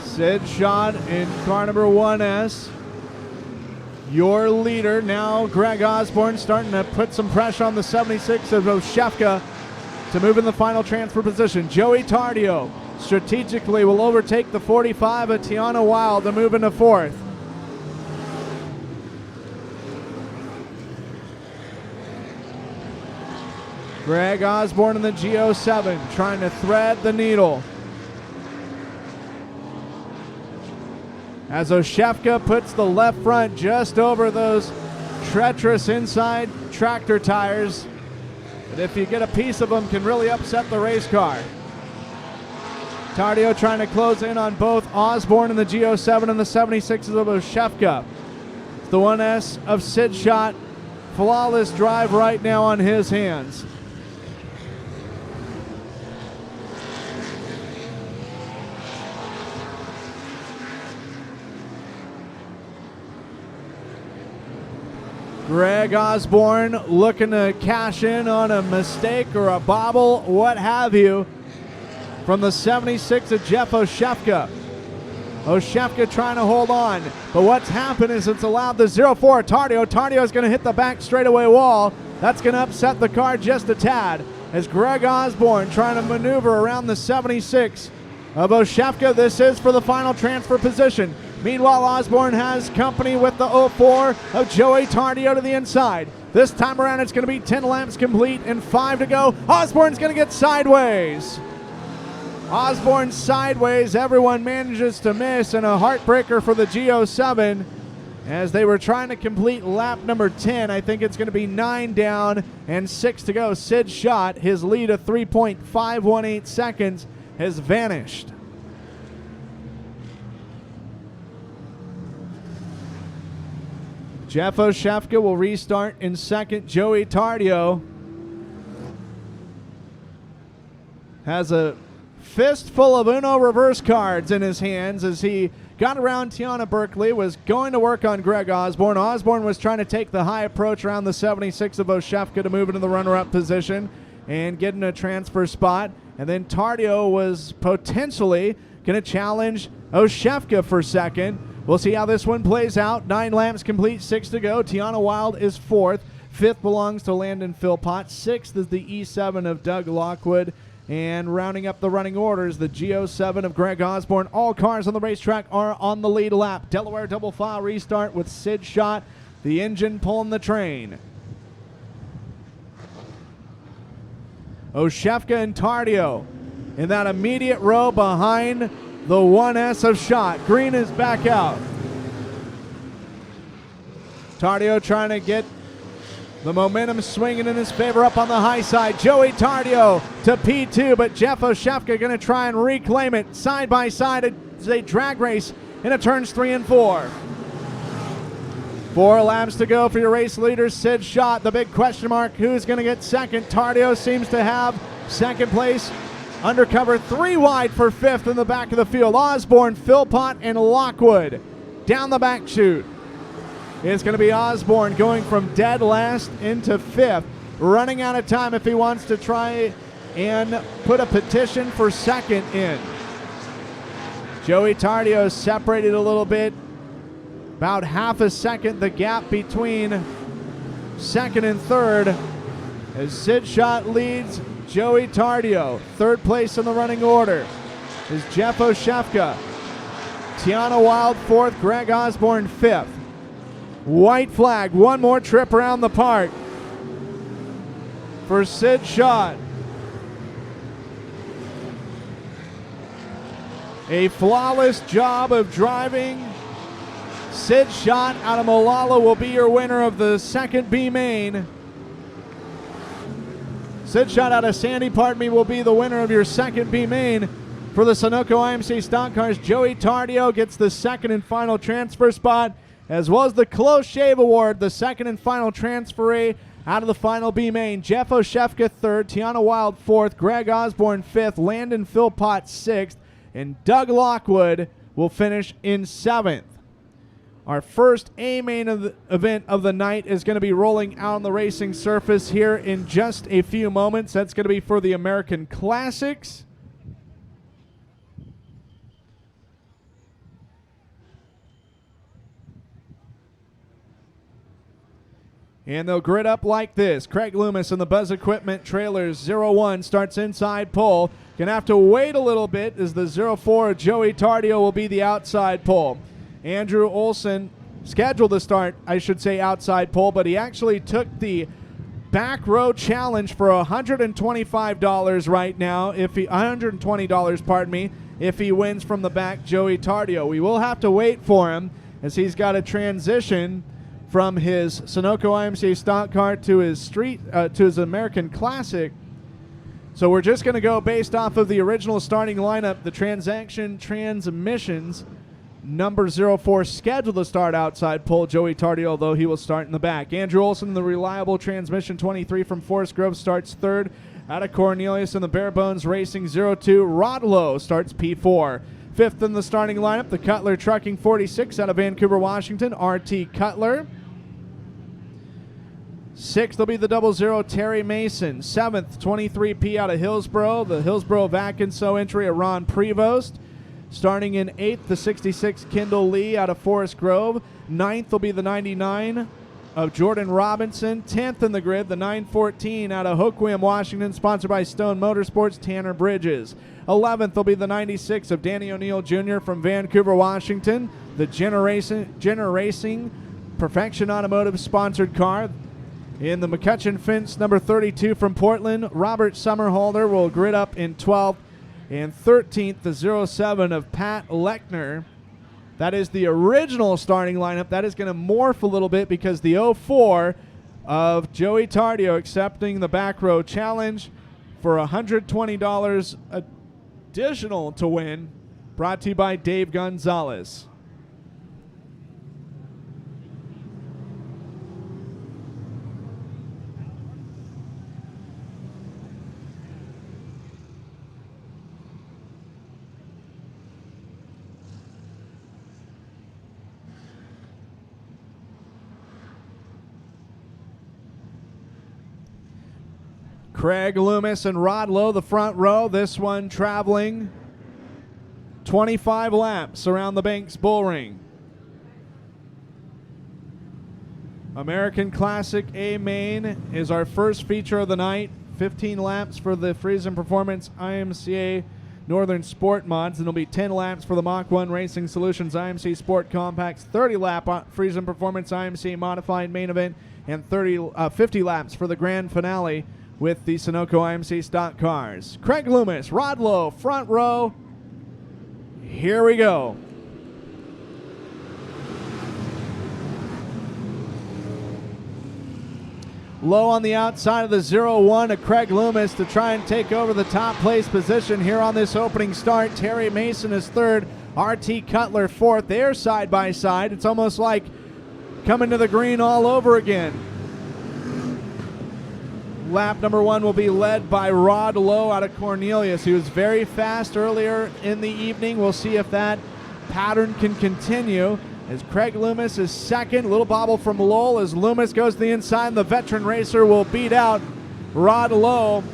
Sid Schott in car number 1S. your leader. Now Greg Osborne starting to put some pressure on the 76 of Oshefka to move in the final transfer position. Joey Tardio strategically will overtake the 45 of Tiana Wild to move into fourth. Greg Osborne in the G07 trying to thread the needle. As Oshefka puts the left front just over those treacherous inside tractor tires that if you get a piece of them can really upset the race car. Tardio trying to close in on both Osborne in the G07 and the 76s of Oshefka. The 1S of Sid Schott, flawless drive right now on his hands. Greg Osborne looking to cash in on a mistake or a bobble, what have you, from the 76 of Jeff Oshefka. Oshefka trying to hold on, but what's happened is it's allowed the 04 Tardio. Tardio is going to hit the back straightaway wall. That's going to upset the car just a tad as Greg Osborne trying to maneuver around the 76 of Oshefka. This is for the final transfer position. Meanwhile, Osborne has company with the 04 of Joey Tardio to the inside. This time around, it's going to be 10 laps complete and 5 to go. Osborne's going to get sideways. Osborne sideways. Everyone manages to miss, and a heartbreaker for the G07 as they were trying to complete lap number 10. I think it's going to be 9 down and 6 to go. Sid Schott, his lead of 3.518 seconds, has vanished. Jeff Oshefka will restart in second. Joey Tardio has a fistful of Uno reverse cards in his hands as he got around Tiana Berkeley, was going to work on Greg Osborne. Osborne was trying to take the high approach around the 76 of Oshefka to move into the runner-up position and get in a transfer spot. And then Tardio was potentially going to challenge Oshefka for second. We'll see how this one plays out. 9 laps complete, 6 to go. Tiana Wild is fourth. Fifth belongs to Landon Philpott. Sixth is the E7 of Doug Lockwood. And rounding up the running orders, the G07 of Greg Osborne. All cars on the racetrack are on the lead lap. Delaware double file restart with Sid Schott, the engine pulling the train. Oshefka and Tardio in that immediate row behind the 1S of Schott. Green is back out. Tardio trying to get the momentum swinging in his favor up on the high side. Joey Tardio to P2, but Jeff Oshefka going to try and reclaim it side by side as a drag race into turns 3 and 4. 4 laps to go for your race leaders. Sid Schott, the big question mark, who's going to get second? Tardio seems to have second place. Undercover 3 wide for fifth in the back of the field. Osborne, Philpott, and Lockwood down the back chute. It's going to be Osborne going from dead last into fifth, running out of time if he wants to try and put a petition for second in. Joey Tardio separated a little bit, about half a second the gap between second and third as Sid Schott leads Joey Tardio. Third place in the running order is Jeff Oshefka. Tiana Wild fourth, Greg Osborne fifth. White flag, one more trip around the park for Sid Schott. A flawless job of driving. Sid Schott out of Molalla will be your winner of the second B main. Sid Schott out of Sandy, will be the winner of your second B main. For the Sunoco IMCA Stock Cars, Joey Tardio gets the second and final transfer spot, as well as the Close Shave Award, the second and final transferee out of the final B main. Jeff Oshefka third, Tiana Wild fourth, Greg Osborne fifth, Landon Philpott sixth, and Doug Lockwood will finish in seventh. Our first A main event of the night is going to be rolling out on the racing surface here in just a few moments. That's going to be for the American Classics. And they'll grid up like this. Craig Loomis in the Buzz Equipment Trailers 01 starts inside pole. Gonna have to wait a little bit as the 04 Joey Tardio will be the outside pole. Andrew Olson scheduled to start, I should say, outside pole, but he actually took the back row challenge for $125 right now. If he $120, pardon me, if he wins from the back, Joey Tardio. We will have to wait for him as he's got to transition from his Sunoco IMCA stock car to his to his American Classic. So we're just going to go based off of the original starting lineup. The transmissions. Number 04 scheduled to start outside pole, Joey Tardio, although he will start in the back. Andrew Olson, the reliable transmission 23 from Forest Grove, starts third. Out of Cornelius in the Bare Bones Racing 02, Rod Lowe starts P4. Fifth in the starting lineup, the Cutler Trucking 46 out of Vancouver, Washington, RT Cutler. Sixth will be the 00 Terry Mason. Seventh, 23P out of Hillsboro, the Hillsboro Vacanso entry of Ron Prevost. Starting in 8th, the 66 Kendall Lee out of Forest Grove. 9th will be the 99 of Jordan Robinson. 10th in the grid, the 914 out of Hoquiam, Washington, sponsored by Stone Motorsports, Tanner Bridges. 11th will be the 96 of Danny O'Neill Jr. from Vancouver, Washington, the Generacing Perfection Automotive sponsored car. In the McCutcheon Fence, number 32 from Portland, Robert Summerholder will grid up in 12th. And 13th, the 07 of Pat Lechner. That is the original starting lineup. That is going to morph a little bit because the 04 of Joey Tardio accepting the back row challenge for $120 additional to win. Brought to you by Dave Gonzalez. Craig Loomis and Rod Lowe, the front row. This one traveling 25 laps around the Banks Bull Ring. American Classic A Main is our first feature of the night. 15 laps for the Friesen Performance IMCA Northern Sport Mods, and it'll be 10 laps for the Mach 1 Racing Solutions IMC Sport Compacts, 30 lap Friesen Performance IMCA Modified Main Event, and 50 laps for the grand finale with the Sunoco IMC stock cars. Craig Loomis, Rod Lowe, front row. Here we go. Low on the outside of the 01 to Craig Loomis to try and take over the top place position here on this opening start. Terry Mason is third, RT Cutler fourth. They're side by side. It's almost like coming to the green all over again. Lap number one will be led by Rod Lowe out of Cornelius. He was very fast earlier in the evening. We'll see if that pattern can continue. As Craig Loomis is second, little bobble from Lowell as Loomis goes to the inside. The veteran racer will beat out Rod Lowe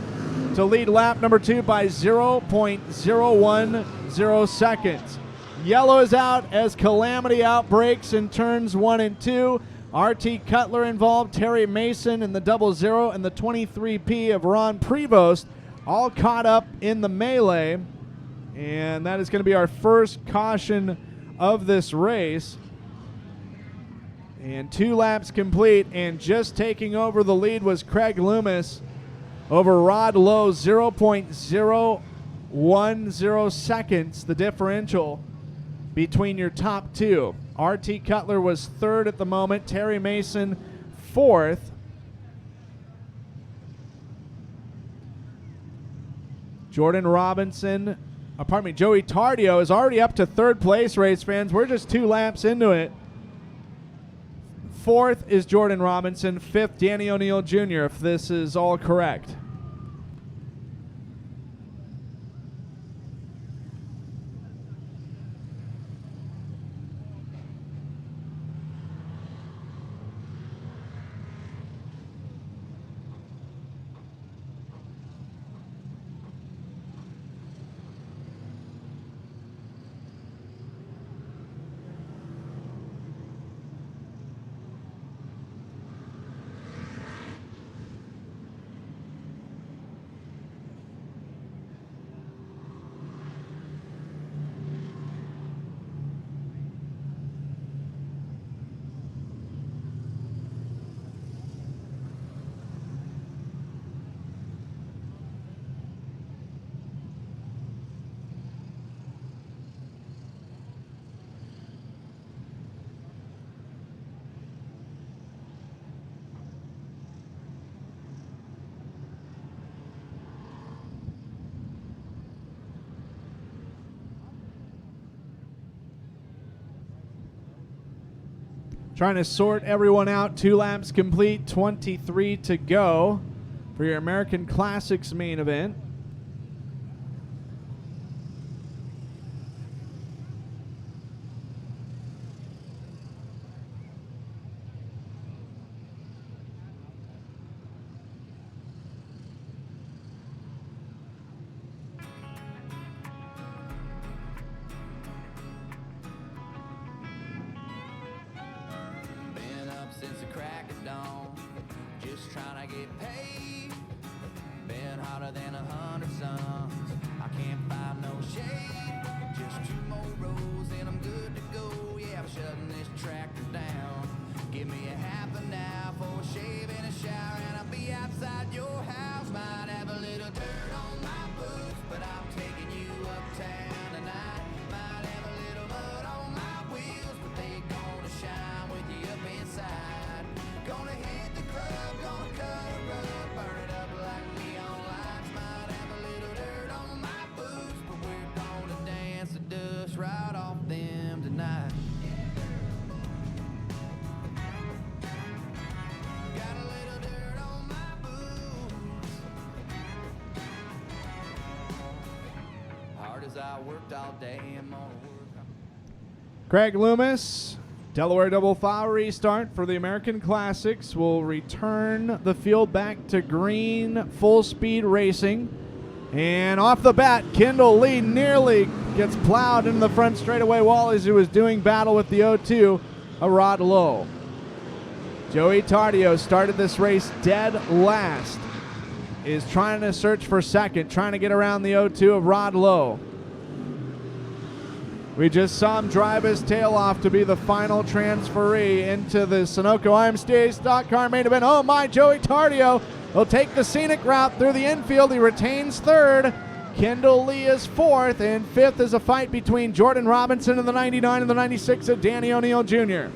to lead lap number two by 0.010 seconds. Yellow is out as Calamity outbreaks in turns 1 and 2. RT Cutler involved, Terry Mason in the 00 and the 23P of Ron Prevost all caught up in the melee. And that is going to be our first caution of this race. And 2 laps complete, and just taking over the lead was Craig Loomis over Rod Lowe, 0.010 seconds, the differential between your top two. RT Cutler was third at the moment, Terry Mason fourth. Joey Tardio is already up to third place, race fans. We're just 2 laps into it. Fourth is Jordan Robinson. Fifth, Danny O'Neill Jr., if this is all correct. Trying to sort everyone out. 2 laps complete, 23 to go for your American Classics main event. Been up since the crack of dawn, just trying to get paid. Been hotter than 100 suns, I can't find no shade. Just 2 more rows and I'm good to go. Yeah, I'm shutting this tractor down. Give me a half an hour for a shave and a shower, and I'll be outside your house. Might have a little dirt on my boots, but I'm taking you uptown tonight. Might have a little mud on my wheels, but they gonna shine with you up inside. Gonna hit the club, gonna cut a rug, burn it up like neon lights. Might have a little dirt on my boots, but we're gonna dance the dust right off them tonight. Got a little dirt on my boots. Hard as I worked all day, I'm gonna work. Craig Loomis, Delaware double file restart for the American Classics, will return the field back to green full speed racing. And off the bat, Kendall Lee nearly gets plowed into the front straightaway wall as he was doing battle with the 0-2, a rod low. Joey Tardio started this race dead last, is trying to search for second, trying to get around the 0-2 of Rod Lowe. We just saw him drive his tail off to be the final transferee into the Sunoco IMCA stock car main event. Oh my, Joey Tardio will take the scenic route through the infield. He retains third. Kendall Lee is fourth, and fifth is a fight between Jordan Robinson in the 99 and the 96 of Danny O'Neill Jr.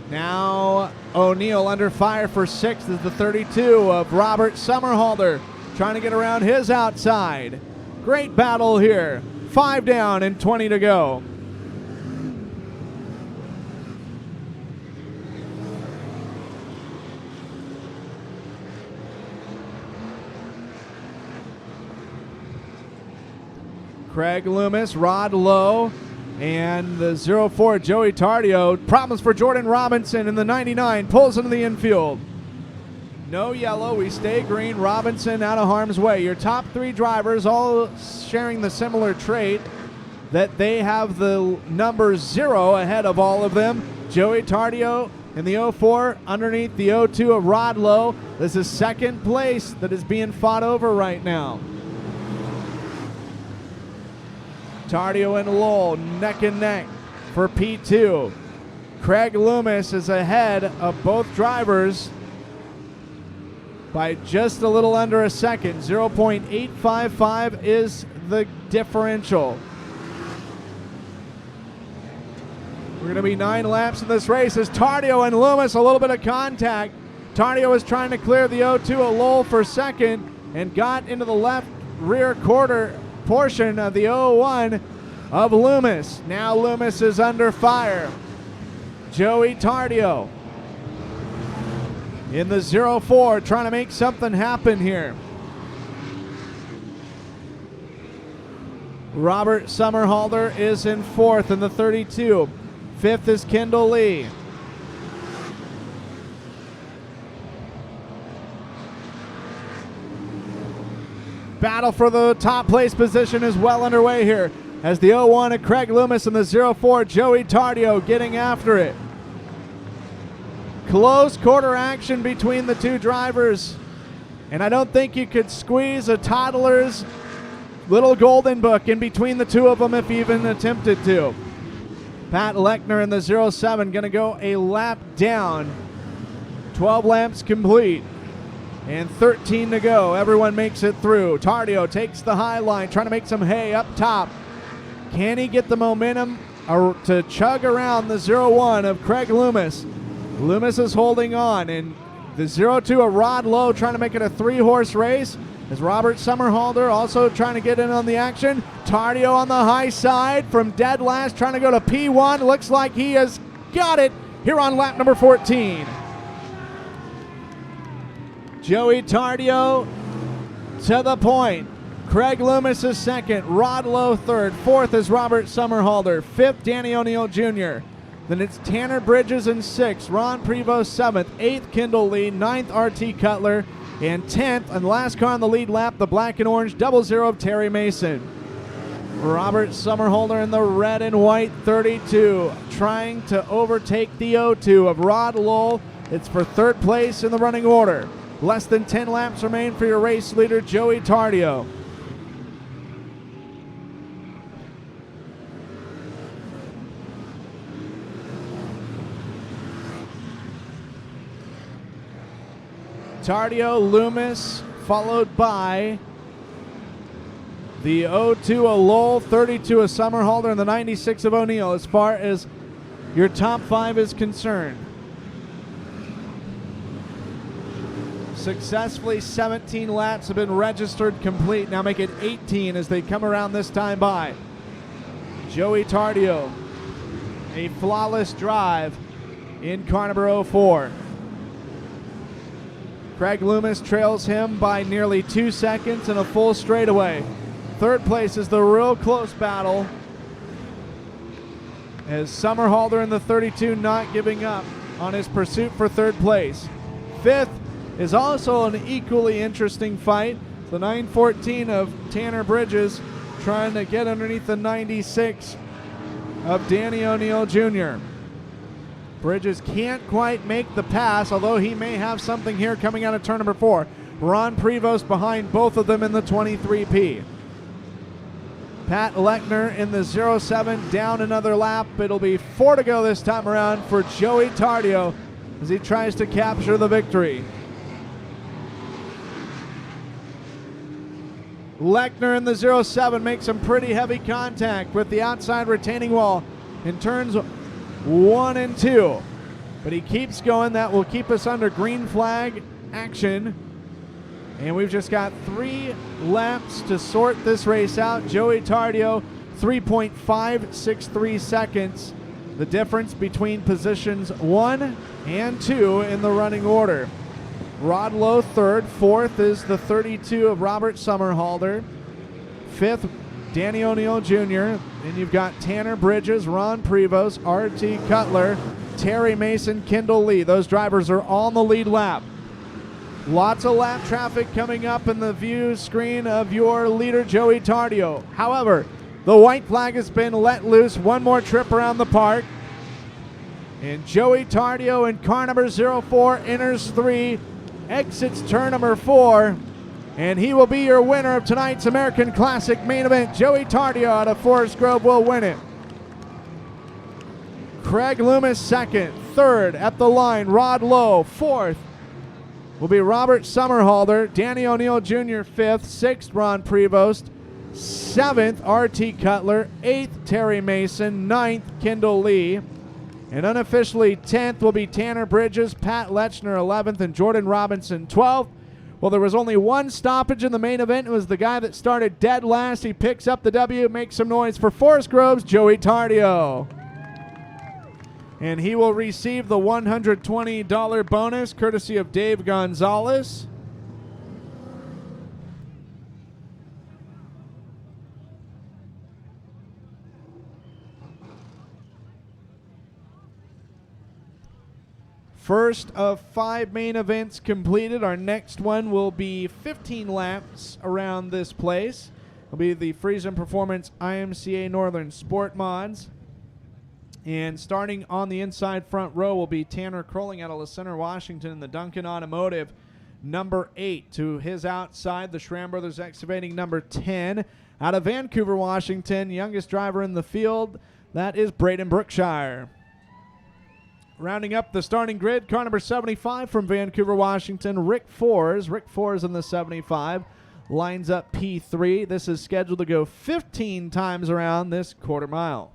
Now O'Neill under fire for sixth is the 32 of Robert Summerhalder, trying to get around his outside. Great battle here. 5 down and 20 to go. Craig Loomis, Rod Lowe, and the 0-4 Joey Tardio. Problems for Jordan Robinson in the 99. Pulls into the infield. No yellow. We stay green. Robinson out of harm's way. Your top 3 drivers all sharing the similar trait that they have the number 0 ahead of all of them. Joey Tardio in the 0-4 underneath the 0-2 of Rod Lowe. This is second place that is being fought over right now. Tardio and Lowell neck and neck for P2. Craig Loomis is ahead of both drivers by just a little under a second. 0.855 is the differential. We're going to be 9 laps in this race as Tardio and Loomis, a little bit of contact. Tardio was trying to clear the 0-2 of Lowell for second and got into the left rear quarter portion of the 0-1 of Loomis. Now Loomis is under fire. Joey Tardio in the 0-4 trying to make something happen here. Robert Summerhalder is in fourth in the 32. Fifth is Kendall Lee. Battle for the top place position is well underway here as the 0-1 of Craig Loomis and the 0-4 Joey Tardio getting after it. Close quarter action between the 2 drivers, and I don't think you could squeeze a toddler's little golden book in between the 2 of them if you even attempted to. Pat Lechner in the 0-7 going to go a lap down. 12 laps complete. And 13 to go. Everyone makes it through. Tardio takes the high line, trying to make some hay up top. Can he get the momentum to chug around the 0-1 of Craig Loomis? Loomis is holding on, and the 0-2 of Rod Lowe trying to make it a 3-horse race as Robert Summerhalder also trying to get in on the action. Tardio on the high side from dead last, trying to go to P1. Looks like he has got it here on lap number 14. Joey Tardio to the point. Craig Loomis is second. Rod Lowe third. Fourth is Robert Somerhalder. Fifth, Danny O'Neill Jr. Then it's Tanner Bridges in sixth. Ron Prevost seventh. Eighth, Kendall Lee. Ninth, R.T. Cutler. And 10th, and the last car on the lead lap, the black and orange 00 of Terry Mason. Robert Somerhalder in the red and white 32, trying to overtake the 02 of Rod Lowell. It's for third place in the running order. Less than 10 laps remain for your race leader, Joey Tardio. Tardio, Loomis, followed by the 02 of Lowell, 32 of Somerhalder, and the 96 of O'Neill as far as your top five is concerned. Successfully 17 laps have been registered complete. Now make it 18 as they come around this time by. Joey Tardio, a flawless drive in car number 04. Craig Loomis trails him by nearly 2 seconds in a full straightaway. Third place is the real close battle as Somerhalder in the 32 not giving up on his pursuit for third place. Fifth is also an equally interesting fight. The 914 of Tanner Bridges trying to get underneath the 96 of Danny O'Neill Jr. Bridges can't quite make the pass, although he may have something here coming out of turn number 4. Ron Prevost behind both of them in the 23P. Pat Lechner in the 07 down another lap. It'll be 4 to go this time around for Joey Tardio as he tries to capture the victory. Lechner in the 07 makes some pretty heavy contact with the outside retaining wall in turns 1 and 2. But he keeps going. That will keep us under green flag action. And we've just got 3 laps to sort this race out. Joey Tardio, 3.563 seconds. The difference between positions 1 and 2 in the running order. Rod Lowe third. Fourth is the 32 of Robert Somerhalder. Fifth, Danny O'Neill Jr. And you've got Tanner Bridges, Ron Prevost, R.T. Cutler, Terry Mason, Kendall Lee. Those drivers are all in the lead lap. Lots of lap traffic coming up in the view screen of your leader, Joey Tardio. However, the white flag has been let loose. One more trip around the park. And Joey Tardio in car number 04 enters 3, exits turn number 4, and he will be your winner of tonight's American Classic main event. Joey Tardio out of Forest Grove will win it. Craig Loomis second. Third at the line, Rod Lowe. Fourth will be Robert Somerhalder. Danny O'Neill Jr. fifth. Sixth, Ron Prevost. Seventh, R.T. Cutler. Eighth, Terry Mason. Ninth, Kendall Lee. And unofficially 10th will be Tanner Bridges, Pat Lechner 11th, and Jordan Robinson 12th. Well, there was only one stoppage in the main event. It was the guy that started dead last. He picks up the W. Makes some noise for Forest Grove's Joey Tardio. And he will receive the $120 bonus courtesy of Dave Gonzalez. First of 5 main events completed. Our next one will be 15 laps around this place. It'll be the Friesen Performance IMCA Northern Sport Mods. And starting on the inside front row will be Tanner Crowling out of La Center, Washington, in the Duncan Automotive number 8. To his outside, the Schramm Brothers Excavating number 10. Out of Vancouver, Washington, youngest driver in the field, that is Braden Brookshire. Rounding up the starting grid, car number 75 from Vancouver, Washington, Rick Fours. Rick Fours in the 75 lines up P3. This is scheduled to go 15 times around this quarter mile.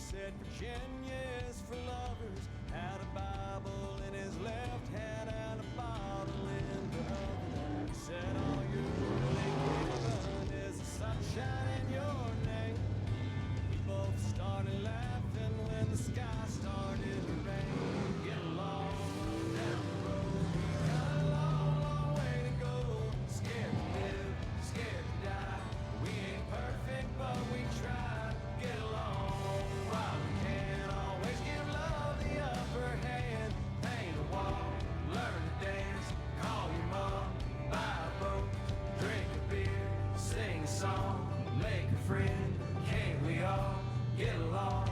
said Virginia is for lovers. Had a Bible in his left hand and a bottle in the other. He said all you're really given is the sunshine in your name. We both started laughing when the sky started to rain. Get along down the road. We got a long, long way to go. Scared to live, scared to die. We ain't perfect, but we try. Get along while we can. Always give love the upper hand. Paint a wall, learn to dance. Call your mom, buy a boat, drink a beer, sing a song, make a friend. Can't we all get along?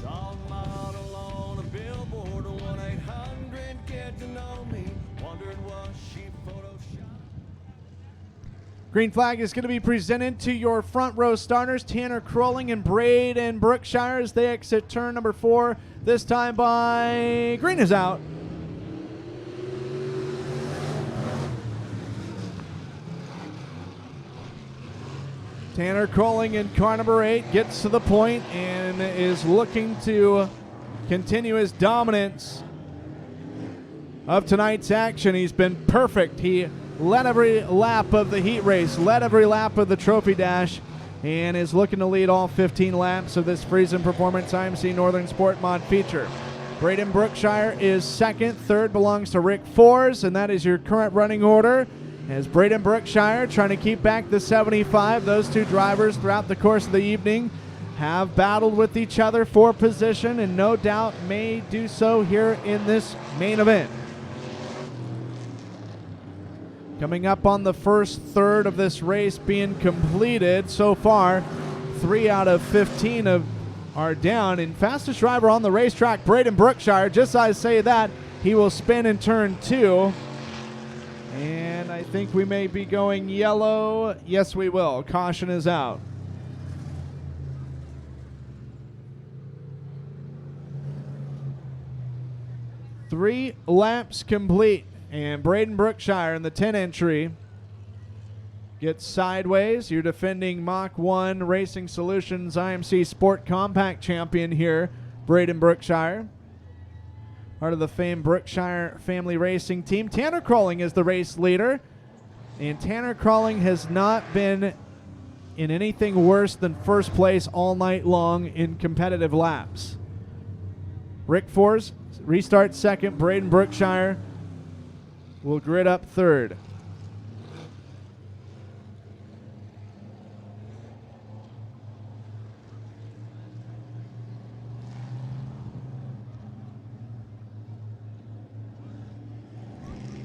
Saw a model on a billboard, 1-800 get to know me. Wondered was she photoshopped. Green flag is going to be presented to your front row starters, Tanner Crowling and Braden Brookshire, as they exit turn number 4, this time by green is out. Tanner Crowling in car number 8 gets to the point and is looking to continue his dominance of tonight's action. He's been perfect. He led every lap of the heat race, led every lap of the trophy dash, and is looking to lead all 15 laps of this Friesen Performance IMC Northern Sport Mod feature. Braden Brookshire is second. Third belongs to Rick Fors, and that is your current running order. As Braden Brookshire trying to keep back the 75. Those two drivers throughout the course of the evening have battled with each other for position, and no doubt may do so here in this main event. Coming up on the first third of this race being completed so far, 3 out of 15 are down. And fastest driver on the racetrack, Braden Brookshire. Just as I say that, he will spin in turn 2. And I think we may be going yellow. Yes, we will. Caution is out. Three laps complete. And Braden Brookshire in the 10 entry gets sideways. You're defending Mach 1 Racing Solutions IMC Sport Compact champion here, Braden Brookshire. Part of the famed Brookshire family racing team. Tanner Crowling is the race leader. And Tanner Crowling has not been in anything worse than first place all night long in competitive laps. Rick Fors restarts second. Braden Brookshire will grid up third.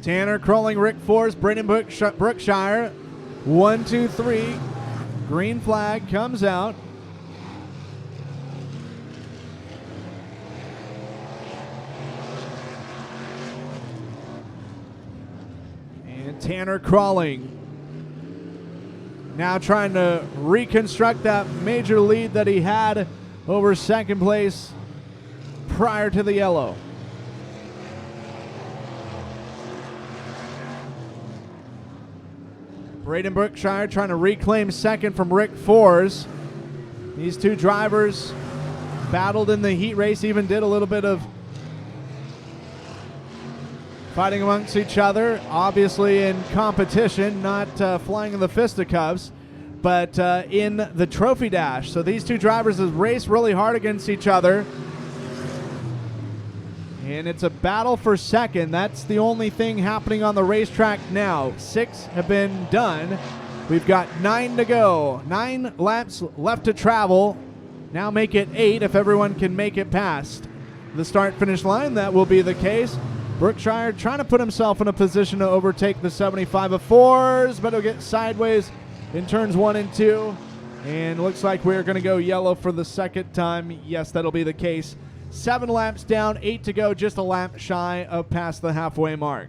Tanner Crowling, Rick Fors, Braden Brookshire. 1, 2, 3. Green flag comes out. And Tanner Crowling now trying to reconstruct that major lead that he had over second place prior to the yellow. Braden Brookshire trying to reclaim second from Rick Fors. These two drivers battled in the heat race, even did a little bit of fighting amongst each other, obviously in competition, not flying in the fisticuffs, but in the trophy dash. So these two drivers have raced really hard against each other. And it's a battle for second. That's the only thing happening on the racetrack now. 6 have been done. We've got 9 to go. 9 laps left to travel. Now make it 8 if everyone can make it past the start-finish line. That will be the case. Brookshire trying to put himself in a position to overtake the 75 of Fors, but he'll get sideways in turns 1 and 2. And looks like we're going to go yellow for the second time. Yes, that'll be the case. 7 laps down, 8 to go, just a lap shy of past the halfway mark.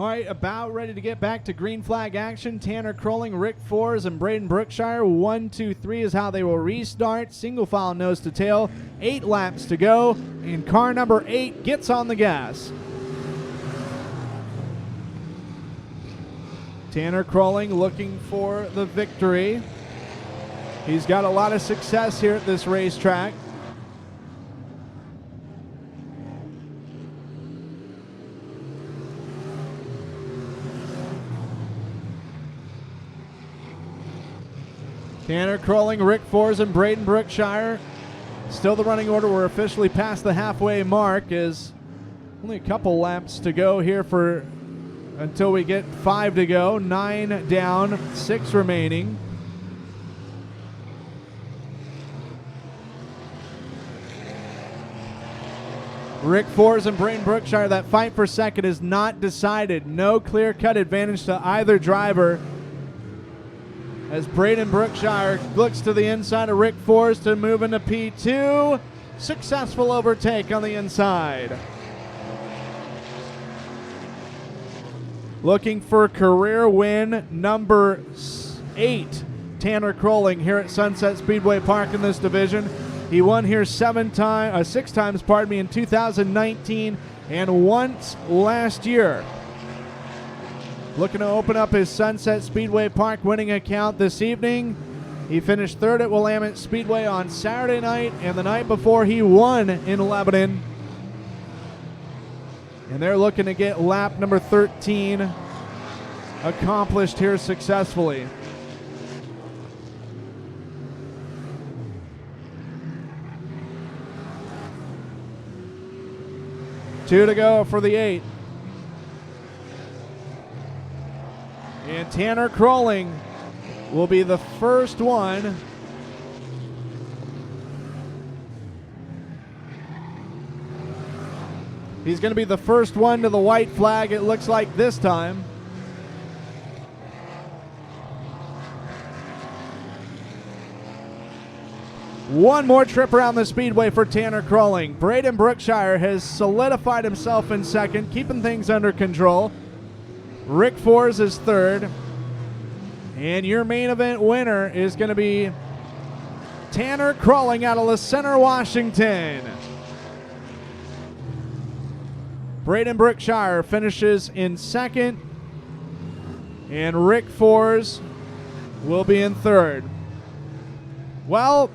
All right, about ready to get back to green flag action. Tanner Crowling, Rick Fours, and Braden Brookshire. 1, 2, 3 is how they will restart. Single file nose to tail. 8 laps to go, and car number 8 gets on the gas. Tanner Crowling looking for the victory. He's got a lot of success here at this racetrack. Tanner Crowling, Rick Fours, and Braden Brookshire. Still the running order. We're officially past the halfway mark. Is only a couple laps to go here until we get 5 to go. 9 down, 6 remaining. Rick Fours and Braden Brookshire. That fight for second is not decided. No clear-cut advantage to either driver, as Braden Brookshire looks to the inside of Rick Fours to move into P2. Successful overtake on the inside. Looking for career win number 8. Tanner Crowling here at Sunset Speedway Park in this division. He won here 6 times, in 2019 and once last year. Looking to open up his Sunset Speedway Park winning account this evening. He finished 3rd at Willamette Speedway on Saturday night, and the night before he won in Lebanon. And they're looking to get lap number 13 accomplished here successfully. Two to go for the 8. And Tanner Crowling will be the first one He's going to be the first one to the white flag, it looks like this time. One more trip around the speedway for Tanner Crowling. Braden Brookshire has solidified himself in second, keeping things under control. Rick Fours is third. And your main event winner is going to be Tanner Crowling out of La Center, Washington. Braden Brookshire finishes in second, and Rick Fours will be in third. Well,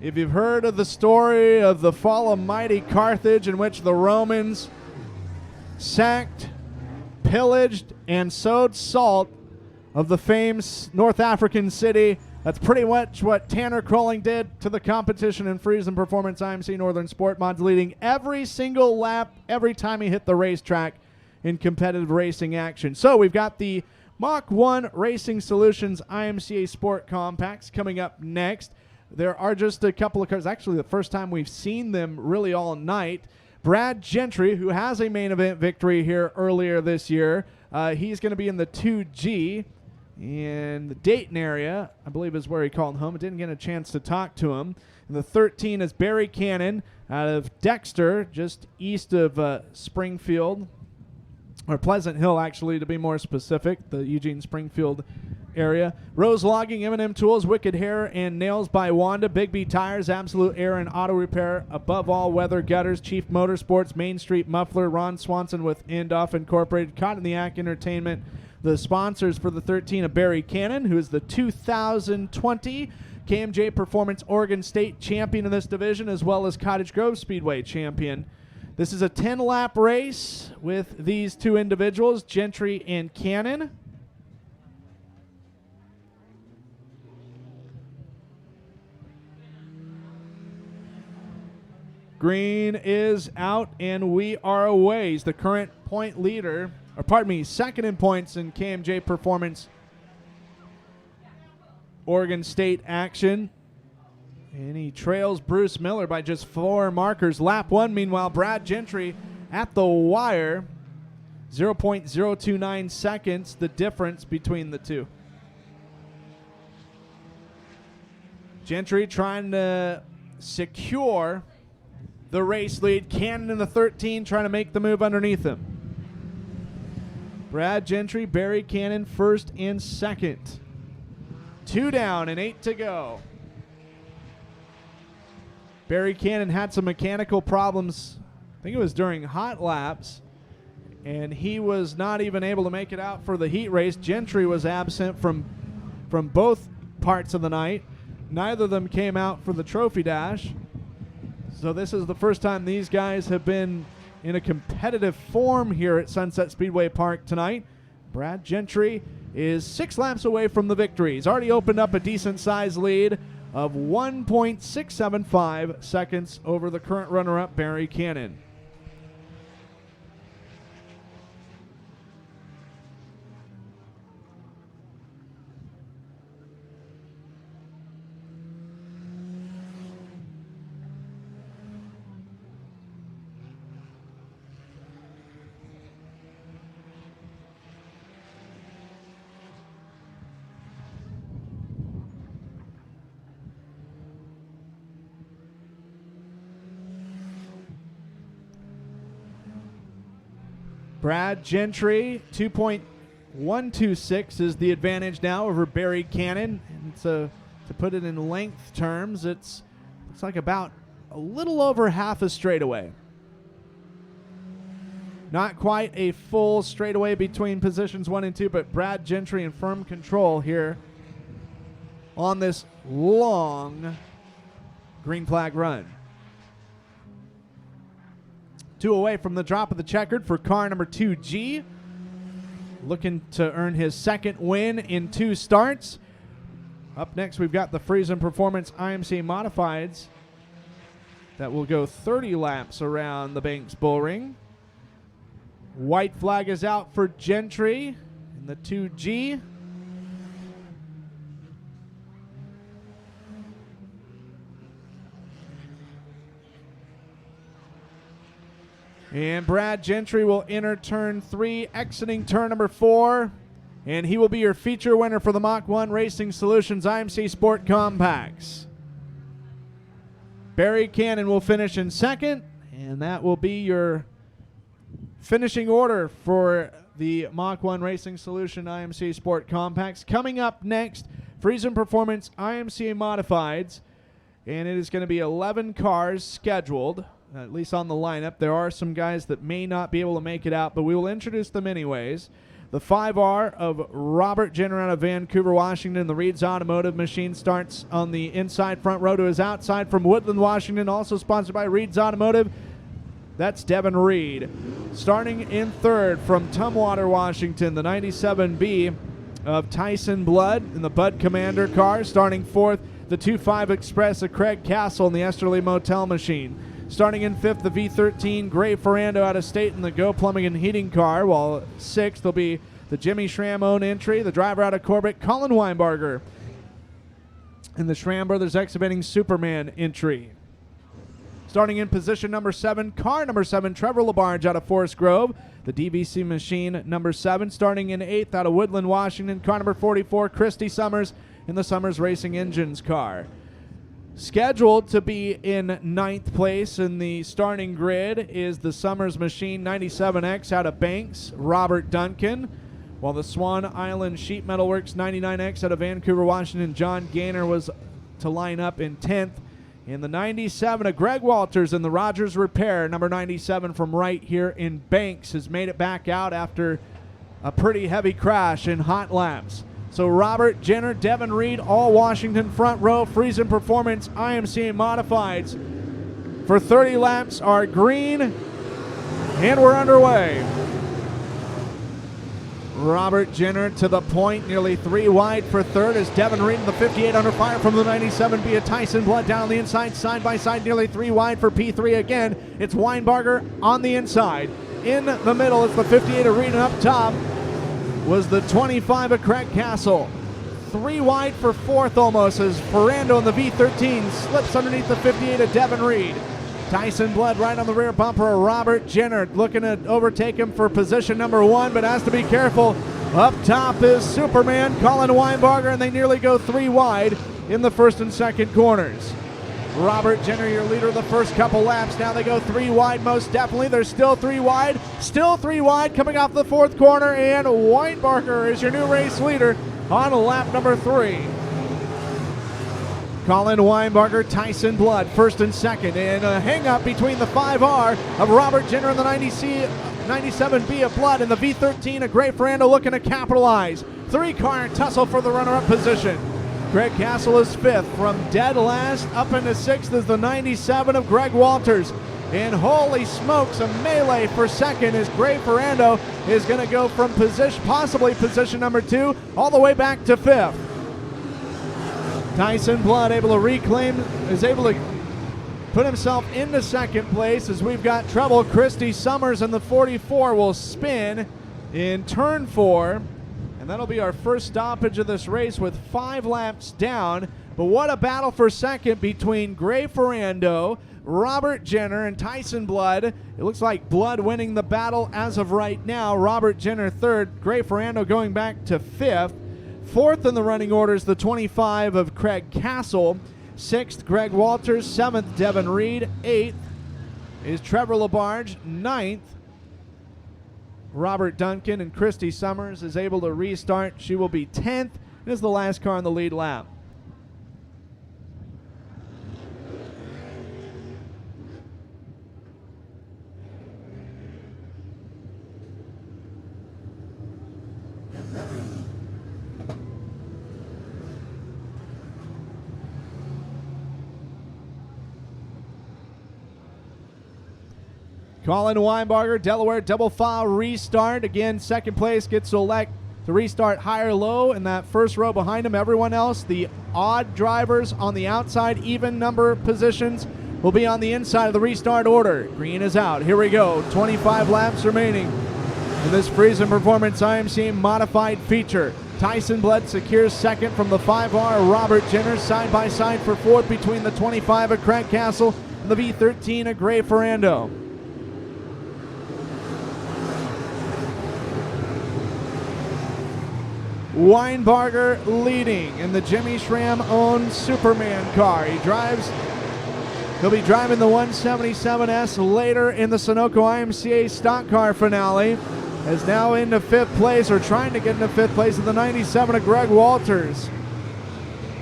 if you've heard of the story of the fall of mighty Carthage, in which the Romans sacked, pillaged, and sowed salt of the famed North African city, that's pretty much what Tanner Crowling did to the competition in Friesen Performance IMC Northern Sport Mods, leading every single lap every time he hit the racetrack in competitive racing action. So we've got the Mach 1 Racing Solutions IMCA Sport Compacts coming up next. There are just a couple of cars, actually the first time we've seen them really all night. Brad Gentry, who has a main event victory here earlier this year, he's going to be in the 2G. And the Dayton area, I believe, is where he called home. I didn't get a chance to talk to him. And the 13 is Barry Cannon out of Dexter, just east of Springfield, or Pleasant Hill, actually, to be more specific, the Eugene Springfield area. Rose Logging, M&M Tools, Wicked Hair and Nails by Wanda, Big B Tires, Absolute Air and Auto Repair, Above All Weather Gutters, Chief Motorsports, Main Street Muffler, Ron Swanson with Indoff Incorporated, Caught in the Act Entertainment. The sponsors for the 13 are Barry Cannon, who is the 2020 KMJ Performance Oregon State champion in this division, as well as Cottage Grove Speedway champion. This is a 10-lap race with these two individuals, Gentry and Cannon. Green is out, and we are away. He's the current point leader. Or pardon me, second in points in KMJ Performance Oregon State action. And he trails Bruce Miller by just 4 markers. Lap 1, meanwhile, Brad Gentry at the wire. 0.029 seconds, the difference between the two. Gentry trying to secure the race lead. Cannon in the 13 trying to make the move underneath him. Brad Gentry, Barry Cannon first and second. 2 down and 8 to go. Barry Cannon had some mechanical problems, I think it was during hot laps, and he was not even able to make it out for the heat race. Gentry was absent from both parts of the night. Neither of them came out for the trophy dash. So this is the first time these guys have been in a competitive form here at Sunset Speedway Park tonight. Brad Gentry is 6 laps away from the victory. He's already opened up a decent-sized lead of 1.675 seconds over the current runner-up, Barry Cannon. Brad Gentry, 2.126 is the advantage now over Barry Cannon. And so to put it in length terms, looks like about a little over half a straightaway. Not quite a full straightaway between positions 1 and 2, but Brad Gentry in firm control here on this long green flag run. 2 away from the drop of the checkered for car number 2G. Looking to earn his second win in 2 starts. Up next, we've got the Friesen Performance IMCA Modifieds that will go 30 laps around the Banks Bullring. White flag is out for Gentry in the 2G. And Brad Gentry will enter turn 3, exiting turn number 4. And he will be your feature winner for the Mach 1 Racing Solutions IMC Sport Compacts. Barry Cannon will finish in second, and that will be your finishing order for the Mach 1 Racing Solution IMC Sport Compacts. Coming up next, Friesen Performance IMCA Modifieds, and it is going to be 11 cars scheduled, at least on the lineup. There are some guys that may not be able to make it out, but we will introduce them anyways. The 5R of Robert Jenner out of Vancouver, Washington. The Reed's Automotive Machine starts on the inside front row to his outside from Woodland, Washington, also sponsored by Reed's Automotive. That's Devin Reed. Starting in third from Tumwater, Washington, the 97B of Tyson Blood in the Bud Commander car. Starting fourth, the 2.5 Express of Craig Castle in the Esterly Motel Machine. Starting in fifth, the V13 Gray Ferrando out of state in the Go Plumbing and Heating car, while sixth will be the Jimmy Schramm own entry, the driver out of Corbett, Colin Weinbarger, in the Schramm Brothers Exhibiting Superman entry. Starting in position number 7, car number 7, Trevor LaBarge out of Forest Grove, the DVC Machine number 7. Starting in 8th out of Woodland, Washington, car number 44, Christy Summers in the Summers Racing Engines car. Scheduled to be in 9th place in the starting grid is the Summers Machine 97X out of Banks, Robert Duncan, while the Swan Island Sheet Metal Works 99X out of Vancouver, Washington, John Gaynor was to line up in 10th. In the 97 of Greg Walters in the Rogers Repair, number 97 from right here in Banks, has made it back out after a pretty heavy crash in hot laps. So Robert Jenner, Devin Reed, all Washington front row. Friesen Performance IMCA Modifieds for 30 laps are green, and we're underway. Robert Jenner to the point, nearly 3 wide for third as Devin Reed in the 58 under fire from the 97 via Tyson Blood down the inside, side by side, nearly 3 wide for P3 again. It's Weinbarger on the inside. In the middle, it's the 58 of Reed, and up top was the 25 of Craig Castle. 3 wide for fourth almost as Ferrando in the V13 slips underneath the 58 of Devin Reed. Tyson Blood right on the rear bumper of Robert Jenner, looking to overtake him for position number 1, but has to be careful. Up top is Superman, Colin Weinbarger, and they nearly go 3 wide in the first and second corners. Robert Jenner, your leader of the first couple laps. Now they go 3 wide, most definitely. They're still 3 wide. Still 3 wide coming off the 4th corner. And Weinbarger is your new race leader on lap number 3. Colin Weinbarger, Tyson Blood, 1st and 2nd. And a hang-up between the 5R of Robert Jenner and the 97B of Blood, and the V13 of Gray Ferrando looking to capitalize. 3-car tussle for the runner-up position. Greg Castle is 5th. From dead last up into 6th is the 97 of Greg Walters. And holy smokes, a melee for 2nd as Gray Ferrando is going to go from possibly position number 2 all the way back to 5th. Tyson Blood is able to put himself into 2nd place as we've got trouble. Christy Summers in the 44 will spin in turn 4. And that'll be our first stoppage of this race with 5 laps down. But what a battle for 2nd between Gray Ferrando, Robert Jenner, and Tyson Blood. It looks like Blood winning the battle as of right now. Robert Jenner 3rd, Gray Ferrando going back to 5th. 4th in the running order is the 25 of Craig Castle. 6th, Greg Walters. 7th, Devin Reed. 8th is Trevor LaBarge. 9th, Robert Duncan, and Christy Summers is able to restart. She will be 10th. This is the last car on the lead lap. Colin Weinbarger, Delaware double file restart. Again, 2nd place gets to elect to restart high or low in that first row behind him. Everyone else, the odd drivers on the outside, even number positions, will be on the inside of the restart order. Green is out. Here we go. 25 laps remaining in this Friesen Performance IMCA modified feature. Tyson Blood secures 2nd from the 5R. Robert Jenner side by side for 4th between the 25 of Craig Castle and the V13 of Gray Ferrando. Weinbarger leading in the Jimmy Schramm-owned Superman car. He'll be driving the 177S later in the Sunoco IMCA stock car finale. Is now into 5th place, or trying to get into 5th place, in the 97 of Greg Walters.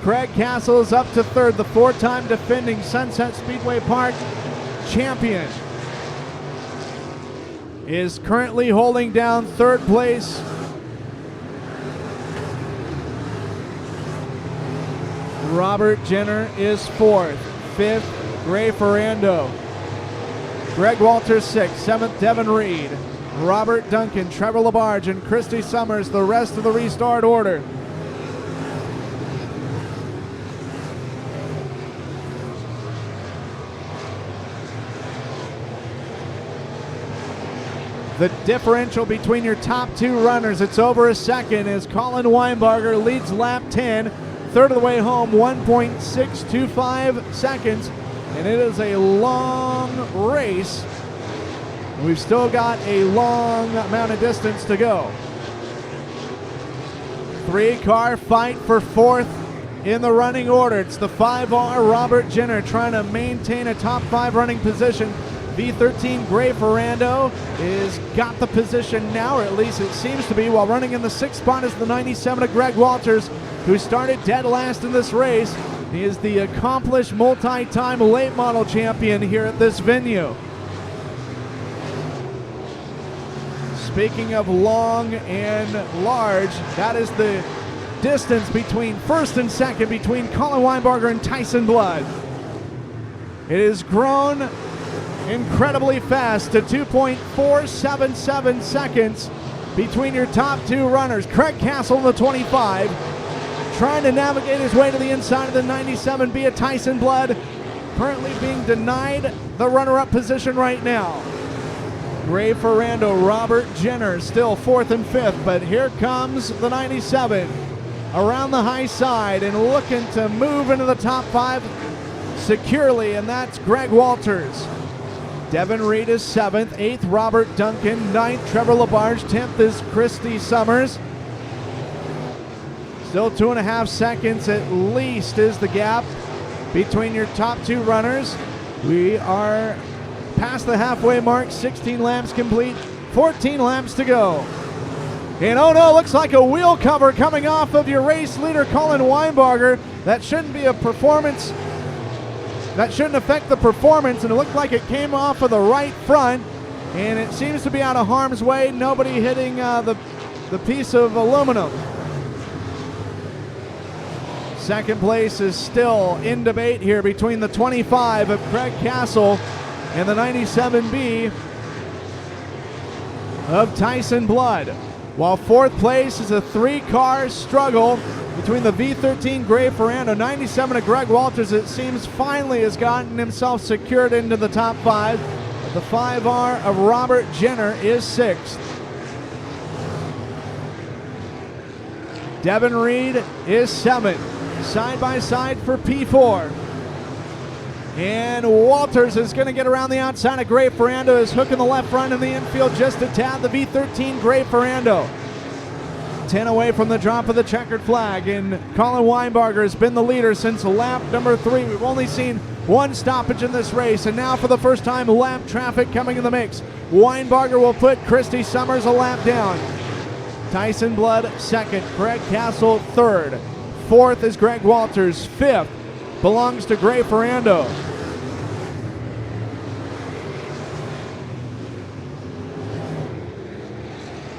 Craig Castle is up to 3rd, the 4-time defending Sunset Speedway Park champion is currently holding down 3rd place. Robert Jenner is 4th. 5th, Gray Ferrando. Greg Walters 6th. 7th, Devin Reed. Robert Duncan, Trevor LaBarge, and Christy Summers, the rest of the restart order. The differential between your top 2 runners, it's over a second as Colin Weinbarger leads lap 10. 3rd of the way home, 1.625 seconds, and it is a long race. We've still got a long amount of distance to go. 3-car fight for 4th in the running order. It's the 5R Robert Jenner trying to maintain a top 5 running position. V13 Gray Ferrando is got the position now, or at least it seems to be, while running in the 6th spot is the 97 of Greg Walters, who started dead last in this race. He is the accomplished multi-time late model champion here at this venue. Speaking of long and large, that is the distance between 1st and 2nd between Colin Weinbarger and Tyson Blood. It has grown incredibly fast to 2.477 seconds between your top 2 runners. Craig Castle in the 25, trying to navigate his way to the inside of the 97B of Tyson Blood, currently being denied the runner-up position right now. Gray Ferrando, Robert Jenner still 4th and 5th, but here comes the 97 around the high side and looking to move into the top 5 securely, and that's Greg Walters. Devin Reed is 7th, 8th Robert Duncan, 9th Trevor LaBarge, 10th is Christy Summers. Still 2.5 seconds at least is the gap between your top two runners. We are past the halfway mark, 16 laps complete, 14 laps to go. And oh no, looks like a wheel cover coming off of your race leader, Colin Weinbarger. That shouldn't be a performance. That shouldn't affect the performance, and it looked like it came off of the right front, and it seems to be out of harm's way. Nobody hitting the piece of aluminum. Second place is still in debate here between the 25 of Craig Castle and the 97B of Tyson Blood. While fourth place is a three-car struggle between the V13 Gray Ferrando, 97 of Greg Walters, it seems finally has gotten himself secured into the top five. But the 5R of Robert Jenner is sixth. Devin Reed is seventh, side by side for P4. And Walters is going to get around the outside of Gray Ferrando, is hooking the left front in the infield just a tad. The V13 Gray Ferrando 10 away from the drop of the checkered flag, and Colin Weinbarger has been the leader since lap number 3. We've only seen one stoppage in this race, and now for the first time, lap traffic coming in the mix. Weinbarger will put Christy Summers a lap down. Tyson Blood second, Greg Castle third. Fourth is Greg Walters. Fifth belongs to Gray Ferrando.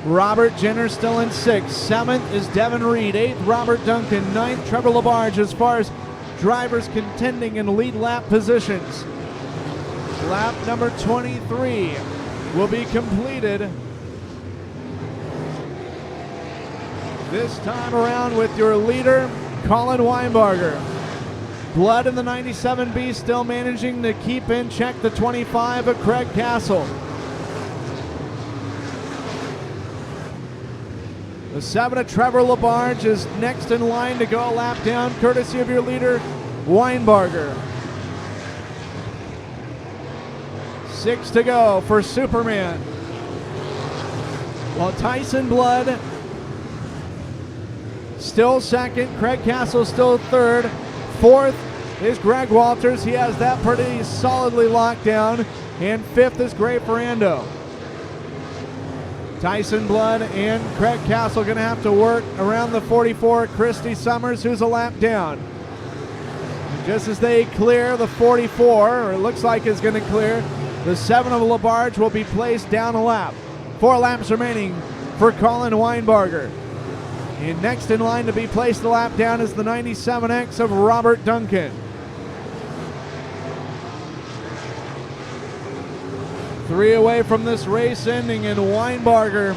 Robert Jenner still in sixth. Seventh is Devin Reed. Eighth, Robert Duncan. Ninth, Trevor LaBarge as far as drivers contending in lead lap positions. Lap number 23 will be completed this time around with your leader, Colin Weinbarger. Blood in the 97B still managing to keep in check the 25 of Craig Castle. The 7 of Trevor LaBarge is next in line to go a lap down, courtesy of your leader, Weinbarger. 6 to go for Superman. While Tyson Blood still second, Craig Castle still third. Fourth is Greg Walters. He has that pretty solidly locked down. And fifth is Gray Ferrando. Tyson Blood and Craig Castle going to have to work around the 44, Christy Summers, who's a lap down. And just as they clear the 44, or it looks like is going to clear, the 7 of LaBarge will be placed down a lap. 4 laps remaining for Colin Weinbarger. And next in line to be placed a lap down is the 97X of Robert Duncan. 3 away from this race ending, and Weinbarger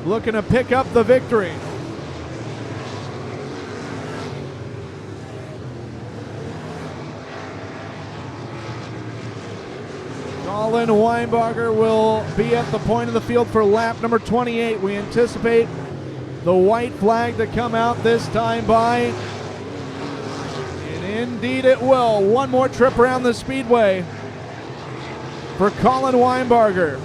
looking to pick up the victory. Colin Weinbarger will be at the point of the field for lap number 28. We anticipate the white flag to come out this time by, and indeed it will. One more trip around the Speedway for Colin Weinbarger.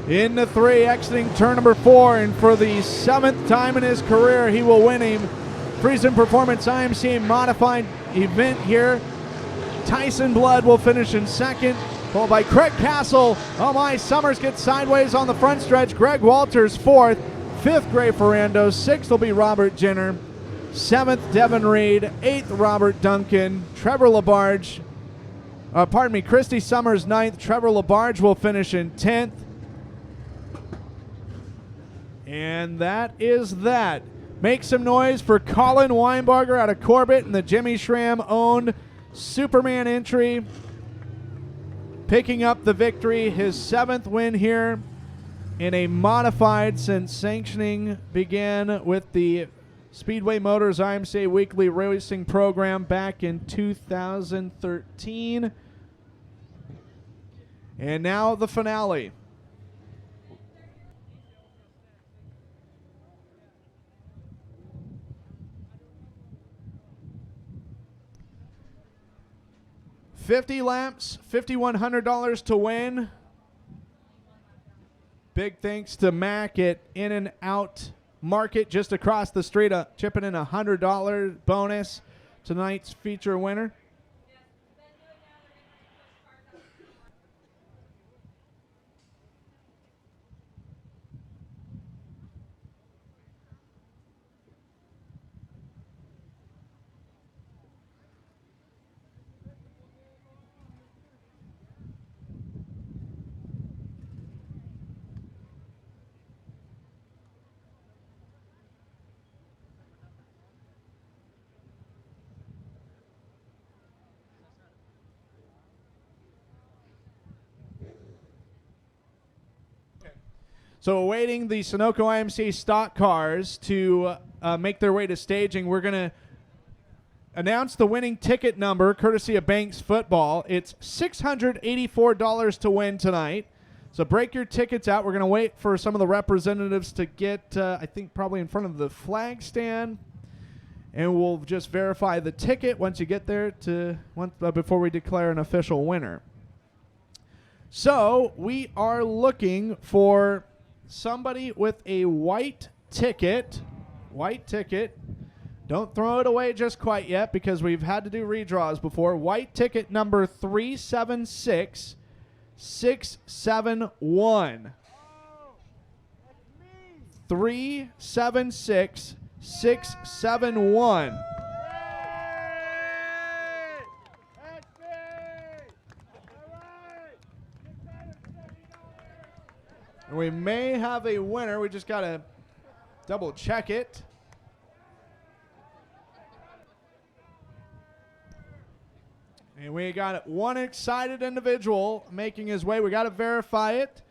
Into 3, exiting turn number 4, and for the 7th time in his career, he will win him Friesen Performance IMCA modified event here. Tyson Blood will finish in second, followed by Craig Castle. Oh my, Summers gets sideways on the front stretch. Greg Walters fourth, fifth Gray Ferrando, sixth will be Robert Jenner, 7th Devin Reed, 8th Robert Duncan, Trevor LaBarge, Christy Summers 9th, Trevor LaBarge will finish in 10th. And that is that. Make some noise for Colin Weinbarger out of Corbett and the Jimmy Schramm owned Superman entry, picking up the victory, his 7th win here in a modified since sanctioning began with the Speedway Motors IMCA weekly racing program back in 2013. And now the finale. $50 laps, $5,100 to win. Big thanks to Mac at In and Out Market just across the street, chipping in $100 bonus. Tonight's feature winner. So awaiting the Sunoco IMCA stock cars to make their way to staging, we're going to announce the winning ticket number courtesy of Banks Football. It's $684 to win tonight. So break your tickets out. We're going to wait for some of the representatives to get, I think, probably in front of the flag stand. And we'll just verify the ticket once you get there before we declare an official winner. So we are looking for somebody with a white ticket. Don't throw it away just quite yet because we've had to do redraws before. White ticket number 376671. 376671. And we may have a winner. We just got to double check it. And we got one excited individual making his way. We got to verify it.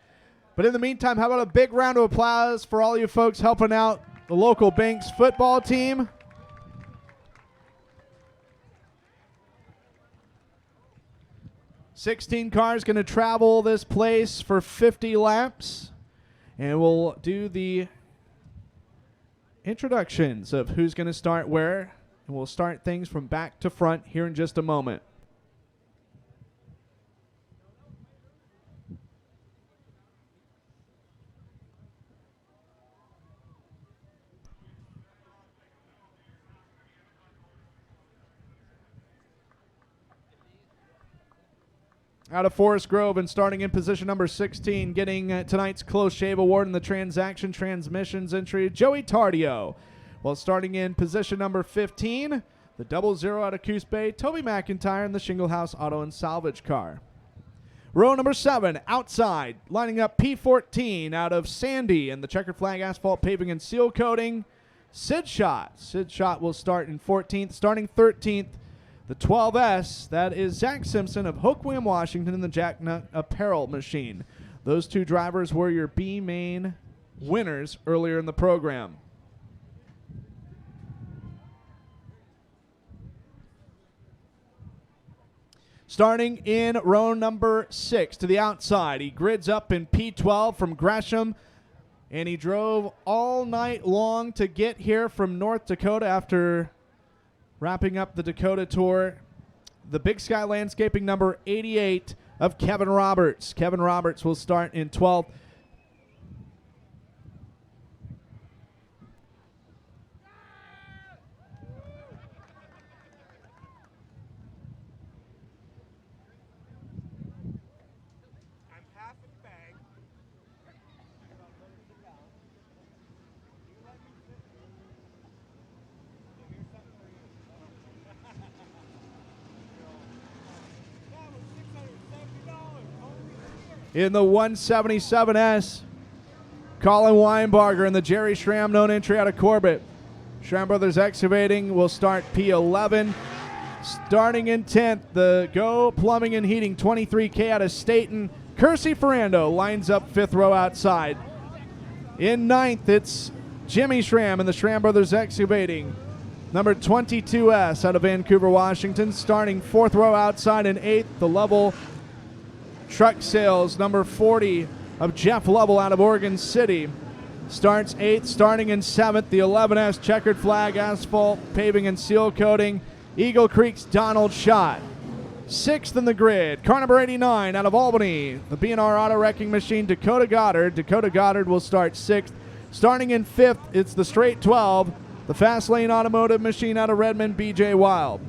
But in the meantime, how about a big round of applause for all you folks helping out the local Banks football team. 16 cars going to travel this place for 50 laps. And we'll do the introductions of who's going to start where. And we'll start things from back to front here in just a moment. Out of Forest Grove and starting in position number 16, getting tonight's Close Shave Award in the Transaction Transmissions entry, Joey Tardio. While starting in position number 15, the 00 out of Coos Bay, Toby McIntyre in the Shingle House Auto and Salvage car. Row number 7, outside, lining up P14 out of Sandy and the Checkered Flag Asphalt Paving and Seal Coating, Sid Shot. Sid Shot will start in 14th, starting 13th. The 12S, that is Zach Simpson of Hook William Washington in the Jack Nut Apparel Machine. Those two drivers were your B main winners earlier in the program. Starting in row number 6 to the outside, he grids up in P12 from Gresham, and he drove all night long to get here from North Dakota after wrapping up the Dakota Tour. The Big Sky Landscaping number 88 of Kevin Roberts. Kevin Roberts will start in 12th. In the 177S, Colin Weinbarger and the Jerry Schramm known entry out of Corbett. Schramm Brothers Excavating will start P11. Starting in 10th, the Go Plumbing and Heating 23K out of Staten. Kersey Ferrando lines up 5th row outside. In 9th, it's Jimmy Schramm and the Schramm Brothers Excavating. Number 22S out of Vancouver, Washington. Starting 4th row outside. In 8th, the Lovell Truck Sales, number 40 of Jeff Lovell out of Oregon City. Starts 8th, starting in 7th, the 11S Checkered Flag Asphalt Paving and Seal Coating, Eagle Creek's Donald Schott. Sixth in the grid, car number 89 out of Albany, the B&R Auto Wrecking Machine, Dakota Goddard. Dakota Goddard will start sixth. Starting in fifth, it's the straight 12, the Fast Lane Automotive Machine out of Redmond, BJ Wild.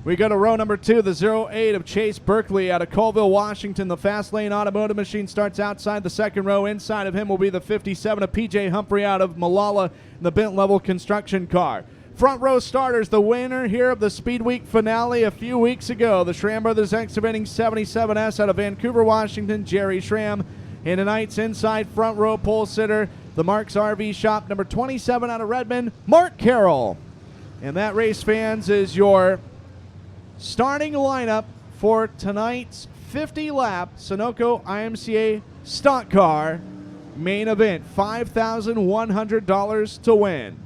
We go to row number 2, the 08 of Chase Berkeley out of Colville, Washington. The Fast Lane Automotive Machine starts outside the second row. Inside of him will be the 57 of PJ Humphrey out of Malala, the bent level construction car. Front row starters, the winner here of the Speed Week finale a few weeks ago, the Schramm Brothers Excavating 77S out of Vancouver, Washington, Jerry Schramm. And tonight's inside front row pole sitter, the Mark's RV Shop, number 27 out of Redmond, Mark Carroll. And that, race fans, is your starting lineup for tonight's 50-lap Sunoco IMCA Stock Car main event. $5,100 to win.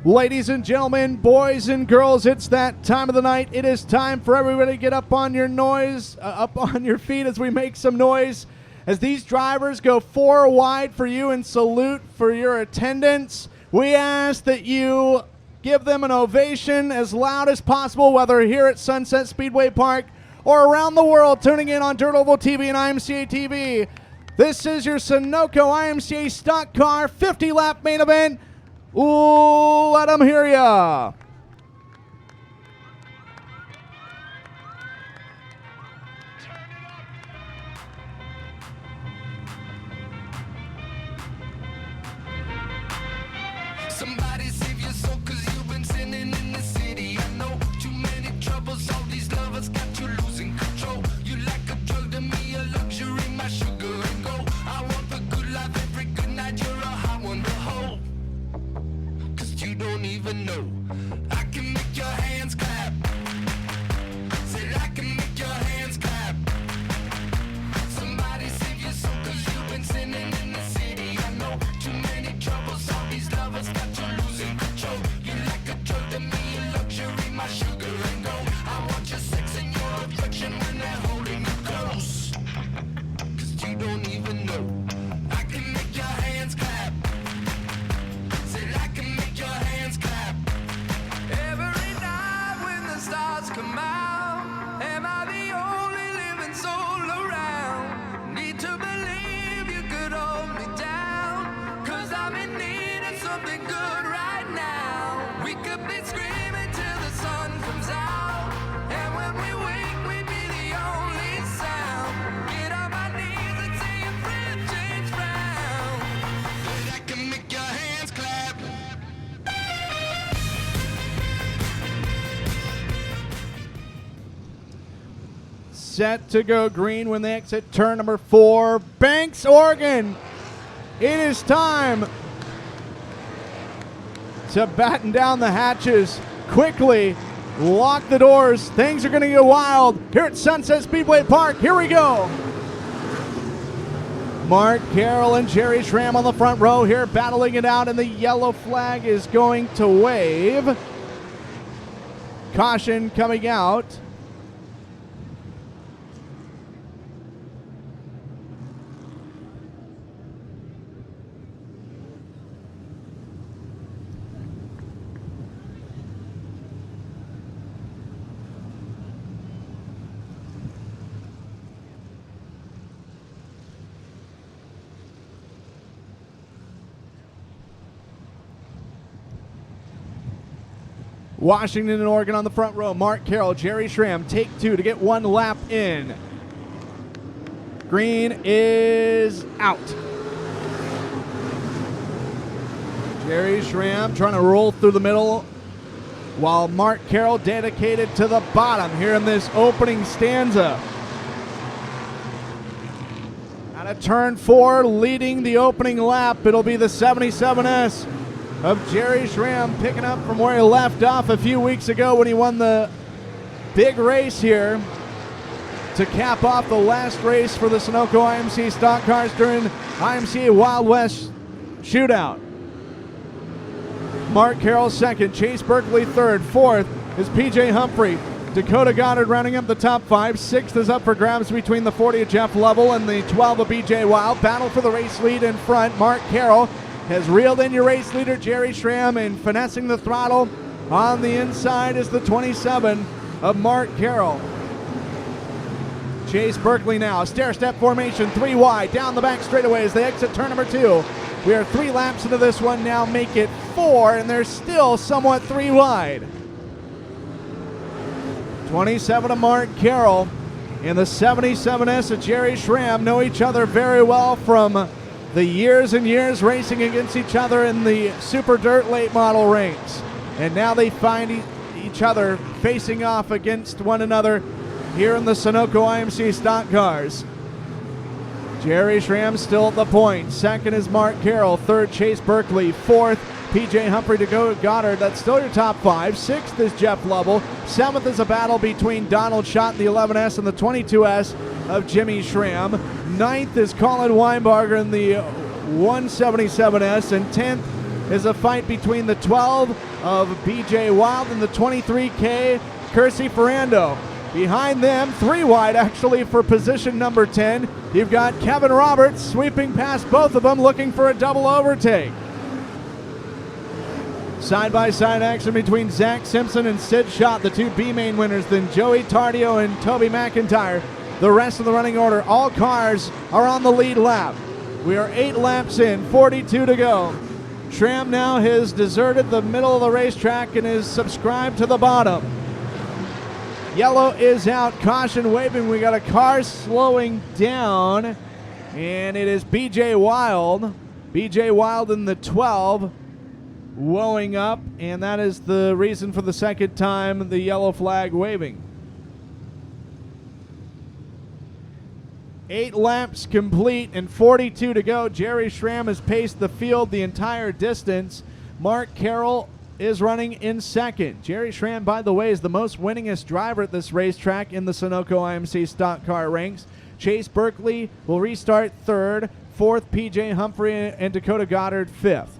Ladies and gentlemen, boys and girls, it's that time of the night. It is time for everybody to get up on your feet as we make some noise. As these drivers go 4 wide for you and salute for your attendance, we ask that you give them an ovation as loud as possible, whether here at Sunset Speedway Park or around the world tuning in on Dirt Oval TV and IMCA TV. This is your Sunoco IMCA Stock Car 50-lap main event. Ooh, let them hear ya. Somebody save your soul, 'cause you've been sinning in the city. I know too many troubles, all these lovers got you losing control. You like a drug to me, a luxury, my sugar and gold. I want the good life every good night, you're a hot one to hold. 'Cause you don't even know. I can make your hands clap. Said I can make your hands clap. Somebody save your soul, 'cause you've been sinning in the city. I know too many troubles, all these lovers got you losing control. You like a drug to me, a luxury, my sugar and gold. I want your sex and your affection when they're holding you close. 'Cause you don't even know. I can make your hands clap. Said I can make your hands clap. Every night when the stars come out, am I the only living soul around? Need to believe you could hold me down, 'cause I'm in need of something good right now. We could be screaming till the sun comes out, and when we wake we'd be the only sound. Get on my knees and say a friend change round. Said I can make your hands clap. Set to go green when they exit turn number 4, Banks, Oregon. It is time to batten down the hatches quickly, lock the doors. Things are going to get wild here at Sunset Speedway Park. Here we go. Mark Carroll and Jerry Schramm on the front row here battling it out, and the yellow flag is going to wave. Caution coming out. Washington and Oregon on the front row. Mark Carroll, Jerry Schramm, take two to get one lap in. Green is out. Jerry Schramm trying to roll through the middle, while Mark Carroll dedicated to the bottom here in this opening stanza. Out of turn 4, leading the opening lap, it'll be the 77S of Jerry Schramm, picking up from where he left off a few weeks ago when he won the big race here to cap off the last race for the Sunoco IMC stock cars during IMCA Wild West Shootout. Mark Carroll second, Chase Berkeley third, fourth is PJ Humphrey. Dakota Goddard rounding up the top 5. Sixth is up for grabs between the 40 of Jeff Lovell and the 12 of BJ Wild. Battle for the race lead in front. Mark Carroll has reeled in your race leader, Jerry Schramm, and finessing the throttle on the inside is the 27 of Mark Carroll. Chase Berkeley now, stair-step formation, 3 wide, down the back straightaway as they exit turn number 2. We are 3 laps into this one now, make it 4, and they're still somewhat 3 wide. 27 of Mark Carroll and the 77S of Jerry Schramm know each other very well from the years and years racing against each other in the Super Dirt late model ranks. And now they find each other facing off against one another here in the Sunoco IMC stock cars. Jerry Schramm still at the point. Second is Mark Carroll. Third, Chase Berkeley. Fourth, PJ Humphrey to go Goddard. That's still your top 5. Sixth is Jeff Lovell. Seventh is a battle between Donald Schott, the 11S, and the 22S of Jimmy Schramm. Ninth is Colin Weinbarger in the 177S. And 10th is a fight between the 12 of BJ Wild and the 23K Kersey Ferrando. Behind them, 3 wide actually for position number 10. You've got Kevin Roberts sweeping past both of them looking for a double overtake. Side-by-side action between Zach Simpson and Sid Schott, the 2 B-main winners, then Joey Tardio and Toby McIntyre. The rest of the running order, all cars are on the lead lap. We are 8 laps in, 42 to go. Schramm now has deserted the middle of the racetrack and is subscribed to the bottom. Yellow is out, caution waving. We got a car slowing down, and it is BJ Wild. BJ Wild in the 12, woeing up, and that is the reason for the second time the yellow flag waving. 8 laps complete and 42 to go. Jerry Schramm has paced the field the entire distance. Mark Carroll is running in second. Jerry Schramm, by the way, is the most winningest driver at this racetrack in the Sunoco IMC stock car ranks. Chase Berkeley will restart third. Fourth, PJ Humphrey and Dakota Goddard fifth.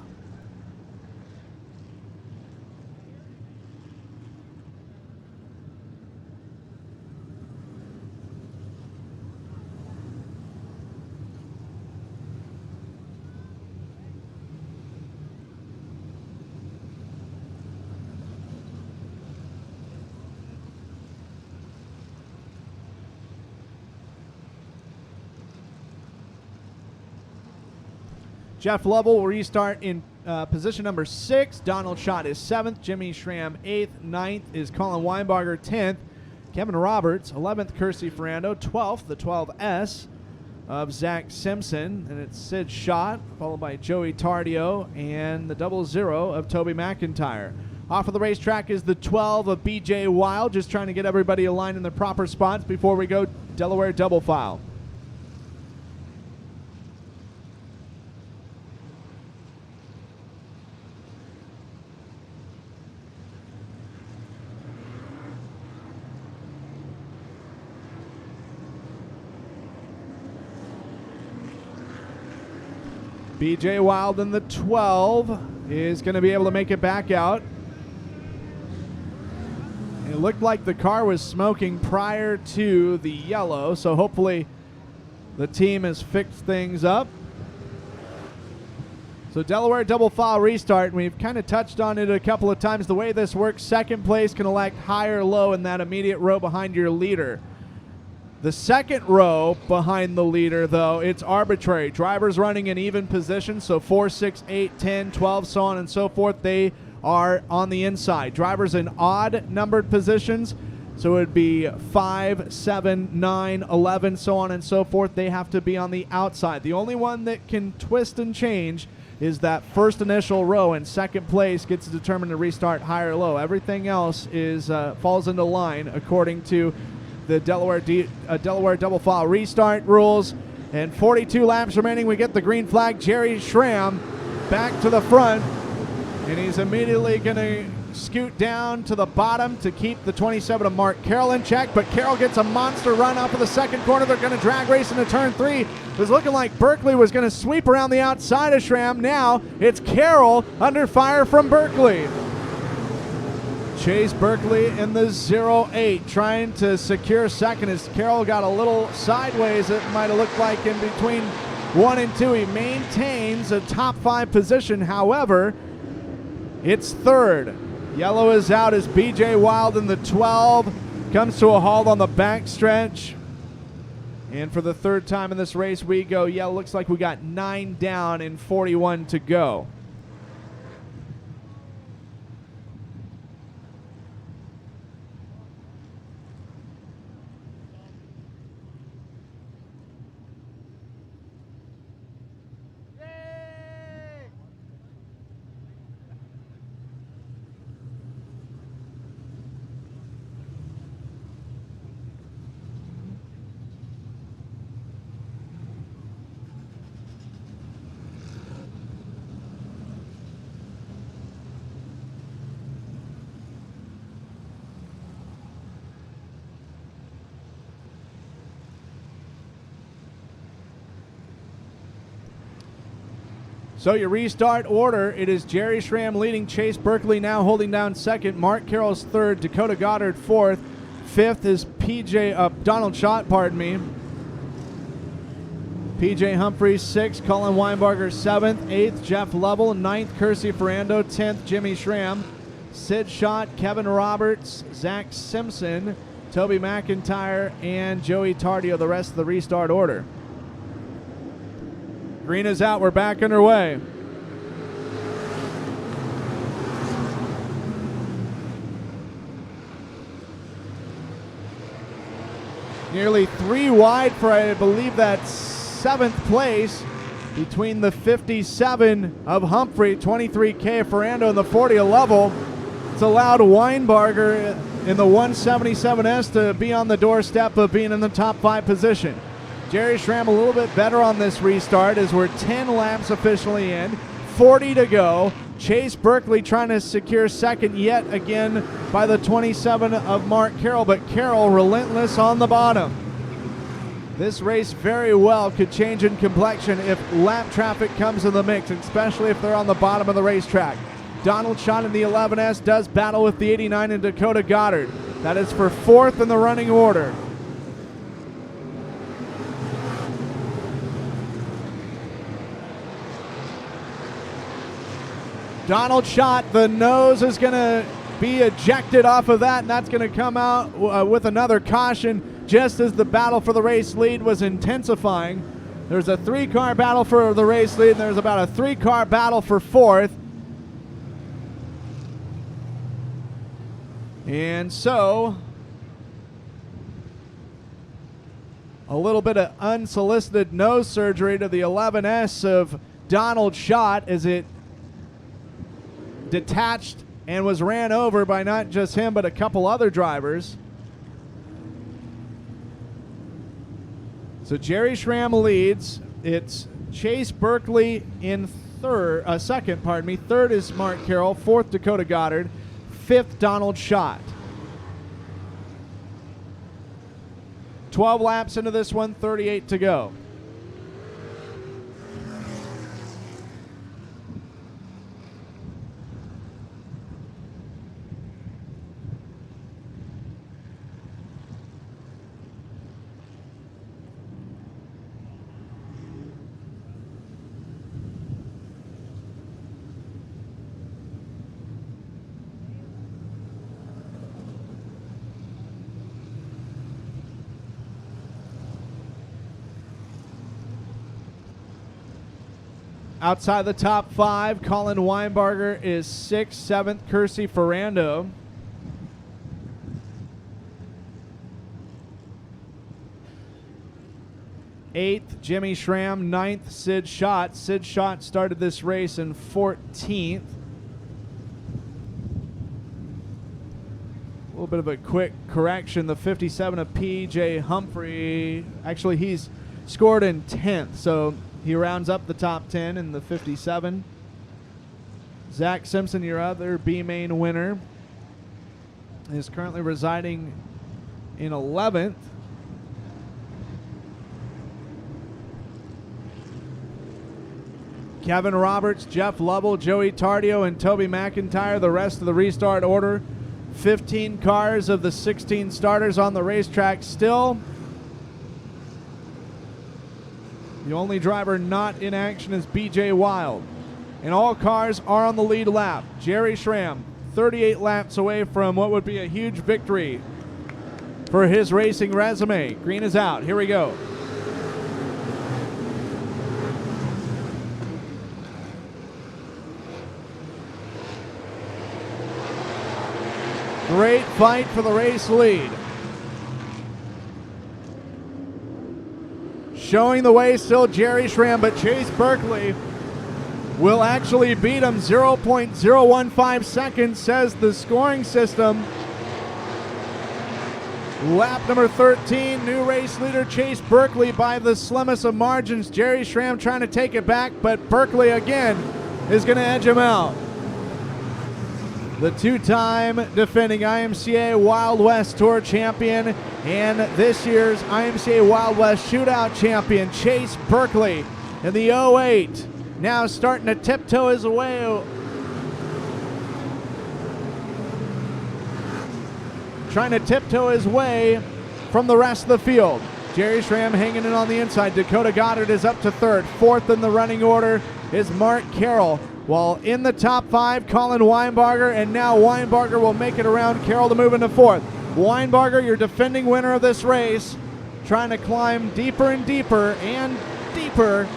Jeff Lovell will restart in position number 6. Donald Schott is 7th. Jimmy Schramm 8th. 9th is Colin Weinbarger 10th. Kevin Roberts 11th. Kersey Ferrando 12th. The 12S of Zach Simpson. And it's Sid Schott, followed by Joey Tardio and the 00 of Toby McIntyre. Off of the racetrack is the 12 of BJ Wild, just trying to get everybody aligned in their proper spots before we go Delaware double file. BJ Wild in the 12 is going to be able to make it back out. It looked like the car was smoking prior to the yellow, so hopefully the team has fixed things up. So Delaware double file restart, and we've kind of touched on it a couple of times. The way this works, second place can elect high or low in that immediate row behind your leader. The second row behind the leader, though, it's arbitrary. Drivers running in even positions, so 4, 6, 8, 10, 12, so on and so forth, they are on the inside. Drivers in odd numbered positions, so it would be 5, 7, 9, 11, so on and so forth, they have to be on the outside. The only one that can twist and change is that first initial row, and second place gets to determine to restart high or low. Everything else is falls into line according to the Delaware double file restart rules. And 42 laps remaining, we get the green flag. Jerry Schramm back to the front, and he's immediately going to scoot down to the bottom to keep the 27 of Mark Carroll in check, but Carroll gets a monster run up in the second corner. They're going to drag race into turn 3. It was looking like Berkeley was going to sweep around the outside of Schramm. Now it's Carroll under fire from Berkeley. Chase Berkeley in the 0-8 trying to secure second as Carroll got a little sideways. It might have looked like in between 1 and 2. He maintains a top 5 position. However, it's third. Yellow is out as BJ Wild in the 12 comes to a halt on the back stretch. And for the third time in this race, we go yellow. Looks like we got 9 down and 41 to go. So your restart order, it is Jerry Schramm leading, Chase Berkeley now holding down second, Mark Carroll's third, Dakota Goddard fourth, fifth is Donald Schott, PJ Humphreys sixth, Colin Weinbarger seventh, eighth Jeff Lovell, ninth Kersey Ferrando, 10th Jimmy Schramm, Sid Schott, Kevin Roberts, Zach Simpson, Toby McIntyre, and Joey Tardio, the rest of the restart order. Green is out. We're back underway. Nearly 3 wide for, I believe, that 7th place between the 57 of Humphrey, 23K of Ferrando, and the 40 of Lovell. It's allowed Weinbarger in the 177S to be on the doorstep of being in the top 5 position. Jerry Schramm a little bit better on this restart as we're 10 laps officially in, 40 to go. Chase Berkeley trying to secure second yet again by the 27 of Mark Carroll, but Carroll relentless on the bottom. This race very well could change in complexion if lap traffic comes in the mix, especially if they're on the bottom of the racetrack. Donald Schott in the 11S does battle with the 89 in Dakota Goddard. That is for 4th in the running order. Donald Schott, the nose is going to be ejected off of that, and that's going to come out with another caution just as the battle for the race lead was intensifying. There's a 3-car battle for the race lead, and there's about a 3-car battle for 4th. And so, a little bit of unsolicited nose surgery to the 11S of Donald Schott as it detached and was ran over by not just him but a couple other drivers. So Jerry Schramm leads. It's Chase Berkeley in second. Third is Mark Carroll. 4th Dakota Goddard. 5th Donald Schott. 12 laps into this one, 38 to go. Outside the top 5, Colin Weinbarger is 6th, 7th, Kersey Ferrando. Eighth, Jimmy Schramm. 9th, Sid Schott. Sid Schott started this race in 14th. A little bit of a quick correction. The 57 of P.J. Humphrey, actually he's scored in 10th, so he rounds up the top 10 in the 57. Zach Simpson, your other B-main winner, is currently residing in 11th. Kevin Roberts, Jeff Lovell, Joey Tardio, and Toby McIntyre, the rest of the restart order. 15 cars of the 16 starters on the racetrack still. The only driver not in action is BJ Wild. And all cars are on the lead lap. Jerry Schramm, 38 laps away from what would be a huge victory for his racing resume. Green is out. Here we go. Great fight for the race lead. Showing the way still Jerry Schramm, but Chase Berkeley will actually beat him. 0.015 seconds, says the scoring system. Lap number 13, new race leader Chase Berkeley by the slimmest of margins. Jerry Schramm trying to take it back, but Berkeley again is going to edge him out. The two-time defending IMCA Wild West Tour champion and this year's IMCA Wild West Shootout champion, Chase Berkeley, in the 08. Now starting to tiptoe his way. Trying to tiptoe his way from the rest of the field. Jerry Schramm hanging in on the inside. Dakota Goddard is up to third. Fourth in the running order is Mark Carroll. While in the top 5, Colin Weinbarger, and now Weinbarger will make it around Carroll to move into fourth. Weinbarger, your defending winner of this race, trying to climb deeper and deeper and deeper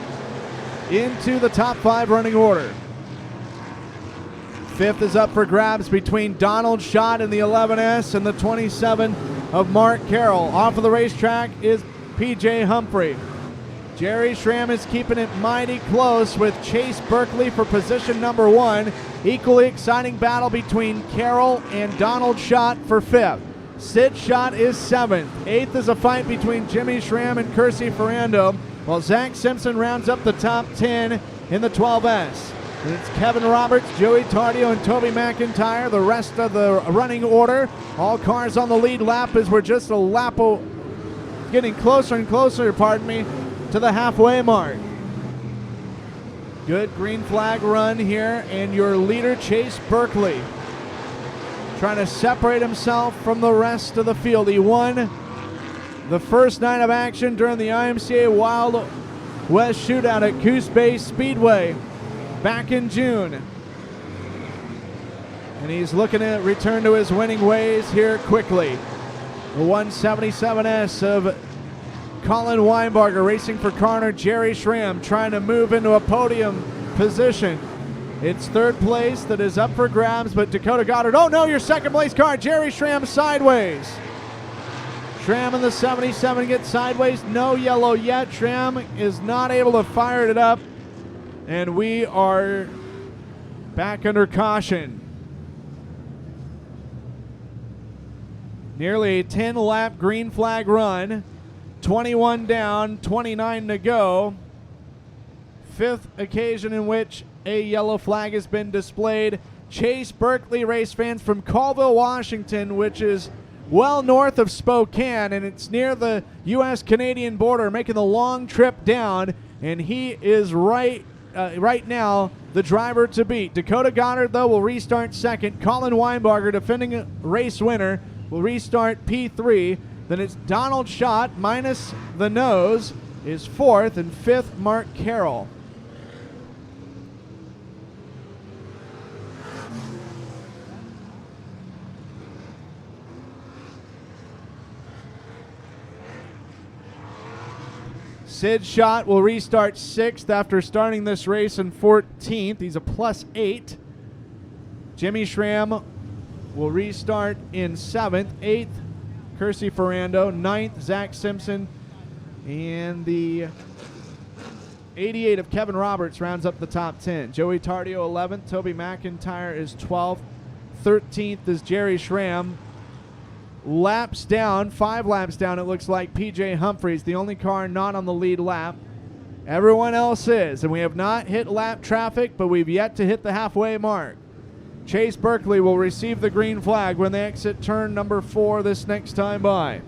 into the top 5 running order. Fifth is up for grabs between Donald Schott in the 11S and the 27 of Mark Carroll. Off of the racetrack is P.J. Humphrey. Jerry Schramm is keeping it mighty close with Chase Berkeley for position number 1. Equally exciting battle between Carroll and Donald Schott for 5th. Sid Schott is 7th. 8th is a fight between Jimmy Schramm and Kersey Ferrando, while Zach Simpson rounds up the top 10 in the 12S. And it's Kevin Roberts, Joey Tardio, and Toby McIntyre, the rest of the running order. All cars on the lead lap as we're just a lap getting closer and closer, to the halfway mark. Good green flag run here, and your leader, Chase Berkeley, trying to separate himself from the rest of the field. He won the first night of action during the IMCA Wild West Shootout at Coos Bay Speedway back in June. And he's looking to return to his winning ways here quickly. The 177S of Colin Weinbarger racing for Connor. Jerry Schramm trying to move into a podium position. It's third place that is up for grabs, but Dakota Goddard, oh no, your second place car, Jerry Schramm sideways. Schramm in the 77 gets sideways, no yellow yet. Schramm is not able to fire it up, and we are back under caution. Nearly a 10-lap green flag run. 21 down, 29 to go. Fifth occasion in which a yellow flag has been displayed. Chase Berkeley, race fans, from Colville, Washington, which is well north of Spokane, and it's near the U.S.-Canadian border, making the long trip down, and he is right now the driver to beat. Dakota Goddard, though, will restart second. Colin Weinbarger, defending race winner, will restart P3. Then it's Donald Schott, minus the nose, is fourth, and fifth, Mark Carroll. Sid Schott will restart 6th after starting this race in 14th. He's a +8. Jimmy Schramm will restart in 7th. 8th, Kersey Ferrando. 9th, Zach Simpson. And the 88 of Kevin Roberts rounds up the top 10. Joey Tardio 11th. Toby McIntyre is 12th. 13th is Jerry Schramm. Laps down, 5 laps down, it looks like PJ Humphreys, the only car not on the lead lap. Everyone else is, and we have not hit lap traffic, but we've yet to hit the halfway mark. Chase Berkeley will receive the green flag when they exit turn number 4 this next time by.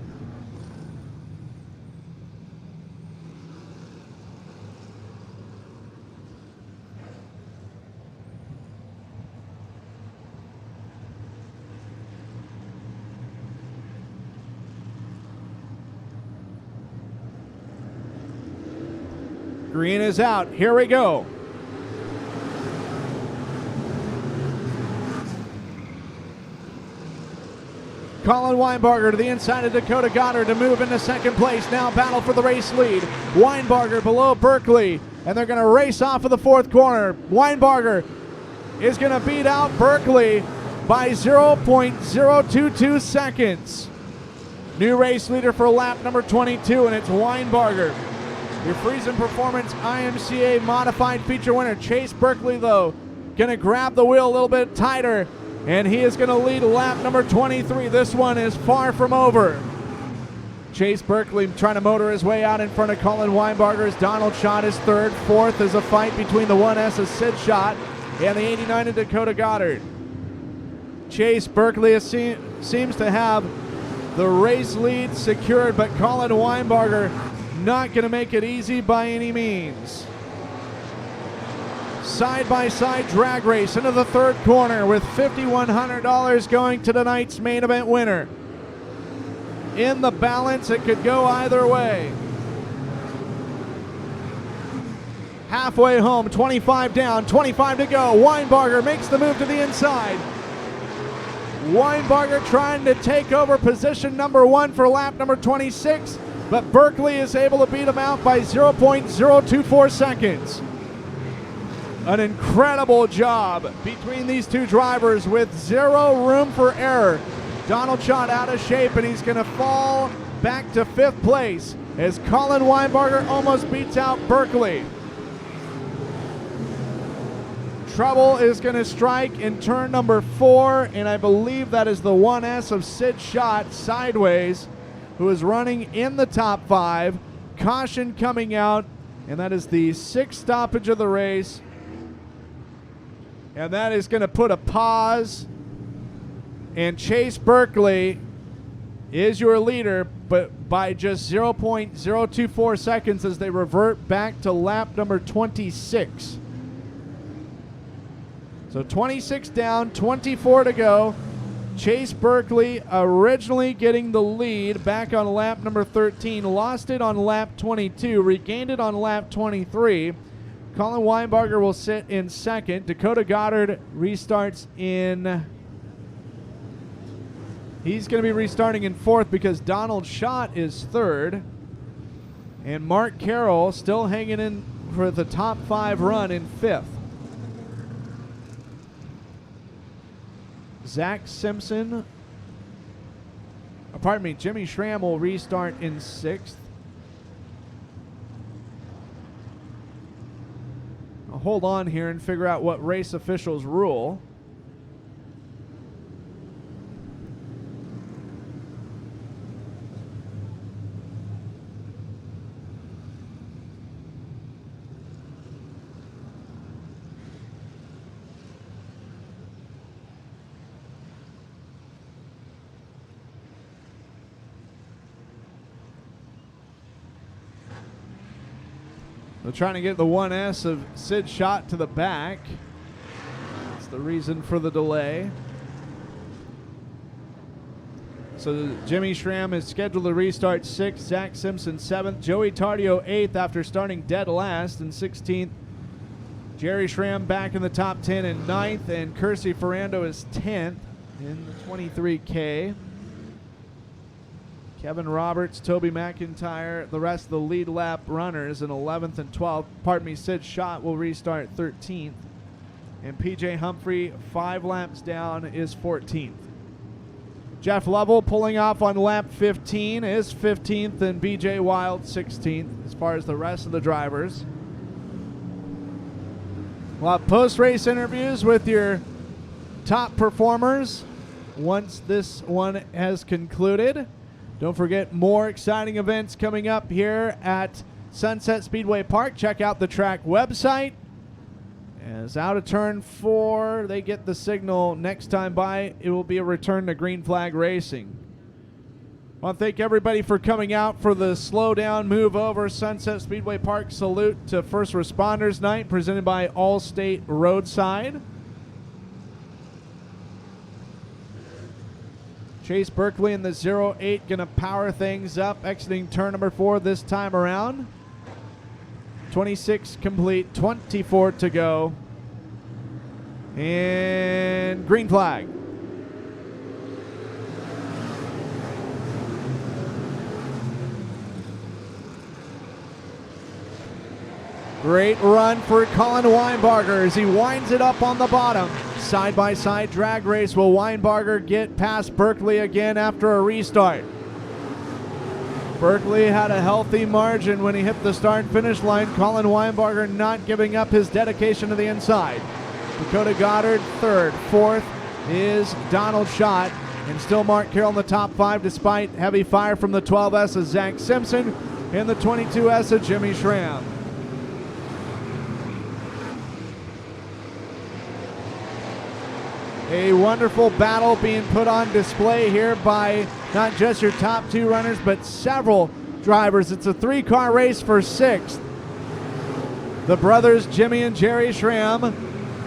Green is out. Here we go. Colin Weinbarger to the inside of Dakota Goddard to move into second place. Now battle for the race lead. Weinbarger below Berkeley, and they're going to race off of the 4th corner. Weinbarger is going to beat out Berkeley by 0.022 seconds. New race leader for lap number 22, and it's Weinbarger. Your Friesen Performance IMCA modified feature winner. Chase Berkeley, though, going to grab the wheel a little bit tighter, and he is going to lead lap number 23. This one is far from over. Chase Berkeley trying to motor his way out in front of Colin Weinbarger as Donald Schott is 3rd. 4th is a fight between the 1S of Sid Schott and the 89 of Dakota Goddard. Chase Berkeley seems to have the race lead secured, but Colin Weinbarger not going to make it easy by any means. Side-by-side drag race into the 3rd corner with $5,100 going to tonight's main event winner. In the balance, it could go either way. Halfway home, 25 down, 25 to go. Weinbarger makes the move to the inside. Weinbarger trying to take over position number 1 for lap number 26. But Berkeley is able to beat him out by 0.024 seconds. An incredible job between these two drivers with 0 room for error. Donald Schott out of shape, and he's going to fall back to 5th place as Colin Weinbarger almost beats out Berkeley. Trouble is going to strike in turn number 4, and I believe that is the 1S of Sid Schott sideways, who is running in the top 5. Caution coming out, and that is the 6th stoppage of the race. And that is going to put a pause. And Chase Berkeley is your leader, but by just 0.024 seconds as they revert back to lap number 26. So 26 down, 24 to go. Chase Berkeley originally getting the lead back on lap number 13, lost it on lap 22, regained it on lap 23. Colin Weinbarger will sit in 2nd. Dakota Goddard restarts in... He's going to be restarting in 4th because Donald Schott is 3rd. And Mark Carroll still hanging in for the top 5 run in 5th. Zach Simpson, Jimmy Schramm will restart in 6th. I'll hold on here and figure out what race officials rule. They're trying to get the 1S of Sid Schott to the back. That's the reason for the delay. So Jimmy Schramm is scheduled to restart 6th, Zach Simpson 7th, Joey Tardio 8th after starting dead last in 16th. Jerry Schramm back in the top 10 in 9th, and Kersey Ferrando is 10th in the 23K. Kevin Roberts, Toby McIntyre, the rest of the lead lap runners in 11th and 12th. Pardon me, Sid Schott will restart 13th. And PJ Humphrey, 5 laps down, is 14th. Jeff Lovell pulling off on lap 15 is 15th, and BJ Wild 16th as far as the rest of the drivers. We'll have post-race interviews with your top performers once this one has concluded. Don't forget, more exciting events coming up here at Sunset Speedway Park. Check out the track website. As out of turn 4, they get the signal next time by. It will be a return to green flag racing. I want to thank everybody for coming out for the slow down, move over Sunset Speedway Park salute to First Responders Night presented by Allstate Roadside. Chase Berkeley in the 08 going to power things up, exiting turn number 4 this time around. 26 complete, 24 to go. And green flag. Great run for Colin Weinbarger as he winds it up on the bottom. Side-by-side drag race. Will Weinbarger get past Berkeley again after a restart? Berkeley had a healthy margin when he hit the start and finish line. Colin Weinbarger not giving up his dedication to the inside. Dakota Goddard third. Fourth is Donald Schott. And still Mark Carroll in the top 5 despite heavy fire from the 12S of Zach Simpson and the 22S of Jimmy Schramm. A wonderful battle being put on display here by not just your top 2 runners, but several drivers. It's a 3-car race for 6th. The brothers Jimmy and Jerry Schramm,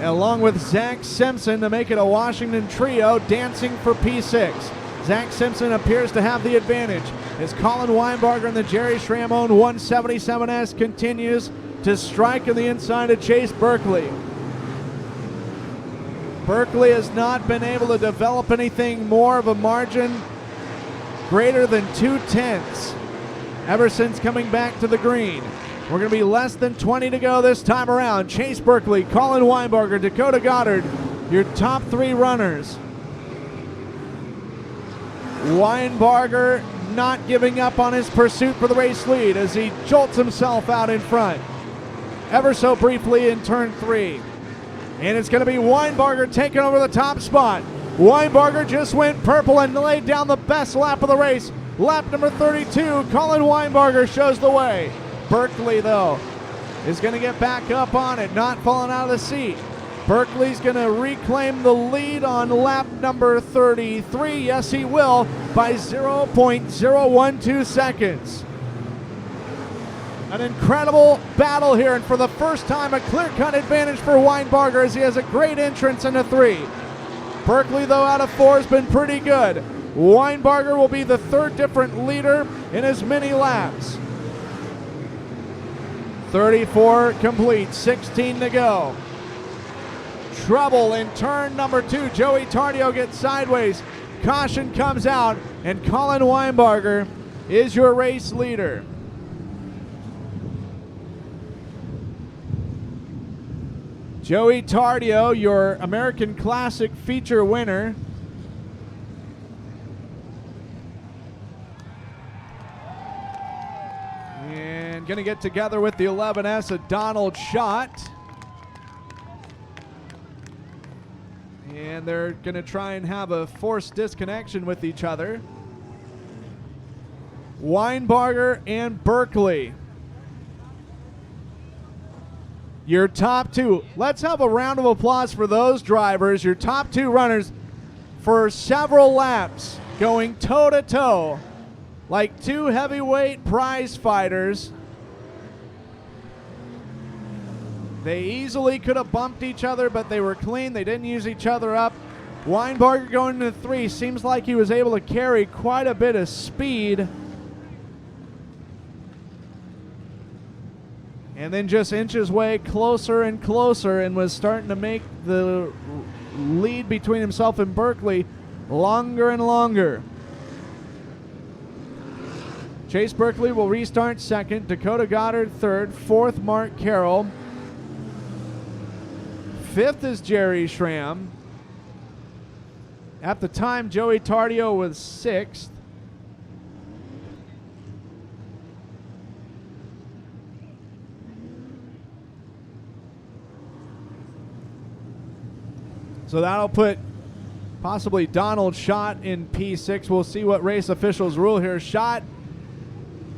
along with Zach Simpson, to make it a Washington trio dancing for P6. Zach Simpson appears to have the advantage as Colin Weinbarger and the Jerry Schramm-owned 177S continues to strike in the inside of Chase Berkeley. Berkeley has not been able to develop anything more of a margin greater than 2/10 ever since coming back to the green. We're going to be less than 20 to go this time around. Chase Berkeley, Colin Weinbarger, Dakota Goddard, your top 3 runners. Weinbarger not giving up on his pursuit for the race lead as he jolts himself out in front ever so briefly in turn 3. And it's going to be Weinbarger taking over the top spot. Weinbarger just went purple and laid down the best lap of the race. Lap number 32, Colin Weinbarger shows the way. Berkeley, though, is going to get back up on it, not falling out of the seat. Berkeley's going to reclaim the lead on lap number 33. Yes, he will, by 0.012 seconds. An incredible battle here, and for the first time, a clear-cut advantage for Weinbarger as he has a great entrance into 3. Berkeley, though, out of 4 has been pretty good. Weinbarger will be the 3rd different leader in as many laps. 34 complete, 16 to go. Trouble in turn number 2. Joey Tardio gets sideways. Caution comes out, and Colin Weinbarger is your race leader. Joey Tardio, your American Classic feature winner. And going to get together with the 11S of Donald Schott. And they're going to try and have a forced disconnection with each other. Weinbarger and Berkeley, your top 2. Let's have a round of applause for those drivers, your top 2 runners, for several laps going toe-to-toe like 2 heavyweight prize fighters. They easily could have bumped each other, but they were clean. They didn't use each other up. Weinbarger going into 3 seems like he was able to carry quite a bit of speed. And then just inch his way closer and closer and was starting to make the lead between himself and Berkeley longer and longer. Chase Berkeley will restart second. Dakota Goddard third. Fourth, Mark Carroll. Fifth is Jerry Schramm. At the time, Joey Tardio was sixth. So that'll put possibly Donald Schott in P6. We'll see what race officials rule here. Schott,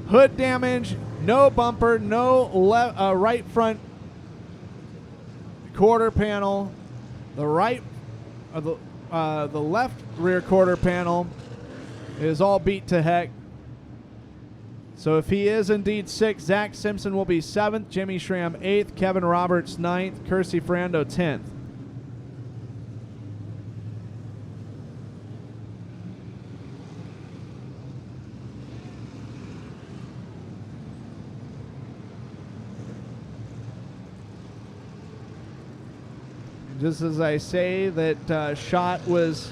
hood damage, no bumper, no right front quarter panel. The left rear quarter panel is all beat to heck. So if he is indeed sixth, Zach Simpson will be seventh, Jimmy Schramm eighth, Kevin Roberts ninth, Kersey Ferrando 10th. Just as I say that Schott was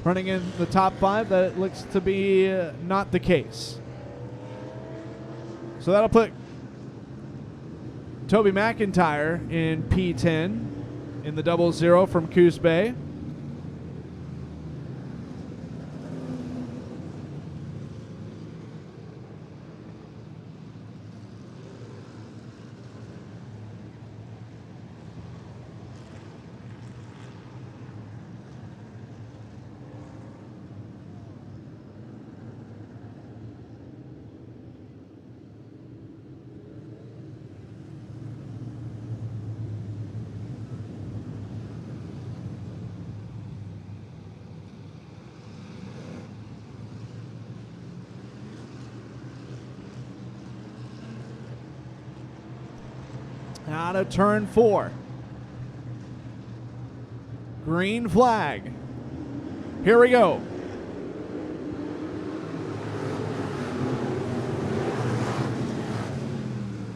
running in the top five, that looks to be not the case. So that'll put Toby McIntyre in P10 in the 00 from Coos Bay. Out of turn 4. Green flag. Here we go.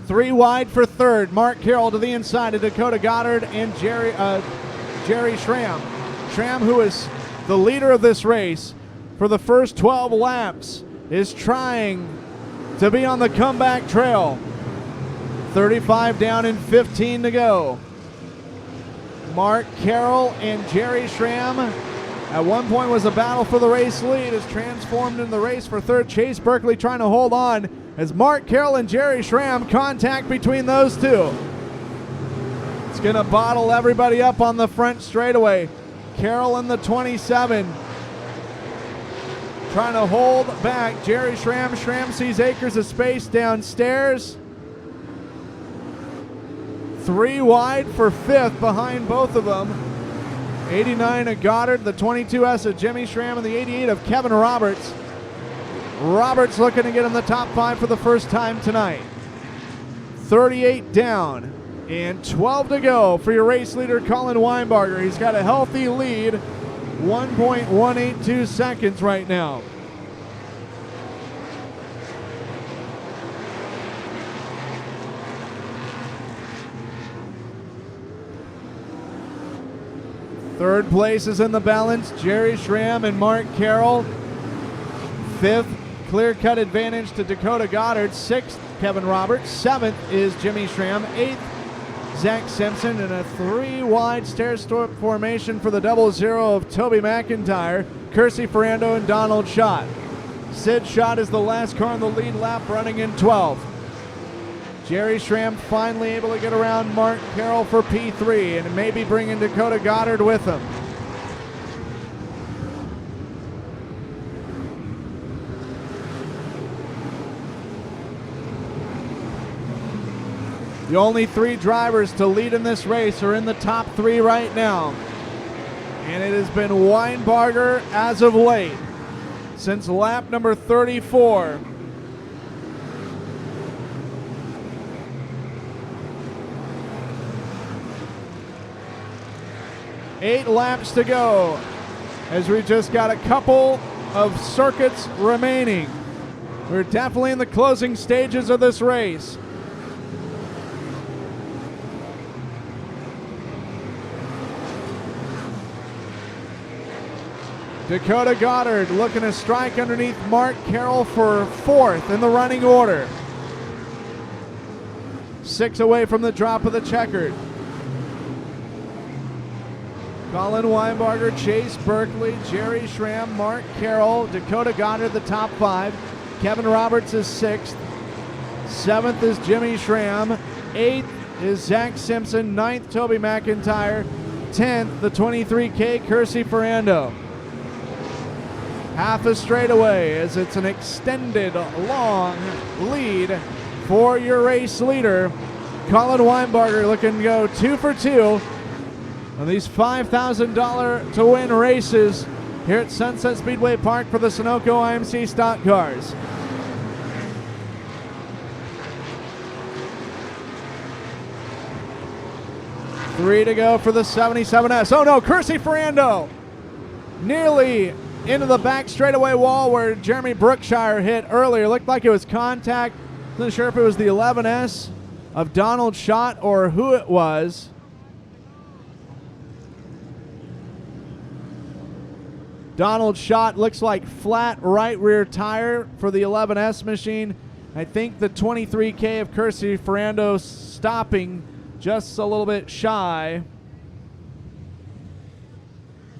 Three wide for third. Mark Carroll to the inside of Dakota Goddard and Jerry Schramm. Schramm, who is the leader of this race for the first 12 laps, is trying to be on the comeback trail. 35 down and 15 to go. Mark Carroll and Jerry Schramm at one point was a battle for the race lead, is transformed in the race for third. Chase Berkeley trying to hold on as Mark Carroll and Jerry Schramm, contact between those two. It's going to bottle everybody up on the front straightaway. Carroll in the 27 trying to hold back Jerry Schramm. Schramm sees acres of space downstairs. Three wide for fifth behind both of them. 89 of Goddard, the 22S of Jimmy Schramm, and the 88 of Kevin Roberts. Roberts looking to get in the top five for the first time tonight. 38 down and 12 to go for your race leader, Colin Weinbarger. He's got a healthy lead, 1.182 seconds right now. Third place is in the balance, Jerry Schramm and Mark Carroll. Fifth, clear-cut advantage to Dakota Goddard. Sixth, Kevin Roberts. Seventh is Jimmy Schramm. Eighth, Zach Simpson. And a three-wide stair-step formation for the 00 of Toby McIntyre, Kersey Ferrando, and Donald Schott. Sid Schott is the last car in the lead lap, running in 12th. Jerry Schramm finally able to get around Mark Carroll for P3 and maybe bringing Dakota Goddard with him. The only three drivers to lead in this race are in the top three right now. And it has been Weinbarger as of late, since lap number 34. Eight laps to go as we just got a couple of circuits remaining. We're definitely in the closing stages of this race. Dakota Goddard looking to strike underneath Mark Carroll for 4th in the running order. 6 away from the drop of the checkered. Colin Weinbarger, Chase Berkeley, Jerry Schramm, Mark Carroll, Dakota Goddard, the top 5. Kevin Roberts is 6th. 7th is Jimmy Schramm. 8th is Zach Simpson. 9th, Toby McIntyre. 10th, the 23K, Kersey Ferrando. Half a straightaway as it's an extended, long lead for your race leader. Colin Weinbarger looking to go 2 for 2 on these $5,000 to win races here at Sunset Speedway Park for the Sunoco IMC stock cars. Three to go for the 77S. Oh no, Kersey Ferrando nearly into the back straightaway wall where Jeremy Brookshire hit earlier. Looked like it was contact. Wasn't sure if it was the 11S of Donald Schott or who it was. Donald Schott looks like flat right rear tire for the 11S machine. I think the 23K of Kersey Ferrando stopping just a little bit shy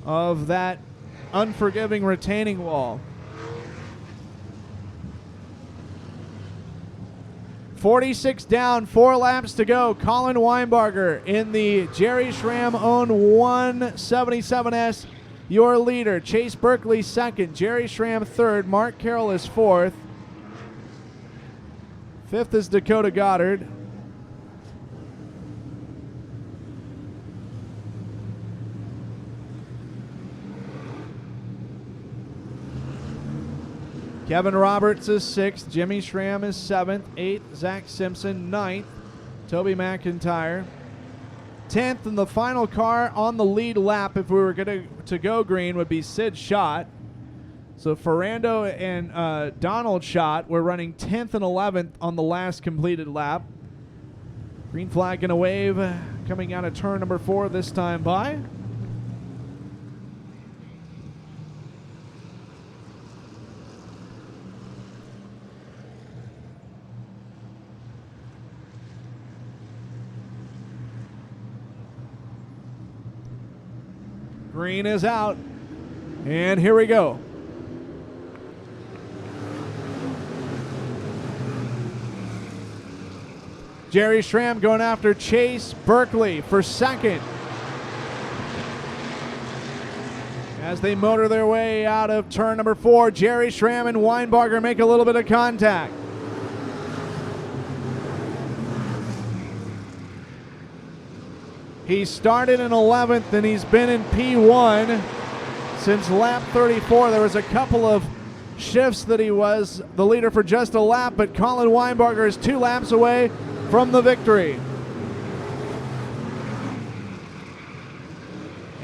of that unforgiving retaining wall. 46 down, 4 laps to go. Colin Weinbarger in the Jerry Schramm-owned 177S, your leader. Chase Berkeley second, Jerry Schramm third, Mark Carroll is 4th. 5th is Dakota Goddard. Kevin Roberts is 6th. Jimmy Schramm is 7th. 8th, Zach Simpson. 9th, Toby McIntyre. 10th, and the final car on the lead lap, if we were going to go green, would be Sid Schott. So Ferrando and Donald Schott were running 10th and 11th on the last completed lap. Green flag and a wave coming out of turn number 4 this time by. Green is out, and here we go. Jerry Schramm going after Chase Berkeley for second as they motor their way out of turn number 4. Jerry Schramm and Weinbarger make a little bit of contact. He started in 11th and he's been in P1 since lap 34. There was a couple of shifts that he was the leader for just a lap, but Colin Weinbarger is 2 laps away from the victory.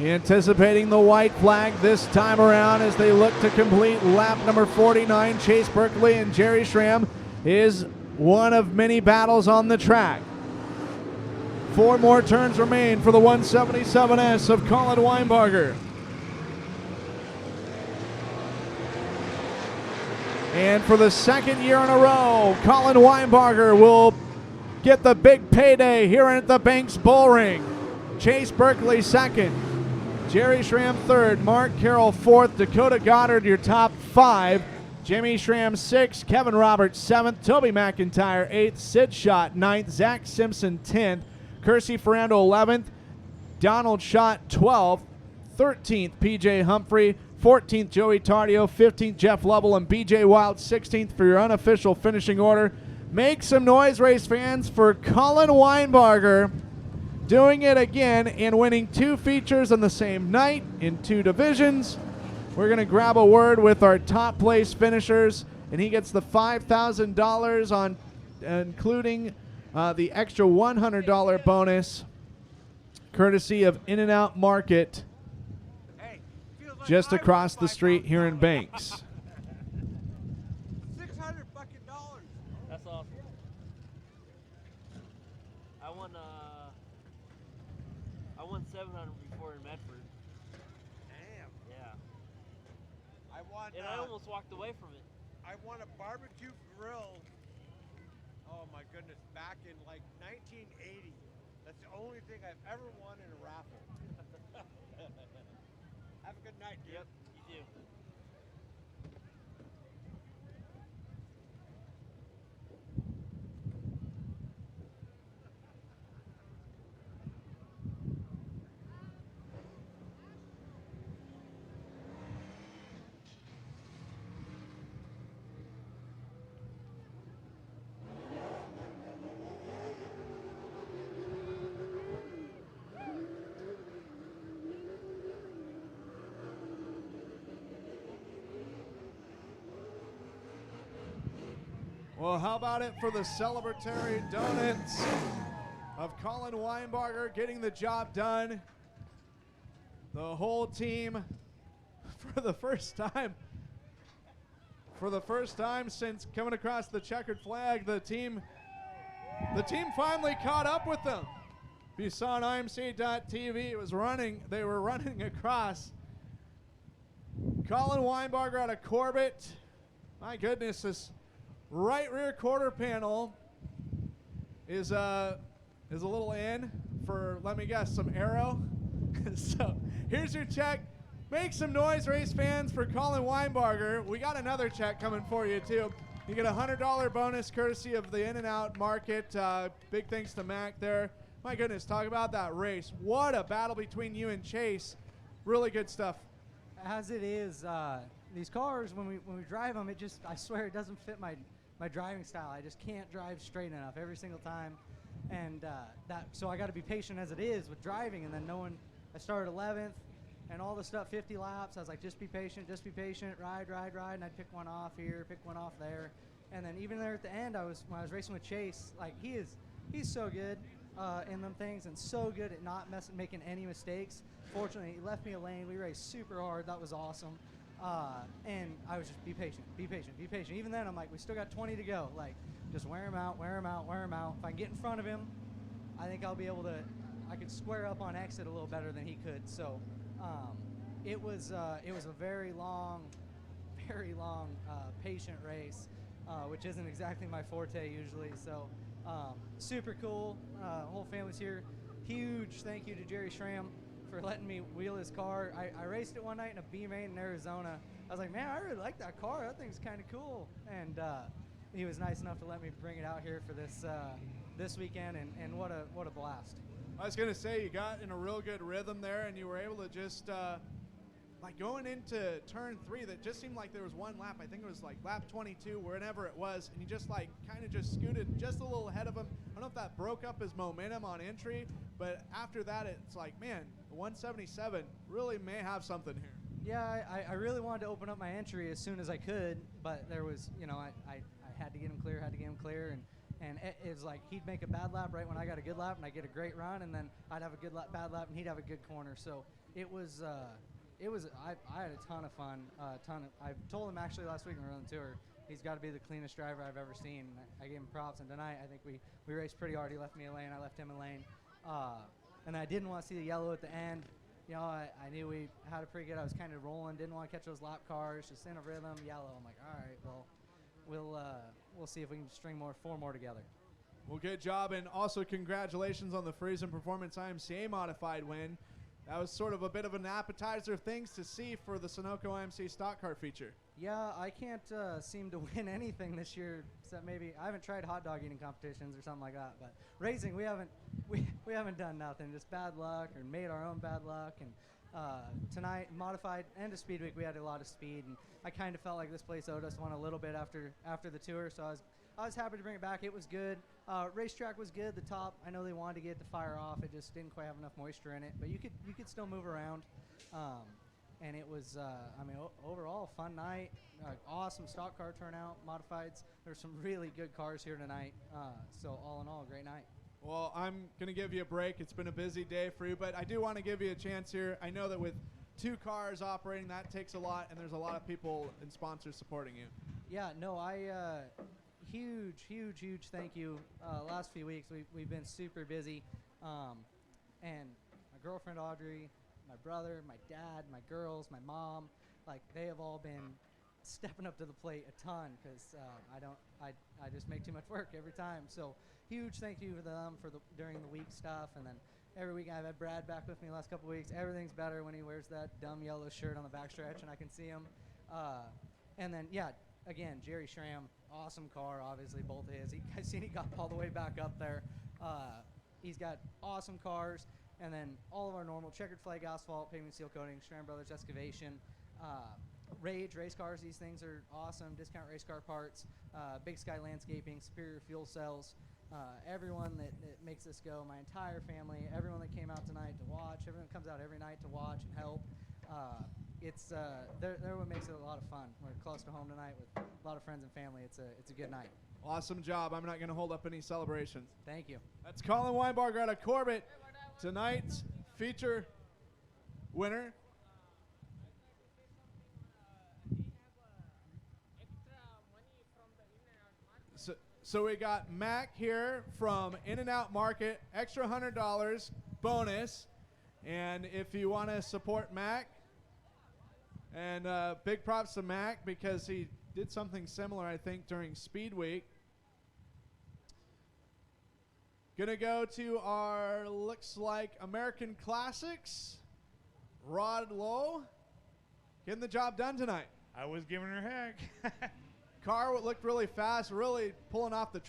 Anticipating the white flag this time around as they look to complete lap number 49. Chase Berkeley and Jerry Schramm is one of many battles on the track. 4 more turns remain for the 177S of Colin Weinbarger. And for the second year in a row, Colin Weinbarger will get the big payday here at the Banks Bull Ring. Chase Berkeley second, Jerry Schramm third, Mark Carroll 4th, Dakota Goddard your top 5, Jimmy Schramm 6th, Kevin Roberts 7th, Toby McIntyre 8th, Sid Schott 9th, Zach Simpson 10th, Kersey Ferrando 11th, Donald Schott 12th, 13th PJ Humphrey, 14th Joey Tardio, 15th Jeff Lovell, and BJ Wild 16th for your unofficial finishing order. Make some noise, race fans, for Colin Weinbarger doing it again and winning 2 features on the same night in 2 divisions. We're going to grab a word with our top place finishers, and he gets the $5,000 on including the extra $100 bonus courtesy of In-N-Out Market just across the street here in Banks. $600 fucking dollars. That's awesome. I won 700 before in Medford. Damn. Yeah. I want. And I almost walked away from it. I won a barbecue grill. Oh my goodness! Back in like 1980. That's the only thing I've ever won in a raffle. Have a good night, dude. Yep, you do. Well, how about it for the celebratory donuts of Colin Weinbarger getting the job done. The whole team, for the first time since coming across the checkered flag, the team finally caught up with them. If you saw on IMCA.tv, they were running across. Colin Weinbarger out of Corbett. My goodness, this right rear quarter panel is a little in for, let me guess, some aero. So here's your check. Make some noise, race fans, for Colin Weinbarger. We got another check coming for you, too. You get a $100 bonus courtesy of the In-N-Out Market. Big thanks to Mac there. My goodness, talk about that race. What a battle between you and Chase. Really good stuff. As it is, these cars, when we drive them, I swear it doesn't fit my driving style. I just can't drive straight enough every single time. And so I got to be patient as it is with driving. And then knowing I started 11th and all the stuff, 50 laps, I was like, just be patient, ride. And I'd pick one off here, pick one off there. And then even there at the end, when I was racing with Chase, like he's so good in them things and so good at not making any mistakes. Fortunately, he left me a lane. We raced super hard. That was awesome. And I was just be patient. Even then, I'm like, we still got 20 to go. Like, just wear him out. If I can get in front of him, I think I'll be able to. I could square up on exit a little better than he could. So, it was a very long, patient race, which isn't exactly my forte usually. So, super cool. Whole family's here. Huge thank you to Jerry Schramm for letting me wheel his car. I raced it one night in a B-Main in Arizona. I was like, man, I really like that car. That thing's kind of cool. And he was nice enough to let me bring it out here for this weekend, and what a blast. I was going to say, you got in a real good rhythm there, and you were able to just, like going into turn 3, that just seemed like there was one lap. I think it was like lap 22, wherever it was, and you just like kind of just scooted just a little ahead of him. I don't know if that broke up his momentum on entry, but after that, it's like, man, the 177 really may have something here. Yeah, I really wanted to open up my entry as soon as I could, but there was, I had to get him clear, and it was like he'd make a bad lap right when I got a good lap, and I get a great run, and then I'd have a bad lap, and he'd have a good corner. So it was I had a ton of fun. I told him actually last week when we were on the tour, he's got to be the cleanest driver I've ever seen. I gave him props, and tonight I think we raced pretty hard. He left me a lane, I left him a lane, and I didn't want to see the yellow at the end. I knew we had a pretty good. I was kind of rolling, didn't want to catch those lap cars, just in a rhythm. Yellow. I'm like, all right, well, we'll see if we can string 4 more together. Well, good job, and also congratulations on the Friesen Performance IMCA modified win. That was sort of a bit of an appetizer, things to see for the Sunoco IMCA stock car feature. Yeah, I can't seem to win anything this year, except maybe I haven't tried hot dog eating competitions or something like that. But racing, we haven't done nothing, just bad luck or made our own bad luck. And tonight, modified and a speed week, we had a lot of speed, and I kind of felt like this place owed us one a little bit after the tour. So I was happy to bring it back. It was good. Racetrack was good. The top, I know they wanted to get the fire off. It just didn't quite have enough moisture in it, but you could still move around. And it was, overall, a fun night. Awesome stock car turnout, modifieds. There's some really good cars here tonight. So all in all, a great night. Well, I'm going to give you a break. It's been a busy day for you, but I do want to give you a chance here. I know that with 2 cars operating, that takes a lot, and there's a lot of people and sponsors supporting you. Yeah, no, huge thank you. Last few weeks, we've been super busy. And my girlfriend, Audrey, my brother, my dad, my girls, my mom, like they have all been stepping up to the plate a ton because I just make too much work every time. So huge thank you to them for the during the week stuff, and then every week I've had Brad back with me the last couple weeks. Everything's better when he wears that dumb yellow shirt on the backstretch and I can see him. And then yeah, again Jerry Schramm, awesome car, obviously both of his. I seen he got all the way back up there. He's got awesome cars, and then all of our normal checkered flag asphalt, pavement seal coating, Schramm Brothers excavation. Rage race cars, these things are awesome. Discount race car parts, Big Sky Landscaping, Superior Fuel Cells, everyone that makes this go, my entire family, everyone that came out tonight to watch, everyone that comes out every night to watch and help. They're what makes it a lot of fun. We're close to home tonight with a lot of friends and family. It's a good night. Awesome job. I'm not going to hold up any celebrations. Thank you. That's Colin Weinbarger out of Corbett, tonight's feature winner. So we got Mac here from In-N-Out Market, extra $100 bonus. And if you want to support Mac, and big props to Mac because he did something similar, I think, during Speedway. Gonna go to our, looks like, American Classics. Rod Lowe, getting the job done tonight. I was giving her heck. Car looked really fast, really pulling off the